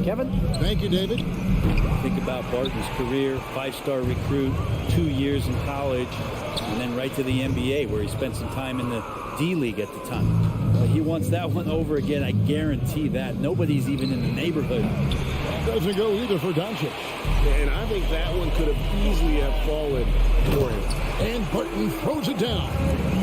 Kevin? Thank you, David. Think about Barton's career, 5-star recruit, 2 years in college, and then right to the NBA, where he spent some time in the D-League at the time. He wants that one over again, I guarantee that. Nobody's even in the neighborhood. Doesn't go either for Doncic. And I think that one could have easily have fallen for him. And Barton throws it down.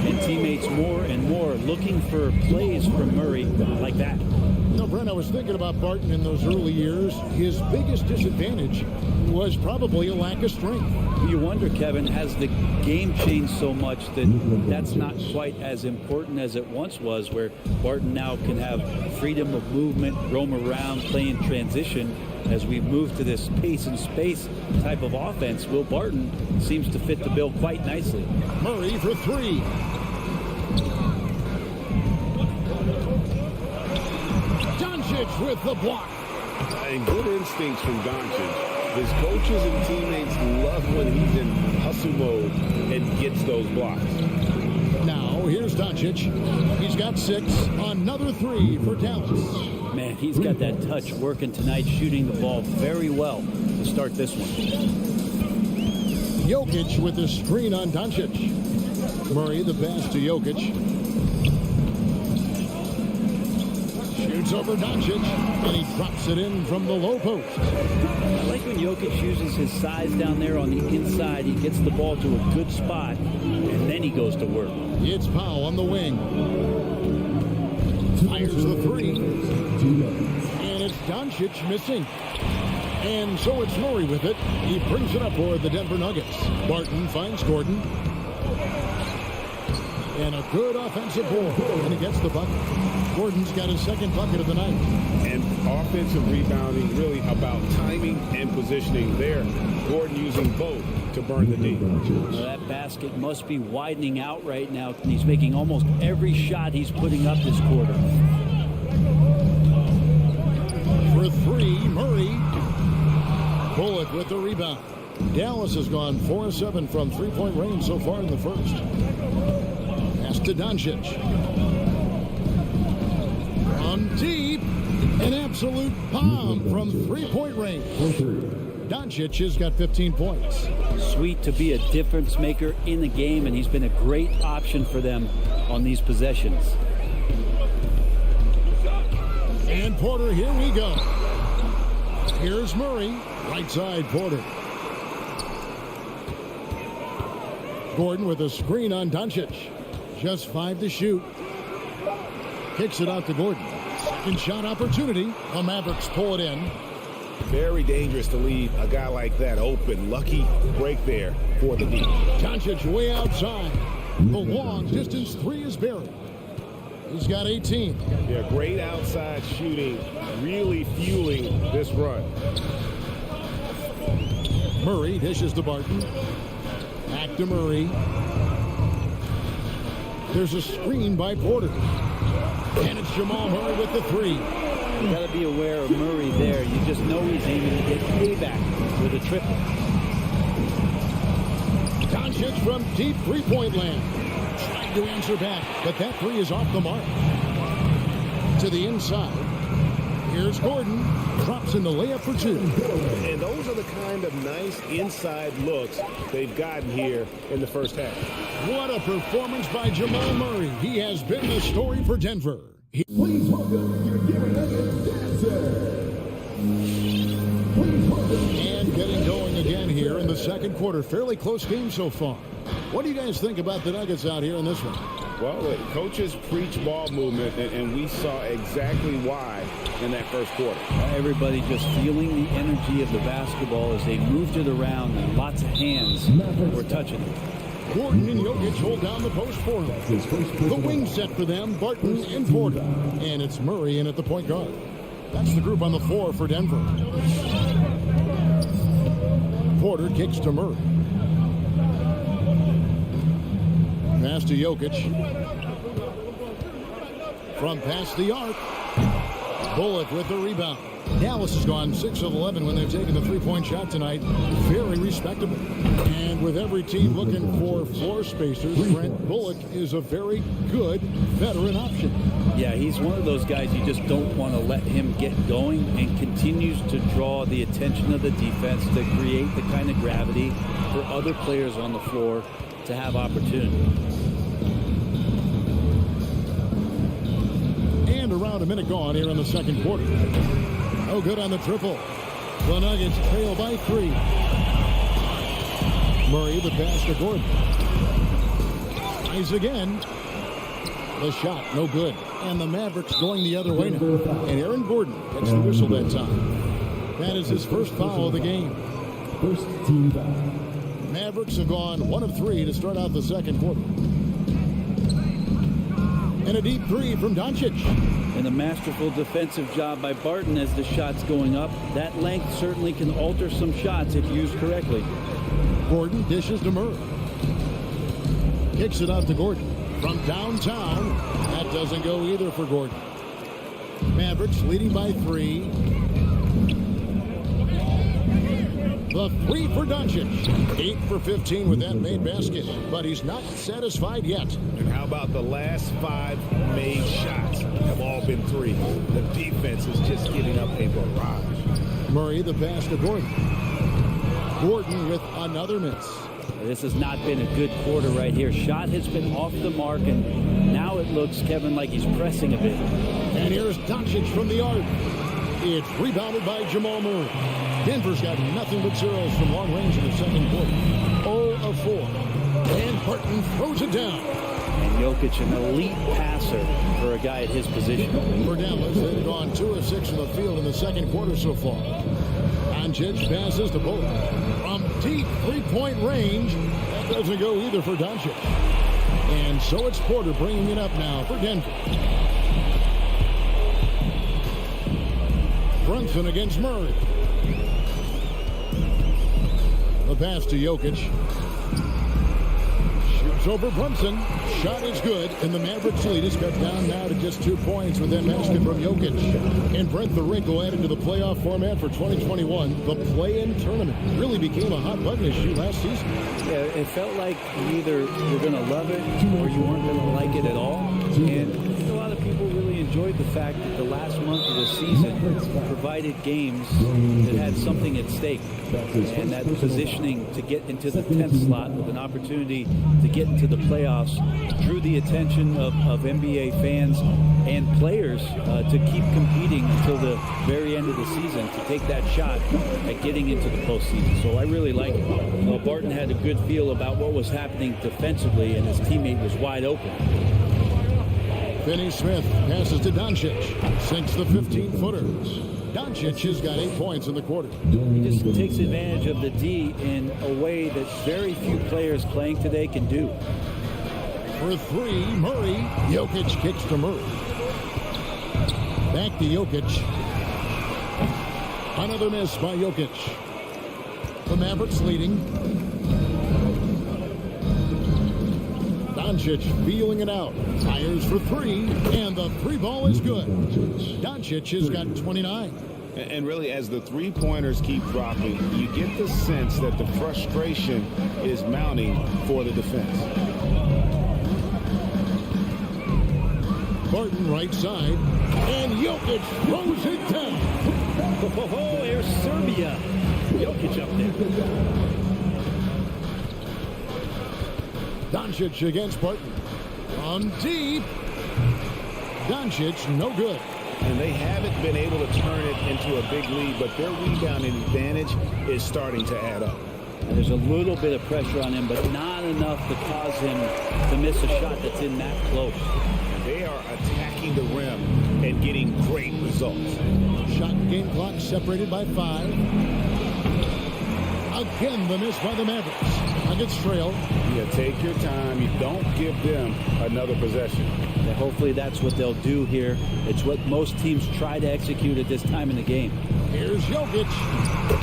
And teammates more and more looking for plays from Murray like that. You know, Brent, I was thinking about Barton in those early years. His biggest disadvantage was probably a lack of strength. You wonder, Kevin, has the game changed so much that that's not quite as important as it once was, where Barton now can have freedom of movement, roam around, play in transition. As we move to this pace and space type of offense, Will Barton seems to fit the bill quite nicely. Murray for three. Doncic with the block. And good instincts from Doncic. His coaches and teammates love when he's in hustle mode and gets those blocks. Now, here's Doncic. He's got 6. Another 3 for Dallas. Man, he's got that touch working tonight, shooting the ball very well to start this one. Jokic with the screen on Doncic. Murray the pass to Jokic. Shoots over Doncic, and he drops it in from the low post. I like when Jokic uses his size down there on the inside. He gets the ball to a good spot, and then he goes to work. It's Powell on the wing. Fires the 3. And it's Doncic missing. And so it's Murray with it. He brings it up for the Denver Nuggets. Barton finds Gordon. And a good offensive board. And he gets the bucket. Gordon's got his second bucket of the night. And offensive rebounding, really about timing and positioning there. Gordon using both to burn the D. Well, that basket must be widening out right now. He's making almost every shot he's putting up this quarter. For 3, Murray. Bullock with the rebound. Dallas has gone 4-7 from three-point range so far in the first. Pass to Doncic. From deep, an absolute bomb from three-point range. Doncic has got 15 points. Sweet to be a difference maker in the game, and he's been a great option for them on these possessions. And Porter, here we go. Here's Murray, right side Porter. Gordon with a screen on Doncic. Just 5 to shoot. Kicks it out to Gordon. Second shot opportunity. The Mavericks pull it in. Very dangerous to leave a guy like that open. Lucky break there for the D. Doncic way outside. The long distance 3 is buried. He's got 18. Yeah, great outside shooting, really fueling this run. Murray dishes to Barton. Back to Murray. There's a screen by Porter. And it's Jamal Murray with the 3. You got to be aware of Murray there. You just know he's aiming to get payback with a triple. Doncic from deep three-point land. Trying to answer back, but that three is off the mark. To the inside. Here's Gordon. Drops in the layup for two. And those are the kind of nice inside looks they've gotten here in the first half. What a performance by Jamal Murray. He has been the story for Denver. Please welcome your giving dancer. And getting going again here in the second quarter. Fairly close game so far. What do you guys think about the Nuggets out here in this one? Well, the coaches preach ball movement, and we saw exactly why in that first quarter. Everybody just feeling the energy of the basketball as they moved it around, and lots of hands were touching it. Gordon and Jokic hold down the post for him. The wing set for them, Barton and Porter. And it's Murray in at the point guard. That's the group on the floor for Denver. Porter kicks to Murray. Pass to Jokic. From past the arc. Bullock with the rebound. Dallas has gone 6 of 11 when they've taken the three-point shot tonight. Very respectable. And with every team looking for floor spacers, Brent Bullock is a very good veteran option. Yeah, he's one of those guys you just don't want to let him get going, and continues to draw the attention of the defense to create the kind of gravity for other players on the floor to have opportunity. And around a minute gone here in the second quarter. No good on the triple. The Nuggets trail by 3. Murray, the pass to Gordon. Tries again. The shot, no good. And the Mavericks going the other way now. And Aaron Gordon gets the whistle that time. That is his first foul of the game. First team foul. Mavericks have gone 1 of 3 to start out the second quarter. And a deep three from Doncic. And a masterful defensive job by Barton as the shot's going up. That length certainly can alter some shots if used correctly. Gordon dishes to Murray. Kicks it out to Gordon. From downtown, that doesn't go either for Gordon. Mavericks leading by 3. The three for Doncic. 8 for 15 with that made basket. But he's not satisfied yet. And how about the last 5 made shots have all been threes? The defense is just giving up a barrage. Murray, the pass to Gordon. Gordon with another miss. This has not been a good quarter right here. Shot has been off the mark, and now it looks, Kevin, like he's pressing a bit. And here's Doncic from the arc. It's rebounded by Jamal Murray. Denver's got nothing but zeros from long range in the second quarter. 0 of 4. And Barton throws it down. And Jokic, an elite passer for a guy at his position. For Dallas, they've gone 2 of 6 from the field in the second quarter so far. Doncic passes to Bullock. From deep three-point range, that doesn't go either for Doncic. And so it's Porter bringing it up now for Denver. Brunson against Murray. The pass to Jokic. Shoots over Brunson. Shot is good, and the Mavericks lead is cut down now to just 2 points with that basket from Jokic. And Brent, the wrinkle added to the playoff format for 2021, the play-in tournament really became a hot button issue last season. Yeah, it felt like either you're going to love it or you weren't going to like it at all. And I think a lot of people really enjoyed the fact that the last month of the season provided games that had something at stake. And that positioning to get into the 10th slot with an opportunity to get into the playoffs drew the attention of NBA fans and players to keep competing until the very end of the season to take that shot at getting into the postseason. So I really like it. Barton had a good feel about what was happening defensively, and his teammate was wide open. Finney Smith passes to Doncic. Sinks the 15-footers. Doncic has got 8 points in the quarter. He just takes advantage of the D in a way that very few players playing today can do. For 3, Murray. Jokic kicks to Murray. Back to Jokic. Another miss by Jokic. The Mavericks leading. Doncic feeling it out. Fires for 3, and the 3 ball is good. Doncic has got 29. And really, as the three-pointers keep dropping, you get the sense that the frustration is mounting for the defense. Barton right side, and Jokic throws it down. Oh, there's Serbia. Jokic up there. Doncic against Barton. On deep. Doncic, no good. And they haven't been able to turn it into a big lead, but their rebounding advantage is starting to add up. There's a little bit of pressure on him, but not enough to cause him to miss a shot that's in that close. They are attacking the rim and getting great results. Shot and game clock separated by 5. Again, the miss by the Mavericks. Nuggets trail. Yeah, take your time. You don't give them another possession. And hopefully that's what they'll do here. It's what most teams try to execute at this time in the game. Here's Jokic.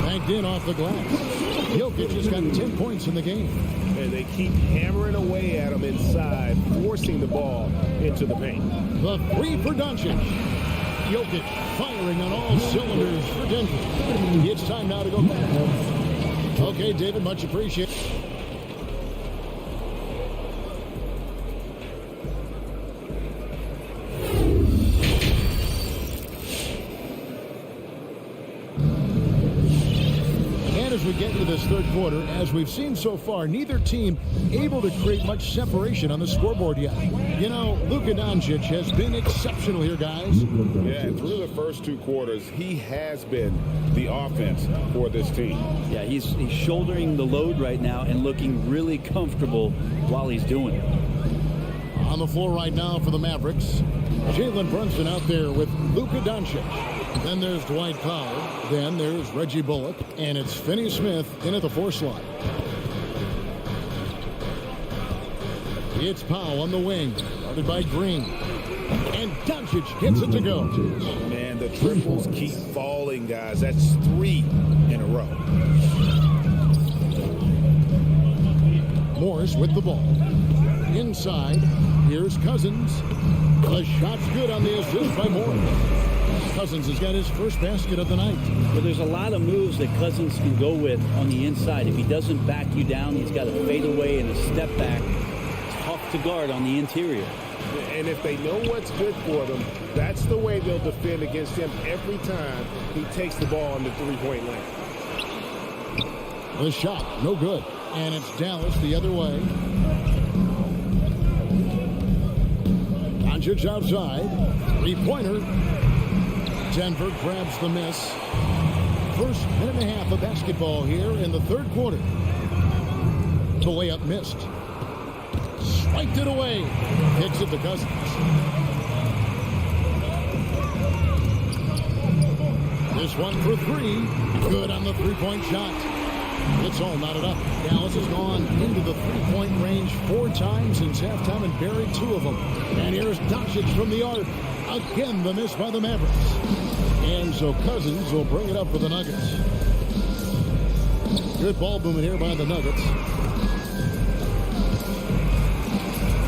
Banked in off the glass. Jokic has got 10 points in the game. And they keep hammering away at him inside, forcing the ball into the paint. The three for Doncic. Jokic firing on all cylinders for Denver. It's time now to go back. Okay, David, much appreciated. As we get into this third quarter, as we've seen so far, neither team able to create much separation on the scoreboard yet. You know, Luka Doncic has been exceptional here, guys. Yeah, and through the first 2 quarters, he has been the offense for this team. Yeah, he's shouldering the load right now and looking really comfortable while he's doing it. On the floor right now for the Mavericks, Jalen Brunson out there with Luka Doncic. Then there's Dwight Powell. Then there's Reggie Bullock. And it's Finney Smith in at the 4 slot. It's Powell on the wing. Guarded by Green. And Doncic gets it to go. Man, the triples keep falling, guys. That's 3 in a row. Morris with the ball. Inside. Here's Cousins. The shot's good on the assist by Morris. Cousins has got his first basket of the night. Well, there's a lot of moves that Cousins can go with on the inside. If he doesn't back you down, he's got a fadeaway and a step back. It's tough to guard on the interior. And if they know what's good for them, that's the way they'll defend against him every time he takes the ball in the three-point lane. The shot, no good. And it's Dallas the other way. Doncic outside. Three-pointer. Denver grabs the miss. First minute and a half of basketball here in the third quarter. The layup missed. Swiped it away. Kicks it to Cousins. This one for 3. Good on the three-point shot. It's all knotted up. Dallas has gone into the three-point range 4 times since halftime and buried 2 of them. And here's Doncic from the arc. Again, the miss by the Mavericks. And so Cousins will bring it up for the Nuggets. Good ball movement here by the Nuggets.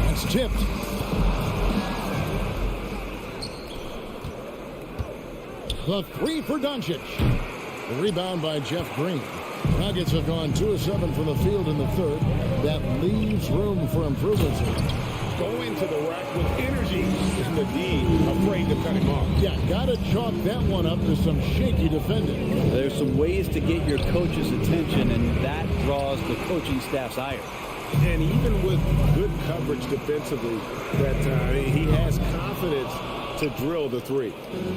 That's tipped. The 3 for Doncic. The rebound by Jeff Green. Nuggets have gone 2 of 7 from the field in the third. That leaves room for improvements here. Go into the rack with energy. And the D afraid to cut him off. Yeah, got to chalk that one up to some shaky defending. There's some ways to get your coach's attention, and that draws the coaching staff's ire. And even with good coverage defensively that time, he has confidence to drill the 3.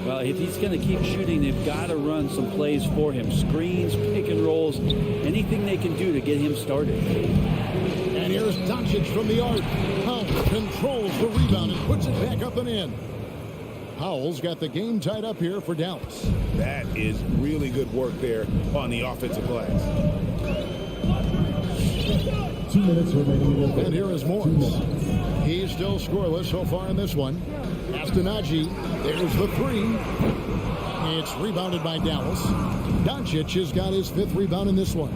Well, if he's going to keep shooting, they've got to run some plays for him. Screens, pick and rolls, anything they can do to get him started. And here's Doncic from the arc. Powell controls the rebound and puts it back up and in. Powell's got the game tied up here for Dallas. That is really good work there on the offensive glass. 2 minutes remaining. And here is Morris. He's still scoreless so far in this one. Astanaji, there's the 3. It's rebounded by Dallas. Doncic has got his 5th rebound in this one.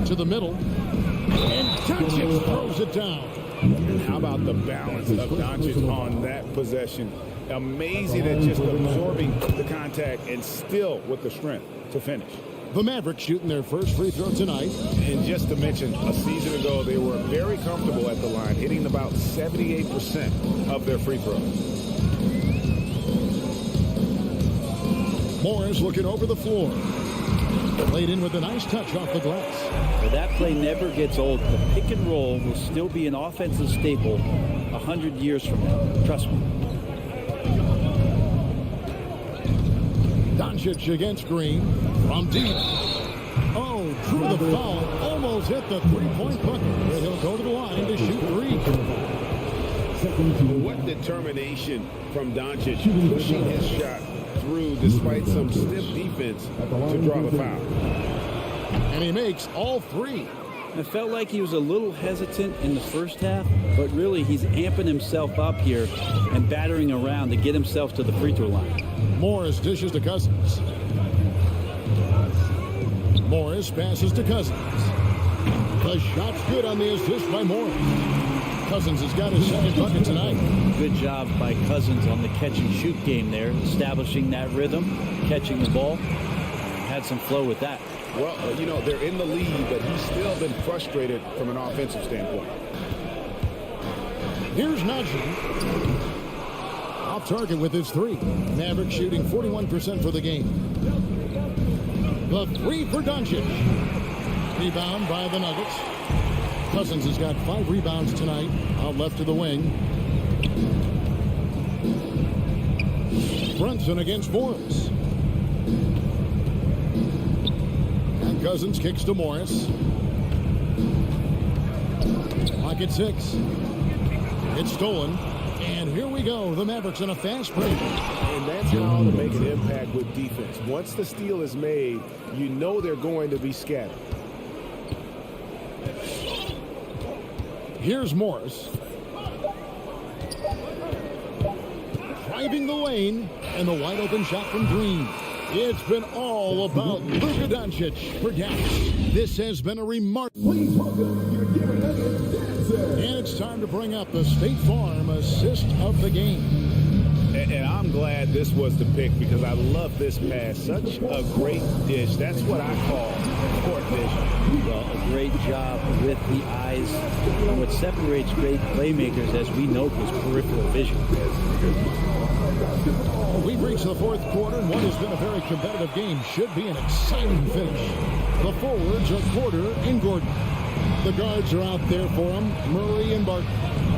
To the middle. And Doncic throws it down. And how about the balance of Doncic on that possession? Amazing at just absorbing the contact and still with the strength to finish. The Mavericks shooting their first free throw tonight. And just to mention, a season ago, they were very comfortable at the line, hitting about 78% of their free throws. Morris looking over the floor. Played in with a nice touch off the glass. Well, that play never gets old. The pick and roll will still be an offensive staple 100 years from now. Trust me. Doncic against Green from deep. Oh, drew the foul. Almost hit the three-point bucket. But he'll go to the line to shoot three. What determination from Doncic pushing his shot through despite some stiff defense to draw the foul. And he makes all three. It felt like he was a little hesitant in the first half, but really he's amping himself up here and battering around to get himself to the free throw line. Morris dishes to Cousins. Morris passes to Cousins. The shot's good on the assist by Morris. Cousins has got his second bucket tonight. Good job by Cousins on the catch-and-shoot game there, establishing that rhythm, catching the ball. Had some flow with that. Well, you know, they're in the lead, but he's still been frustrated from an offensive standpoint. Here's Najee. Off target with his three. Maverick shooting 41% for the game. The three for Doncic. Rebound by the Nuggets. Cousins has got 5 rebounds tonight, out left to the wing. Brunson against Morris. And Cousins kicks to Morris. Clock at 6. It's stolen. And here we go. The Mavericks in a fast break. And that's how to make an impact with defense. Once the steal is made, you know they're going to be scattered. Here's Morris. Driving the lane, and the wide open shot from Green. It's been all about Luka Doncic for Dallas. This has been a remarkable. And it's time to bring up the State Farm assist of the game. And I'm glad this was the pick because I love this pass. Such a great dish. That's what I call court vision. Well, a great job with the eyes. And what separates great playmakers, as we know, is peripheral vision. We've reached the fourth quarter, and what has been a very competitive game should be an exciting finish. The forwards are Porter and Gordon. The guards are out there for them, Murray and Barton.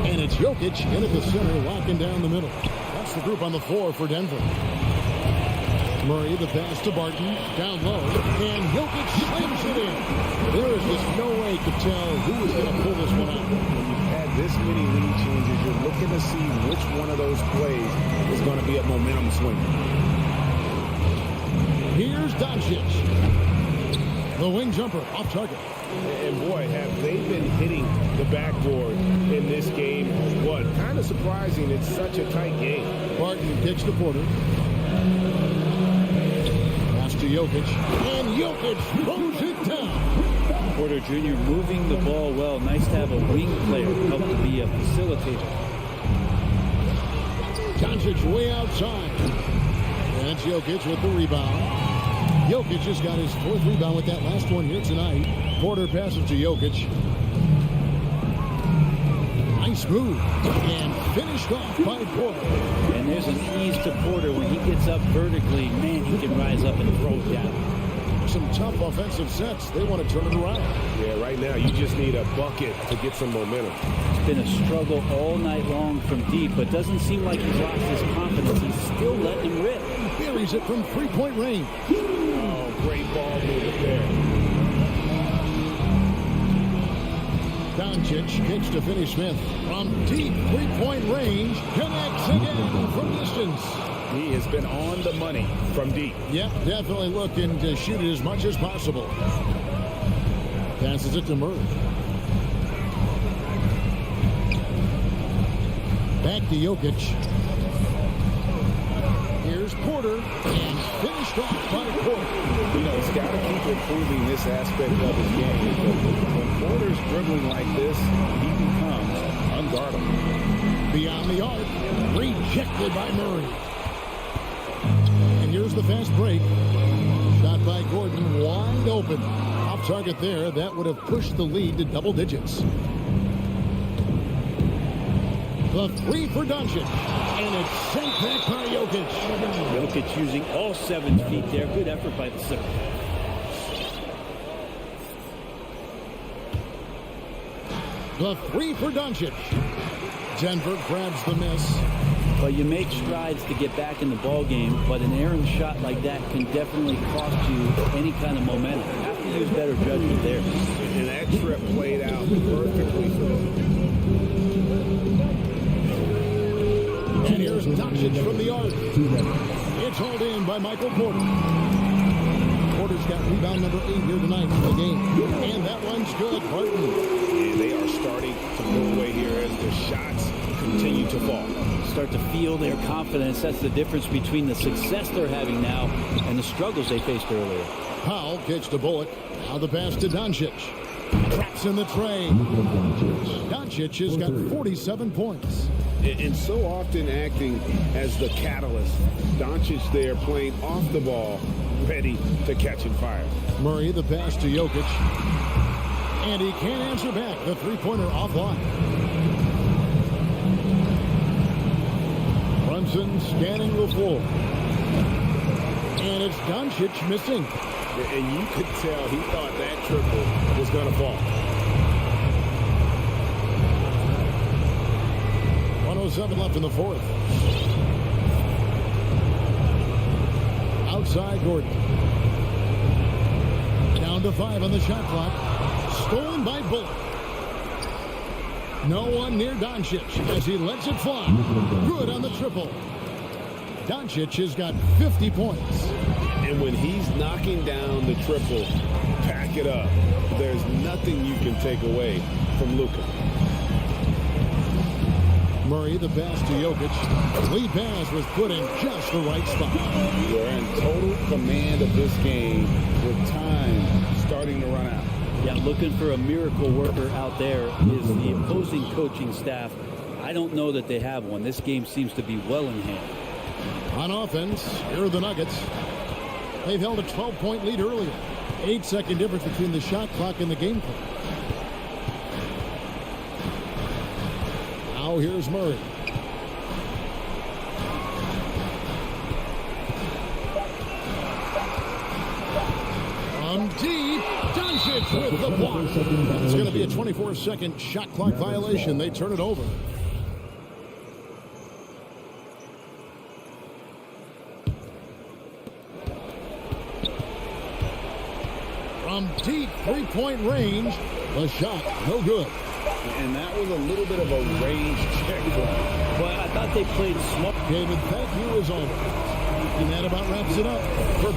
And it's Jokic in at the center, locking down the middle. That's the group on the floor for Denver. Murray, the pass to Barton, down low, and Jokic slams it in. There is just no way to tell who is going to pull this one out. When you've had this many lead changes, you're looking to see which one of those plays is going to be a momentum swing. Here's Doncic. The wing jumper off target. And boy, have they been hitting the backboard in this game. What? Kind of surprising. It's such a tight game. Barton kicks to Porter. Pass to Jokic. And Jokic throws it down. Porter Jr. moving the ball well. Nice to have a wing player help to be a facilitator. Doncic way outside. And it's Jokic with the rebound. Jokic just got his 4th rebound with that last one here tonight. Porter passes to Jokic. Nice move. And finished off by Porter. And there's an ease to Porter when he gets up vertically. Man, he can rise up and throw it down. Some tough offensive sets. They want to turn it around. Yeah, right now you just need a bucket to get some momentum. It's been a struggle all night long from deep, but doesn't seem like he's lost his confidence. He's still letting him rip. Buries it from 3-point range. Oh, great ball movement there. Doncic kicks to Finney Smith from deep 3-point range. Connects again from distance. He has been on the money from deep. Yep, definitely looking to shoot it as much as possible. Passes it to Murray. Back to Jokic. Here's Porter, and finished off by Porter. You know, he's got to keep improving this aspect of his game. When Porter's dribbling like this, he becomes a couldn't guard him. Beyond the arc, rejected by Murray. And here's the fast break. Shot by Gordon, wide open. Off target there, that would have pushed the lead to double digits. The three for Doncic, and it's sent back by Jokic. Jokic using all 7 feet there. Good effort by the center. The three for Doncic. Denver grabs the miss. But you make strides to get back in the ball game, but an errant shot like that can definitely cost you any kind of momentum. You have to use better judgment there. And that trip played out perfectly for them. And here's Doncic from the arc. It's hauled in by Michael Porter. Porter's got rebound number 8 here tonight in the game. And that one's good. Harden. And they are starting to pull away here as the shots continue to fall. Start to feel their confidence. That's the difference between the success they're having now and the struggles they faced earlier. Powell kicks to Bullock. Now the pass to Doncic. Traps in the tray. Doncic has got 47 points. And so often acting as the catalyst. Doncic there playing off the ball, ready to catch and fire. Murray, the pass to Jokic. And he can't answer back. The three-pointer offline. Brunson scanning the floor. And it's Doncic missing. And you could tell he thought that triple was going to fall. 1:07 left in the fourth. Outside Gordon. Down to 5 on the shot clock. Stolen by Bullock. No one near Doncic as he lets it fly. Good on the triple. Doncic has got 50 points. And when he's knocking down the triple, pack it up. There's nothing you can take away from Luka. Murray, the pass to Jokic. Lead pass was put in just the right spot. You are in total command of this game with time starting to run out. Yeah, looking for a miracle worker out there is the opposing coaching staff. I don't know that they have one. This game seems to be well in hand. On offense, here are the Nuggets. They've held a 12-point lead earlier. 8-second difference between the shot clock and the game clock. Now here's Murray. From deep, Doncic with the block. It's going to be a 24-second shot clock violation. They turn it over. From deep three-point range, the shot no good. And that was a little bit of a range check. But I thought they played smart. David, thank you as always. And that about wraps it up for